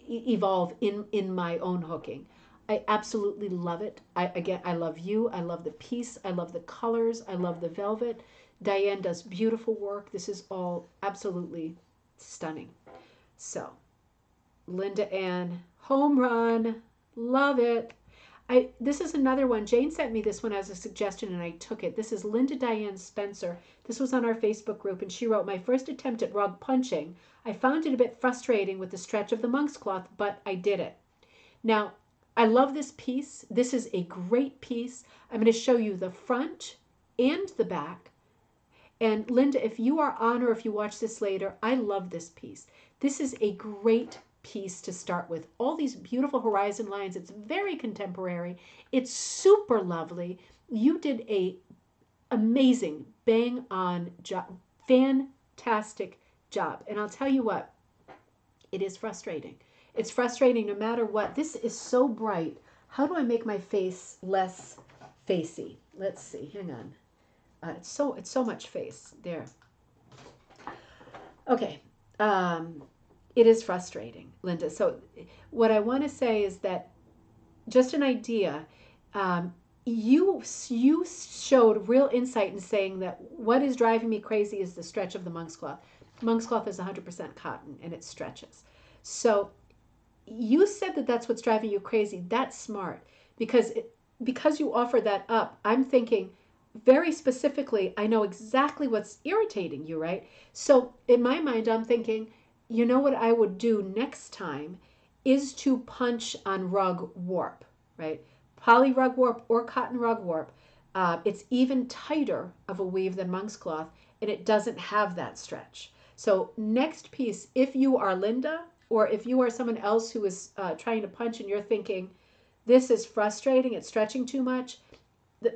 evolve in my own hooking. I absolutely love it. I love you. I love the piece. I love the colors. I love the velvet. Diane does beautiful work. This is all absolutely stunning. So, Linda Ann, home run. Love it. This is another one. Jane sent me this one as a suggestion and I took it. This is Linda Diane Spencer. This was on our Facebook group and she wrote, my first attempt at rug punching. I found it a bit frustrating with the stretch of the monk's cloth, but I did it. Now, I love this piece. This is a great piece. I'm going to show you the front and the back. And Linda, if you are on or if you watch this later, I love this piece. This is a great piece to start with. All these beautiful horizon lines. It's very contemporary. It's super lovely. You did a amazing, bang on job. Fantastic job. And I'll tell you what, it is frustrating. It's frustrating no matter what. This is so bright. How do I make my face less facey? Let's see. Hang on. It's so much face. There. Okay. It is frustrating, Linda. So what I want to say is that just an idea. You showed real insight in saying that what is driving me crazy is the stretch of the monk's cloth. Monk's cloth is 100% cotton and it stretches. So you said that that's what's driving you crazy. That's smart because you offer that up. I'm thinking very specifically, I know exactly what's irritating you, right? So in my mind, I'm thinking, you know what I would do next time is to punch on rug warp, right? Poly rug warp or cotton rug warp. It's even tighter of a weave than monk's cloth and it doesn't have that stretch. So next piece, if you are Linda, or if you are someone else who is trying to punch and you're thinking, this is frustrating, it's stretching too much,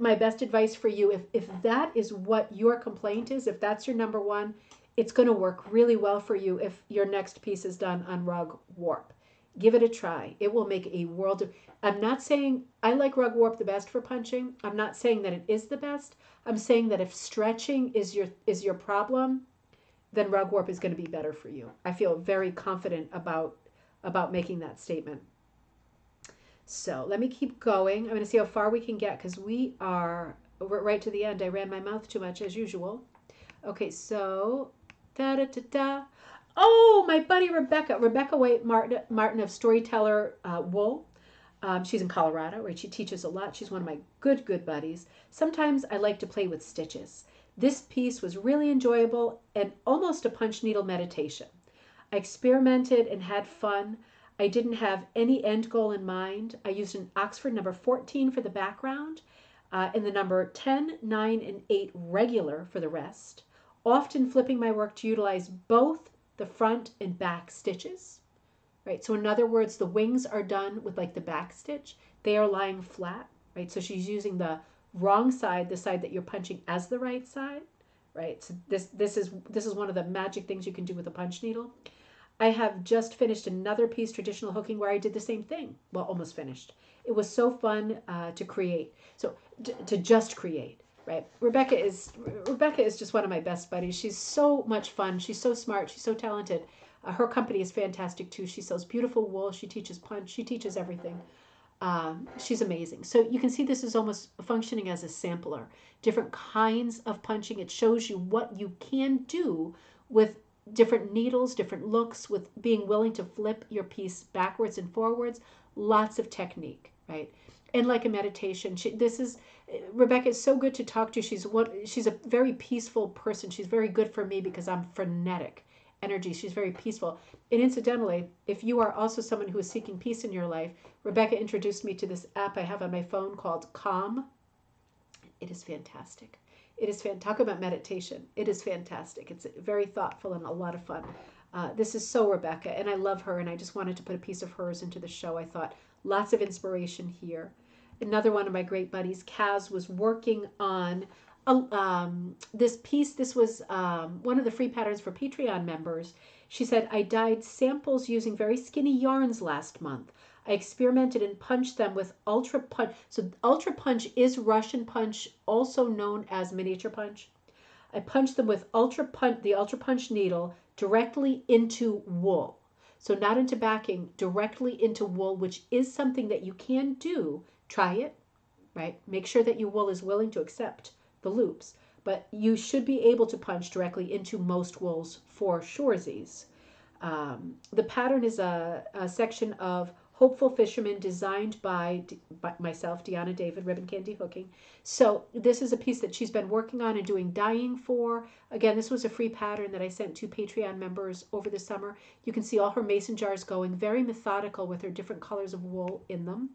my best advice for you, if that is what your complaint is, if that's your number one, it's going to work really well for you if your next piece is done on rug warp. Give it a try. It will make a world of. I'm not saying I like rug warp the best for punching. I'm not saying that it is the best. I'm saying that if stretching is your problem, then rug warp is going to be better for you. I feel very confident about making that statement. So let me keep going. I'm going to see how far we can get because we're right to the end. I ran my mouth too much as usual. Okay, so da da da da. Oh, my buddy Rebecca White Martin of Storyteller Wool. She's in Colorado, where she teaches a lot. She's one of my good buddies. Sometimes I like to play with stitches. This piece was really enjoyable and almost a punch needle meditation. I experimented and had fun. I didn't have any end goal in mind. I used an Oxford number 14 for the background and the number 10, 9, and 8 regular for the rest, often flipping my work to utilize both the front and back stitches. Right, so in other words, the wings are done with like the back stitch. They are lying flat, right? So she's using the wrong side, the side that you're punching as the right side, right? So this is one of the magic things you can do with a punch needle. I have just finished another piece, traditional hooking, where I did the same thing. Well, almost finished. It was so fun to create. So to just create, right? Rebecca is just one of my best buddies. She's so much fun. She's so smart. She's so talented. Her company is fantastic too. She sells beautiful wool. She teaches punch. She teaches everything. She's amazing. So you can see this is almost functioning as a sampler. Different kinds of punching. It shows you what you can do with different needles, different looks, with being willing to flip your piece backwards and forwards. Lots of technique, right? And like a meditation. Rebecca is so good to talk to. She's a very peaceful person. She's very good for me because I'm frenetic energy. She's very peaceful. And incidentally, if you are also someone who is seeking peace in your life, Rebecca introduced me to this app I have on my phone called Calm. It is fantastic. It is fantastic. Talk about meditation. It is fantastic. It's very thoughtful and a lot of fun. This is so Rebecca, and I love her, and I just wanted to put a piece of hers into the show. I thought lots of inspiration here. Another one of my great buddies, Kaz, was working on this piece. This was one of the free patterns for Patreon members. She said, I dyed samples using very skinny yarns last month. I experimented and punched them with Ultra Punch. So Ultra Punch is Russian punch, also known as miniature punch. I punched them with the Ultra Punch needle directly into wool. So not into backing, directly into wool, which is something that you can do. Try it, right? Make sure that your wool is willing to accept the loops, but you should be able to punch directly into most wools for shoresies. The pattern is a section of Hopeful Fisherman designed by myself, Deanna David, Ribbon Candy Hooking. So this is a piece that she's been working on and doing dyeing for. Again, this was a free pattern that I sent to Patreon members over the summer. You can see all her mason jars going, very methodical with her different colors of wool in them.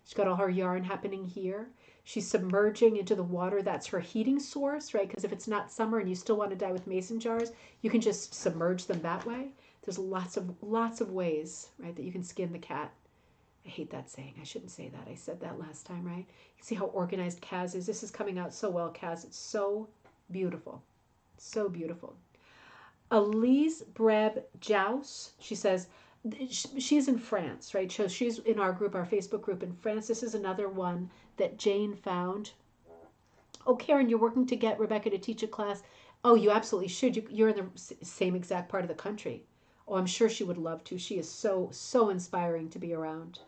She's got all her yarn happening here. She's submerging into the water. That's her heating source, right? Because if it's not summer and you still want to dye with mason jars, you can just submerge them that way. There's lots of ways, right, that you can skin the cat. I hate that saying. I shouldn't say that. I said that last time, right? You see how organized Kaz is. This is coming out so well, Kaz. It's so beautiful. So beautiful. Elise Breb Jouse, she says, she's in France, right? So she's in our group, our Facebook group in France. This is another one that Jane found. Oh, Karen, you're working to get Rebecca to teach a class. Oh, you absolutely should. You're in the same exact part of the country. Oh, I'm sure she would love to. She is so inspiring to be around.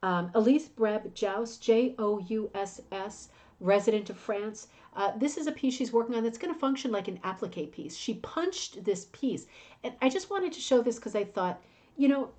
Elise Breb Jouse, Jouss, resident of France. This is a piece she's working on that's going to function like an applique piece. She punched this piece. And I just wanted to show this because I thought,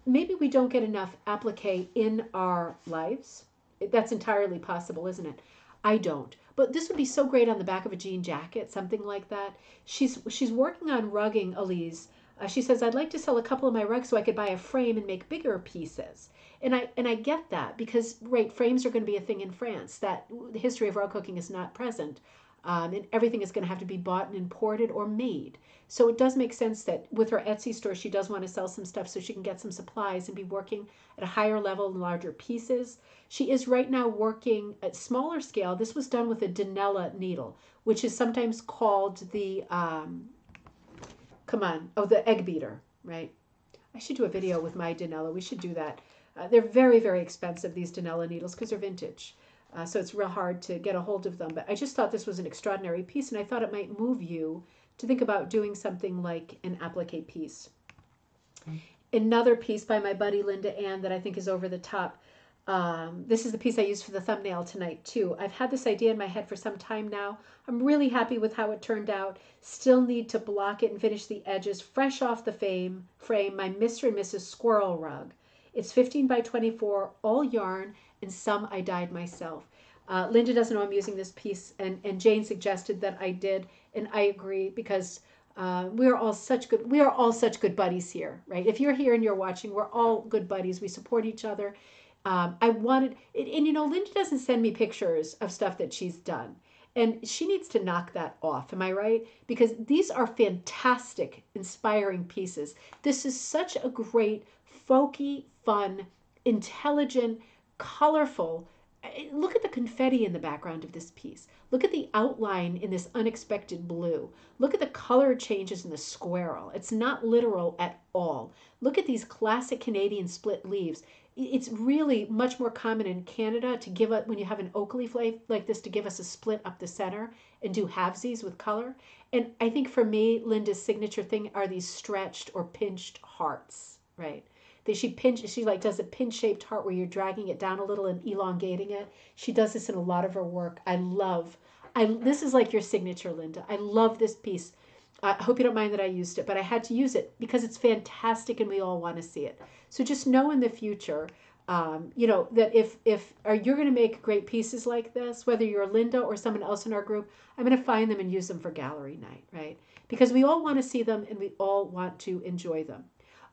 maybe we don't get enough applique in our lives. That's entirely possible, isn't it? I don't. But this would be so great on the back of a jean jacket, something like that. She's working on rugging, Elise. She says, I'd like to sell a couple of my rugs so I could buy a frame and make bigger pieces. And I get that because, right, frames are going to be a thing in France. That the history of rug cooking is not present. And everything is going to have to be bought and imported or made. So it does make sense that with her Etsy store, she does want to sell some stuff so she can get some supplies and be working at a higher level and larger pieces. She is right now working at smaller scale. This was done with a Danella needle, which is sometimes called the, the egg beater, right? I should do a video with my Danella. We should do that. They're very, very expensive, these Danella needles, because they're vintage. So it's real hard to get a hold of them. But I just thought this was an extraordinary piece, and I thought it might move you to think about doing something like an applique piece. Another piece by my buddy Linda Ann that I think is over the top. This is the piece I used for the thumbnail tonight too. I've had this idea in my head for some time now. I'm really happy with how it turned out. Still need to block it and finish the edges. Fresh off the frame, my Mr. and Mrs. Squirrel rug. It's 15 by 24, all yarn, and some I dyed myself. Linda doesn't know I'm using this piece, and Jane suggested that I did, and I agree because we are all such good buddies here, right? If you're here and you're watching, we're all good buddies. We support each other. I wanted, and you know, Linda doesn't send me pictures of stuff that she's done. And she needs to knock that off. Am I right? Because these are fantastic, inspiring pieces. This is such a great, folky, fun, intelligent, colorful. Look at the confetti in the background of this piece. Look at the outline in this unexpected blue. Look at the color changes in the squirrel. It's not literal at all. Look at these classic Canadian split leaves. It's really much more common in Canada to give it, when you have an oak leaf like this, to give us a split up the center and do halvesies with color. And I think for me, Linda's signature thing are these stretched or pinched hearts, right? She like does a pinch-shaped heart where you're dragging it down a little and elongating it. She does this in a lot of her work. This is like your signature, Linda. I love this piece. I hope you don't mind that I used it, but I had to use it because it's fantastic and we all want to see it. So just know in the future, you know, that if you're going to make great pieces like this, whether you're Linda or someone else in our group, I'm going to find them and use them for gallery night, right? Because we all want to see them and we all want to enjoy them.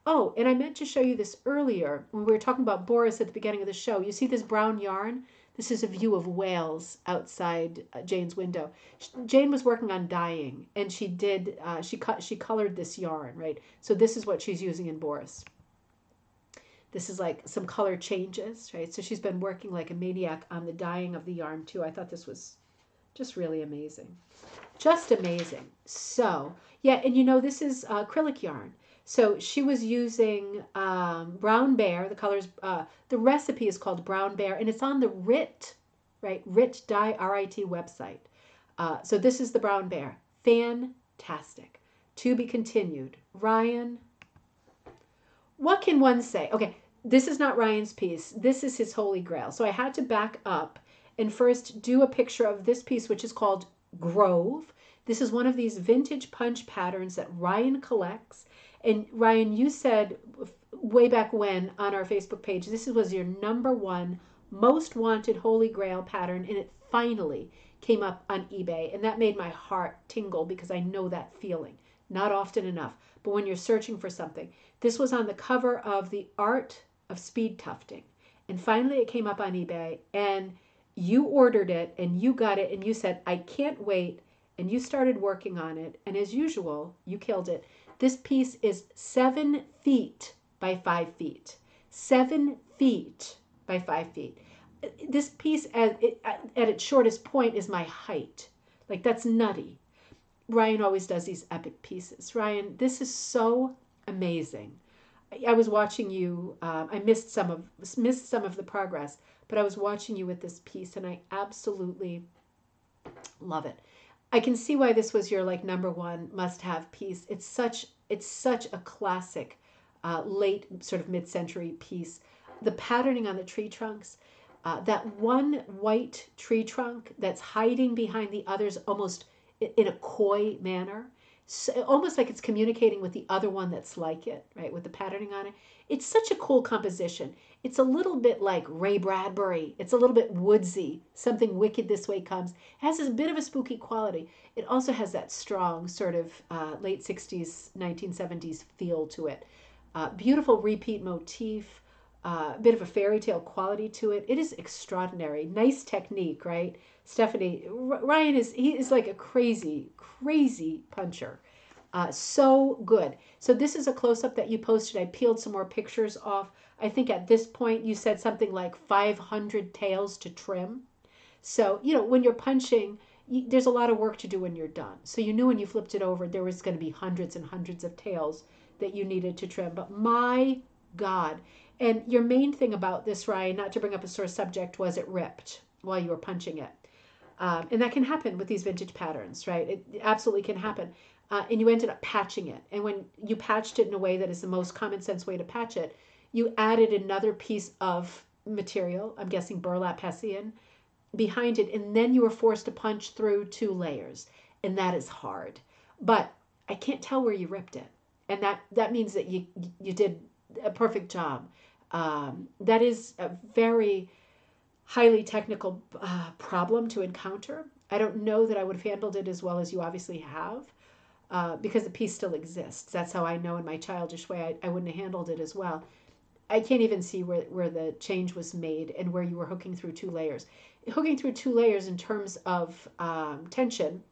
Oh, and I meant to show you this earlier when we were talking about Boris at the beginning of the show. You see this brown yarn? This is a view of Wales outside Jane's window. Jane was working on dyeing, and she colored this yarn, right? So this is what she's using in Boris. This is like some color changes, right? So she's been working like a maniac on the dyeing of the yarn too. I thought this was just really amazing. Just amazing. So, yeah, and you know, this is acrylic yarn. So she was using Brown Bear. The colors, the recipe is called Brown Bear, and it's on the RIT, right? RIT dye, R-I-T website. So this is the Brown Bear. Fantastic. To be continued. Ryan, what can one say? Okay, this is not Ryan's piece. This is his holy grail. So I had to back up and first do a picture of this piece, which is called Grove. This is one of these vintage punch patterns that Ryan collects. And Ryan, you said way back when on our Facebook page, this was your #1 most wanted Holy Grail pattern, and it finally came up on eBay. And that made my heart tingle because I know that feeling. Not often enough, but when you're searching for something. This was on the cover of The Art of Speed Tufting. And finally it came up on eBay, and you ordered it, and you got it, and you said, I can't wait. And you started working on it, and as usual, you killed it. This piece is 7 feet by 5 feet. 7 feet by 5 feet. This piece at its shortest point is my height. Like, that's nutty. Ryan always does these epic pieces. Ryan, this is so amazing. I was watching you. I missed some of the progress, but I was watching you with this piece, and I absolutely love it. I can see why this was your like #1 must-have piece. It's such a classic, late sort of mid-century piece. The patterning on the tree trunks, that one white tree trunk that's hiding behind the others almost in a coy manner, so, almost like it's communicating with the other one that's like it, right? With the patterning on it. It's such a cool composition. It's a little bit like Ray Bradbury. It's a little bit woodsy. Something wicked this way comes. It has a bit of a spooky quality. It also has that strong sort of late 60s, 1970s feel to it. Beautiful repeat motif. A bit of a fairy tale quality to it. It is extraordinary. Nice technique, right? Stephanie, Ryan is like a crazy puncher. So good. So this is a close-up that you posted. I peeled some more pictures off. I think at this point you said something like 500 tails to trim. So, you know, when you're punching, there's a lot of work to do when you're done. So you knew when you flipped it over, there was going to be hundreds and hundreds of tails that you needed to trim, but my God. And your main thing about this, Ryan, not to bring up a sore subject, was it ripped while you were punching it. And that can happen with these vintage patterns, right? It absolutely can happen. And you ended up patching it. And when you patched it in a way that is the most common sense way to patch it, you added another piece of material, I'm guessing burlap hessian, behind it. And then you were forced to punch through 2 layers. And that is hard. But I can't tell where you ripped it. And that means that you did a perfect job. That is a very highly technical problem to encounter. I don't know that I would have handled it as well as you obviously have, because the piece still exists. That's how I know in my childish way I wouldn't have handled it as well. I can't even see where the change was made and where you were hooking through 2 layers. Hooking through 2 layers in terms of tension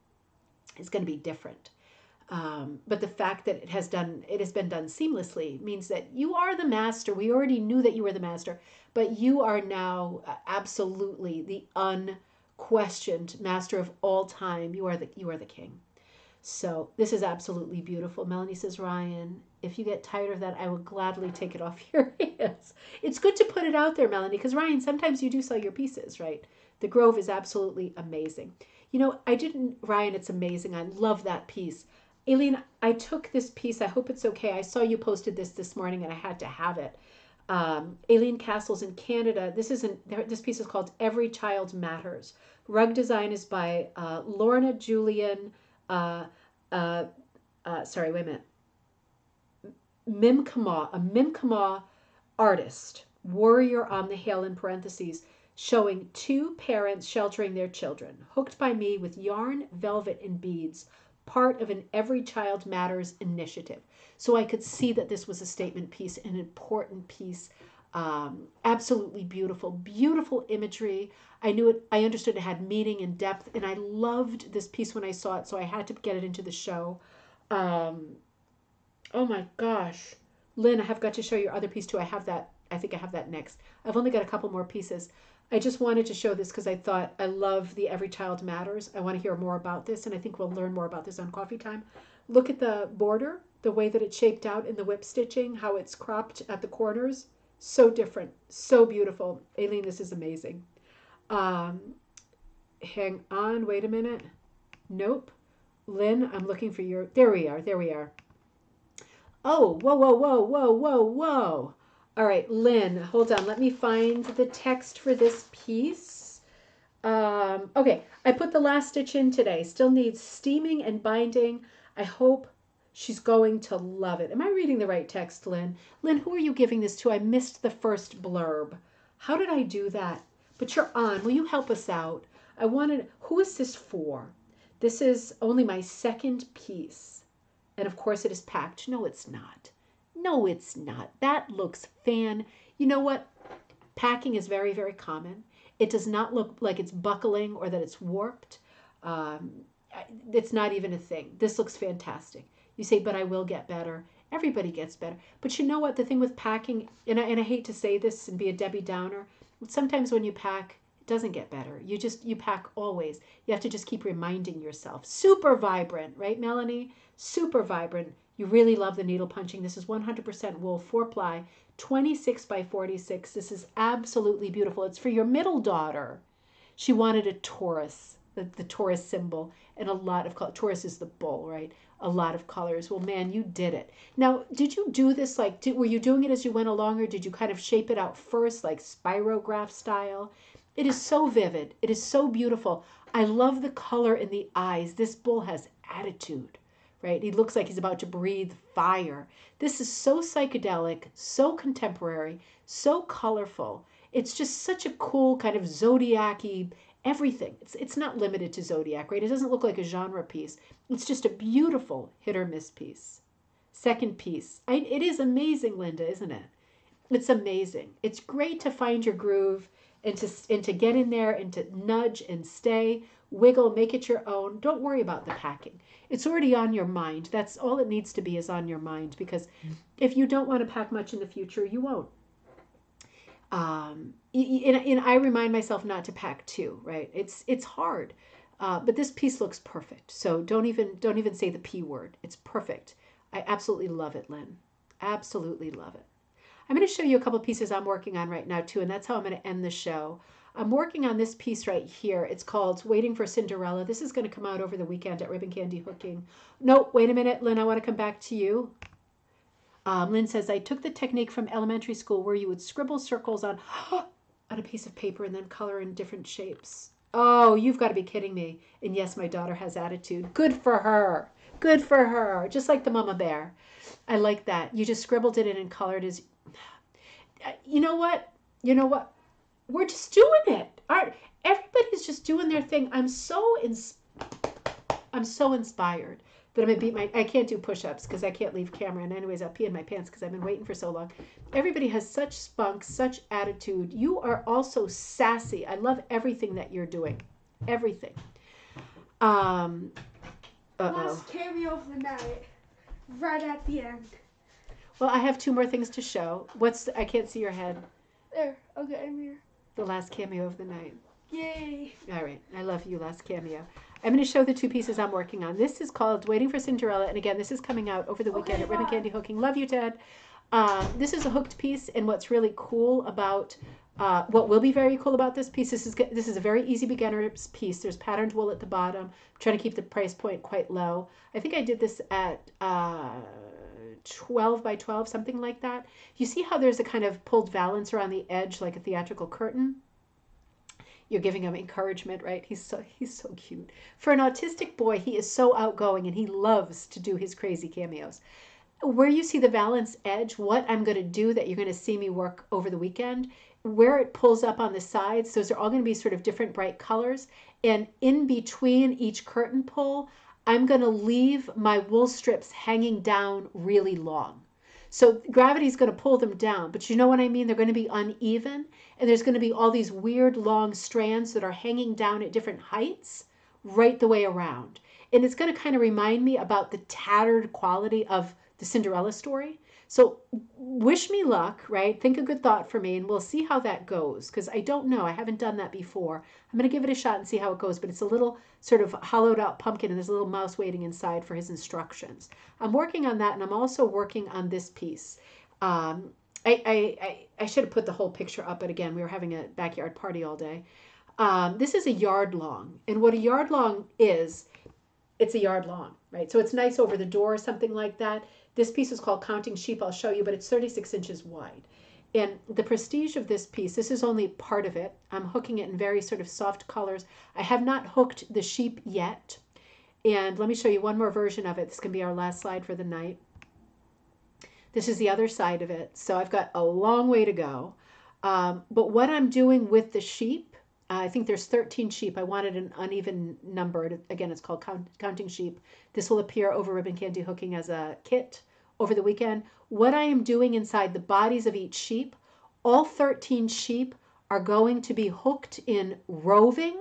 is going to be different. But the fact that it has been done seamlessly means that you are the master. We already knew that you were the master, but you are now absolutely the unquestioned master of all time. You are the king. So this is absolutely beautiful. Melanie says, Ryan, if you get tired of that, I will gladly take it off your hands. It's good to put it out there, Melanie, because Ryan, sometimes you do sell your pieces, right? The Grove is absolutely amazing. Ryan, it's amazing. I love that piece. Aileen, I took this piece. I hope it's okay. I saw you posted this morning and I had to have it. Aileen Castles in Canada. This piece is called Every Child Matters. Rug design is by Lorna Julian. Sorry, wait a minute. A Mimkama artist. Warrior on the Hill in parentheses, showing 2 parents sheltering their children. Hooked by me with yarn, velvet, and beads. Part of an Every Child Matters initiative. So I could see that this was a statement piece, an important piece. Absolutely beautiful, beautiful imagery. I understood it had meaning and depth, and I loved this piece when I saw it, so I had to get it into the show. Oh my gosh. Lynn, I have got to show your other piece too. I think I have that next. I've only got a couple more pieces. I just wanted to show this because I thought I love the Every Child Matters. I want to hear more about this, and I think we'll learn more about this on Coffee Time. Look at the border, the way that it's shaped out in the whip stitching, how it's cropped at the corners. So different, so beautiful. Aileen, this is amazing. Hang on, wait a minute. Nope. Lynn, I'm looking for your... There we are. Oh, whoa. All right, Lynn, hold on. Let me find the text for this piece. Okay, I put the last stitch in today. Still needs steaming and binding. I hope she's going to love it. Am I reading the right text, Lynn? Lynn, who are you giving this to? I missed the first blurb. How did I do that? But you're on. Will you help us out? Who is this for? This is only my second piece. And of course it is packed. No, it's not. No, it's not. That looks fan. You know what? Packing is very, very common. It does not look like it's buckling or that it's warped. It's not even a thing. This looks fantastic. You say, but I will get better. Everybody gets better. But you know what? The thing with packing, and I hate to say this and be a Debbie Downer, sometimes when you pack, it doesn't get better. You pack always. You have to just keep reminding yourself. Super vibrant, right, Melanie? Super vibrant. You really love the needle punching. This is 100% wool, 4-ply, 26 by 46. This is absolutely beautiful. It's for your middle daughter. She wanted a Taurus, the Taurus symbol, and a lot of color. Taurus is the bull, right? A lot of colors. Well, man, you did it. Now, did you do this were you doing it as you went along, or did you kind of shape it out first, like spirograph style? It is so vivid. It is so beautiful. I love the color in the eyes. This bull has attitude. Right? He looks like he's about to breathe fire. This is so psychedelic, so contemporary, so colorful. It's just such a cool kind of zodiac-y everything. It's not limited to zodiac, right? It doesn't look like a genre piece. It's just a beautiful hit or miss piece. Second piece. It is amazing, Linda, isn't it? It's amazing. It's great to find your groove and to get in there and to nudge and stay, wiggle, make it your own. Don't worry about the packing. It's already on your mind. That's all it needs to be, is on your mind, because if you don't want to pack much in the future, you won't. And I remind myself not to pack too, right? It's hard, but this piece looks perfect. So don't even say the P word. It's perfect. I absolutely love it, Lynn. Absolutely love it. I'm going to show you a couple pieces I'm working on right now too, and that's how I'm going to end the show. I'm working on this piece right here. It's called Waiting for Cinderella. This is going to come out over the weekend at Ribbon Candy Hooking. No, wait a minute, Lynn. I want to come back to you. Lynn says, I took the technique from elementary school where you would scribble circles on a piece of paper and then color in different shapes. Oh, you've got to be kidding me. And yes, my daughter has attitude. Good for her. Good for her. Just like the mama bear. I like that. You just scribbled it in and colored as... You know what? You know what? We're just doing it. Everybody's just doing their thing. I'm so inspired that I'm gonna beat my. I can't do push-ups because I can't leave camera. And anyways, I'll pee in my pants because I've been waiting for so long. Everybody has such spunk, such attitude. You are also sassy. I love everything that you're doing. Everything. Last cameo of the night, right at the end. Well, I have two more things to show. I can't see your head. There. Okay, I'm here. The last cameo of the night. Yay. All right. I love you, last cameo. I'm going to show the two pieces I'm working on. This is called Waiting for Cinderella. And again, this is coming out over the weekend at Ribbon Candy Hooking. Love you, Ted. This is a hooked piece. And what's really cool about, what will be very cool about this piece, this is a very easy beginner's piece. There's patterned wool at the bottom. I'm trying to keep the price point quite low. I think I did this at 12 by 12, something like that. You see how there's a kind of pulled valance around the edge like a theatrical curtain? You're giving him encouragement, right? He's so cute. For an autistic boy, he is so outgoing and he loves to do his crazy cameos. Where you see the valance edge, what I'm going to do that you're going to see me work over the weekend, where it pulls up on the sides, those are all going to be sort of different bright colors. And in between each curtain pull, I'm going to leave my wool strips hanging down really long. So gravity is going to pull them down, but you know what I mean? They're going to be uneven, and there's going to be all these weird long strands that are hanging down at different heights right the way around. And it's going to kind of remind me about the tattered quality of the Cinderella story. So wish me luck, right? Think a good thought for me, and we'll see how that goes, because I don't know. I haven't done that before. I'm going to give it a shot and see how it goes, but it's a little sort of hollowed out pumpkin, and there's a little mouse waiting inside for his instructions. I'm working on that, and I'm also working on this piece. I should have put the whole picture up, but again, we were having a backyard party all day. This is a yard long, and what a yard long is, it's a yard long, right? So it's nice over the door or something like that. This piece is called Counting Sheep. I'll show you, but it's 36 inches wide. And the prestige of this piece, this is only part of it. I'm hooking it in very sort of soft colors. I have not hooked the sheep yet. And let me show you one more version of it. This can be our last slide for the night. This is the other side of it. So I've got a long way to go. But what I'm doing with the sheep, I think there's 13 sheep. I wanted an uneven number. Again, it's called Counting Sheep. This will appear over Ribbon Candy Hooking as a kit over the weekend. What I am doing inside the bodies of each sheep, all 13 sheep are going to be hooked in roving,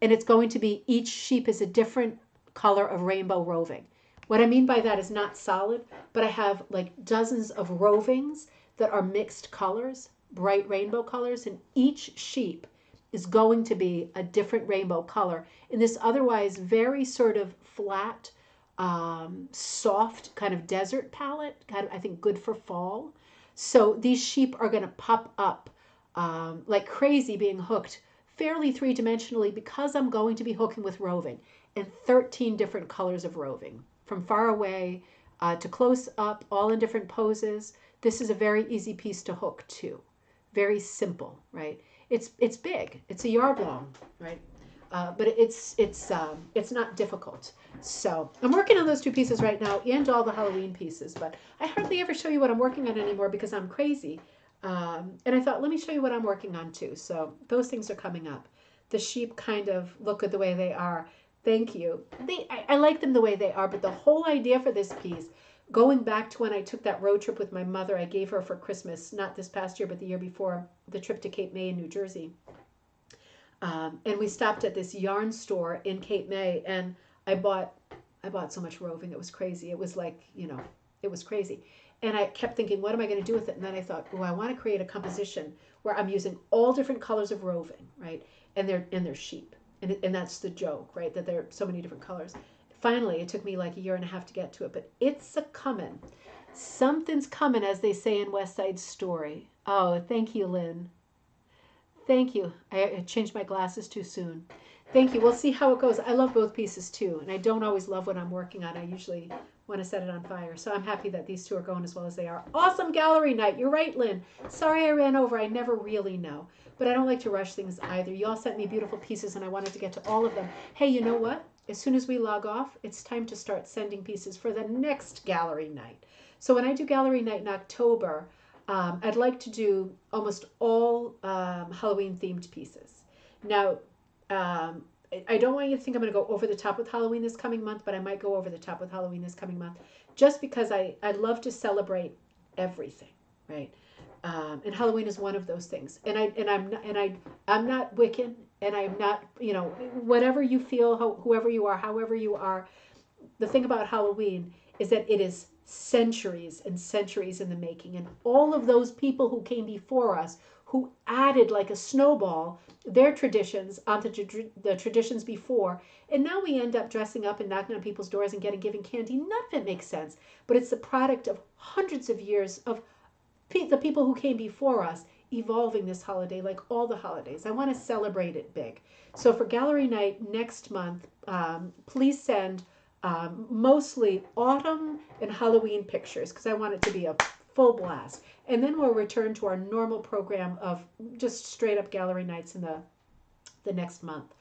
and it's going to be, each sheep is a different color of rainbow roving. What I mean by that is not solid, but I have like dozens of rovings that are mixed colors, bright rainbow colors, and each sheep is going to be a different rainbow color in this otherwise very sort of flat, soft kind of desert palette, kind of, I think, good for fall. So these sheep are going to pop up like crazy being hooked fairly three-dimensionally because I'm going to be hooking with roving and 13 different colors of roving from far away to close up, all in different poses. This is a very easy piece to hook too. Very simple, right? It's big. It's a yard long, right? But it's not difficult. So I'm working on those two pieces right now and all the Halloween pieces, but I hardly ever show you what I'm working on anymore because I'm crazy. And I thought, let me show you what I'm working on too. So those things are coming up. The sheep kind of look good the way they are. Thank you. I like them the way they are, but the whole idea for this piece, going back to when I took that road trip with my mother, I gave her for Christmas, not this past year, but the year before, the trip to Cape May in New Jersey. And we stopped at this yarn store in Cape May, and I bought so much roving. It was crazy. It was like, it was crazy. And I kept thinking, what am I going to do with it? And then I thought, oh, I want to create a composition where I'm using all different colors of roving, right? And they're sheep. And that's the joke, right? That there are so many different colors. Finally, it took me like a year and a half to get to it, but it's a coming. Something's coming, as they say in West Side Story. Oh, thank you, Lynn. Thank you. I changed my glasses too soon. Thank you. We'll see how it goes. I love both pieces too, and I don't always love what I'm working on. I usually want to set it on fire. So I'm happy that these two are going as well as they are. Awesome gallery night. You're right, Lynn. Sorry I ran over. I never really know. But I don't like to rush things either. You all sent me beautiful pieces, and I wanted to get to all of them. Hey, you know what? As soon as we log off, it's time to start sending pieces for the next gallery night. So when I do gallery night in October, I'd like to do almost all Halloween themed pieces. Now, I don't want you to think I'm going to go over the top with Halloween this coming month, but I might go over the top with Halloween this coming month, just because I love to celebrate everything, right? And Halloween is one of those things. I'm not Wiccan, and I'm not, whatever you feel, whoever you are, however you are. The thing about Halloween is that it is centuries and centuries in the making, and all of those people who came before us, who added like a snowball their traditions onto the traditions before, and now we end up dressing up and knocking on people's doors and giving candy. None of it makes sense, but it's the product of hundreds of years of the people who came before us evolving this holiday, like all the holidays. I want to celebrate it big. So for gallery night next month, please send mostly autumn and Halloween pictures, because I want it to be a full blast. And then we'll return to our normal program of just straight up gallery nights in the next month.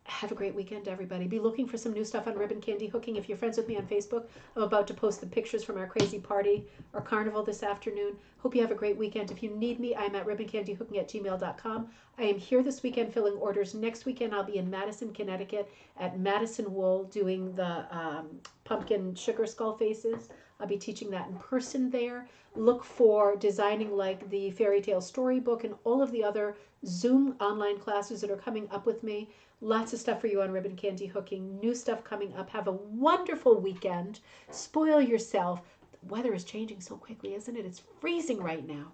Have a great weekend, everybody. Be looking for some new stuff on ribbon candy hooking. If you're friends with me on Facebook, I'm about to post the pictures from our crazy party or carnival this afternoon. Hope you have a great weekend. If you need me, I'm at ribboncandyhooking@gmail.com. I am here this weekend filling orders. Next weekend, I'll be in Madison, Connecticut at Madison Wool doing the pumpkin sugar skull faces. I'll be teaching that in person there. Look for designing like the fairy tale storybook and all of the other Zoom online classes that are coming up with me. Lots of stuff for you on ribbon candy hooking. New stuff coming up. Have a wonderful weekend. Spoil yourself. The weather is changing so quickly, isn't it? It's freezing right now.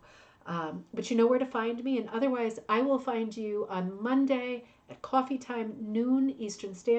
But you know where to find me. And otherwise, I will find you on Monday at coffee time, noon Eastern Standard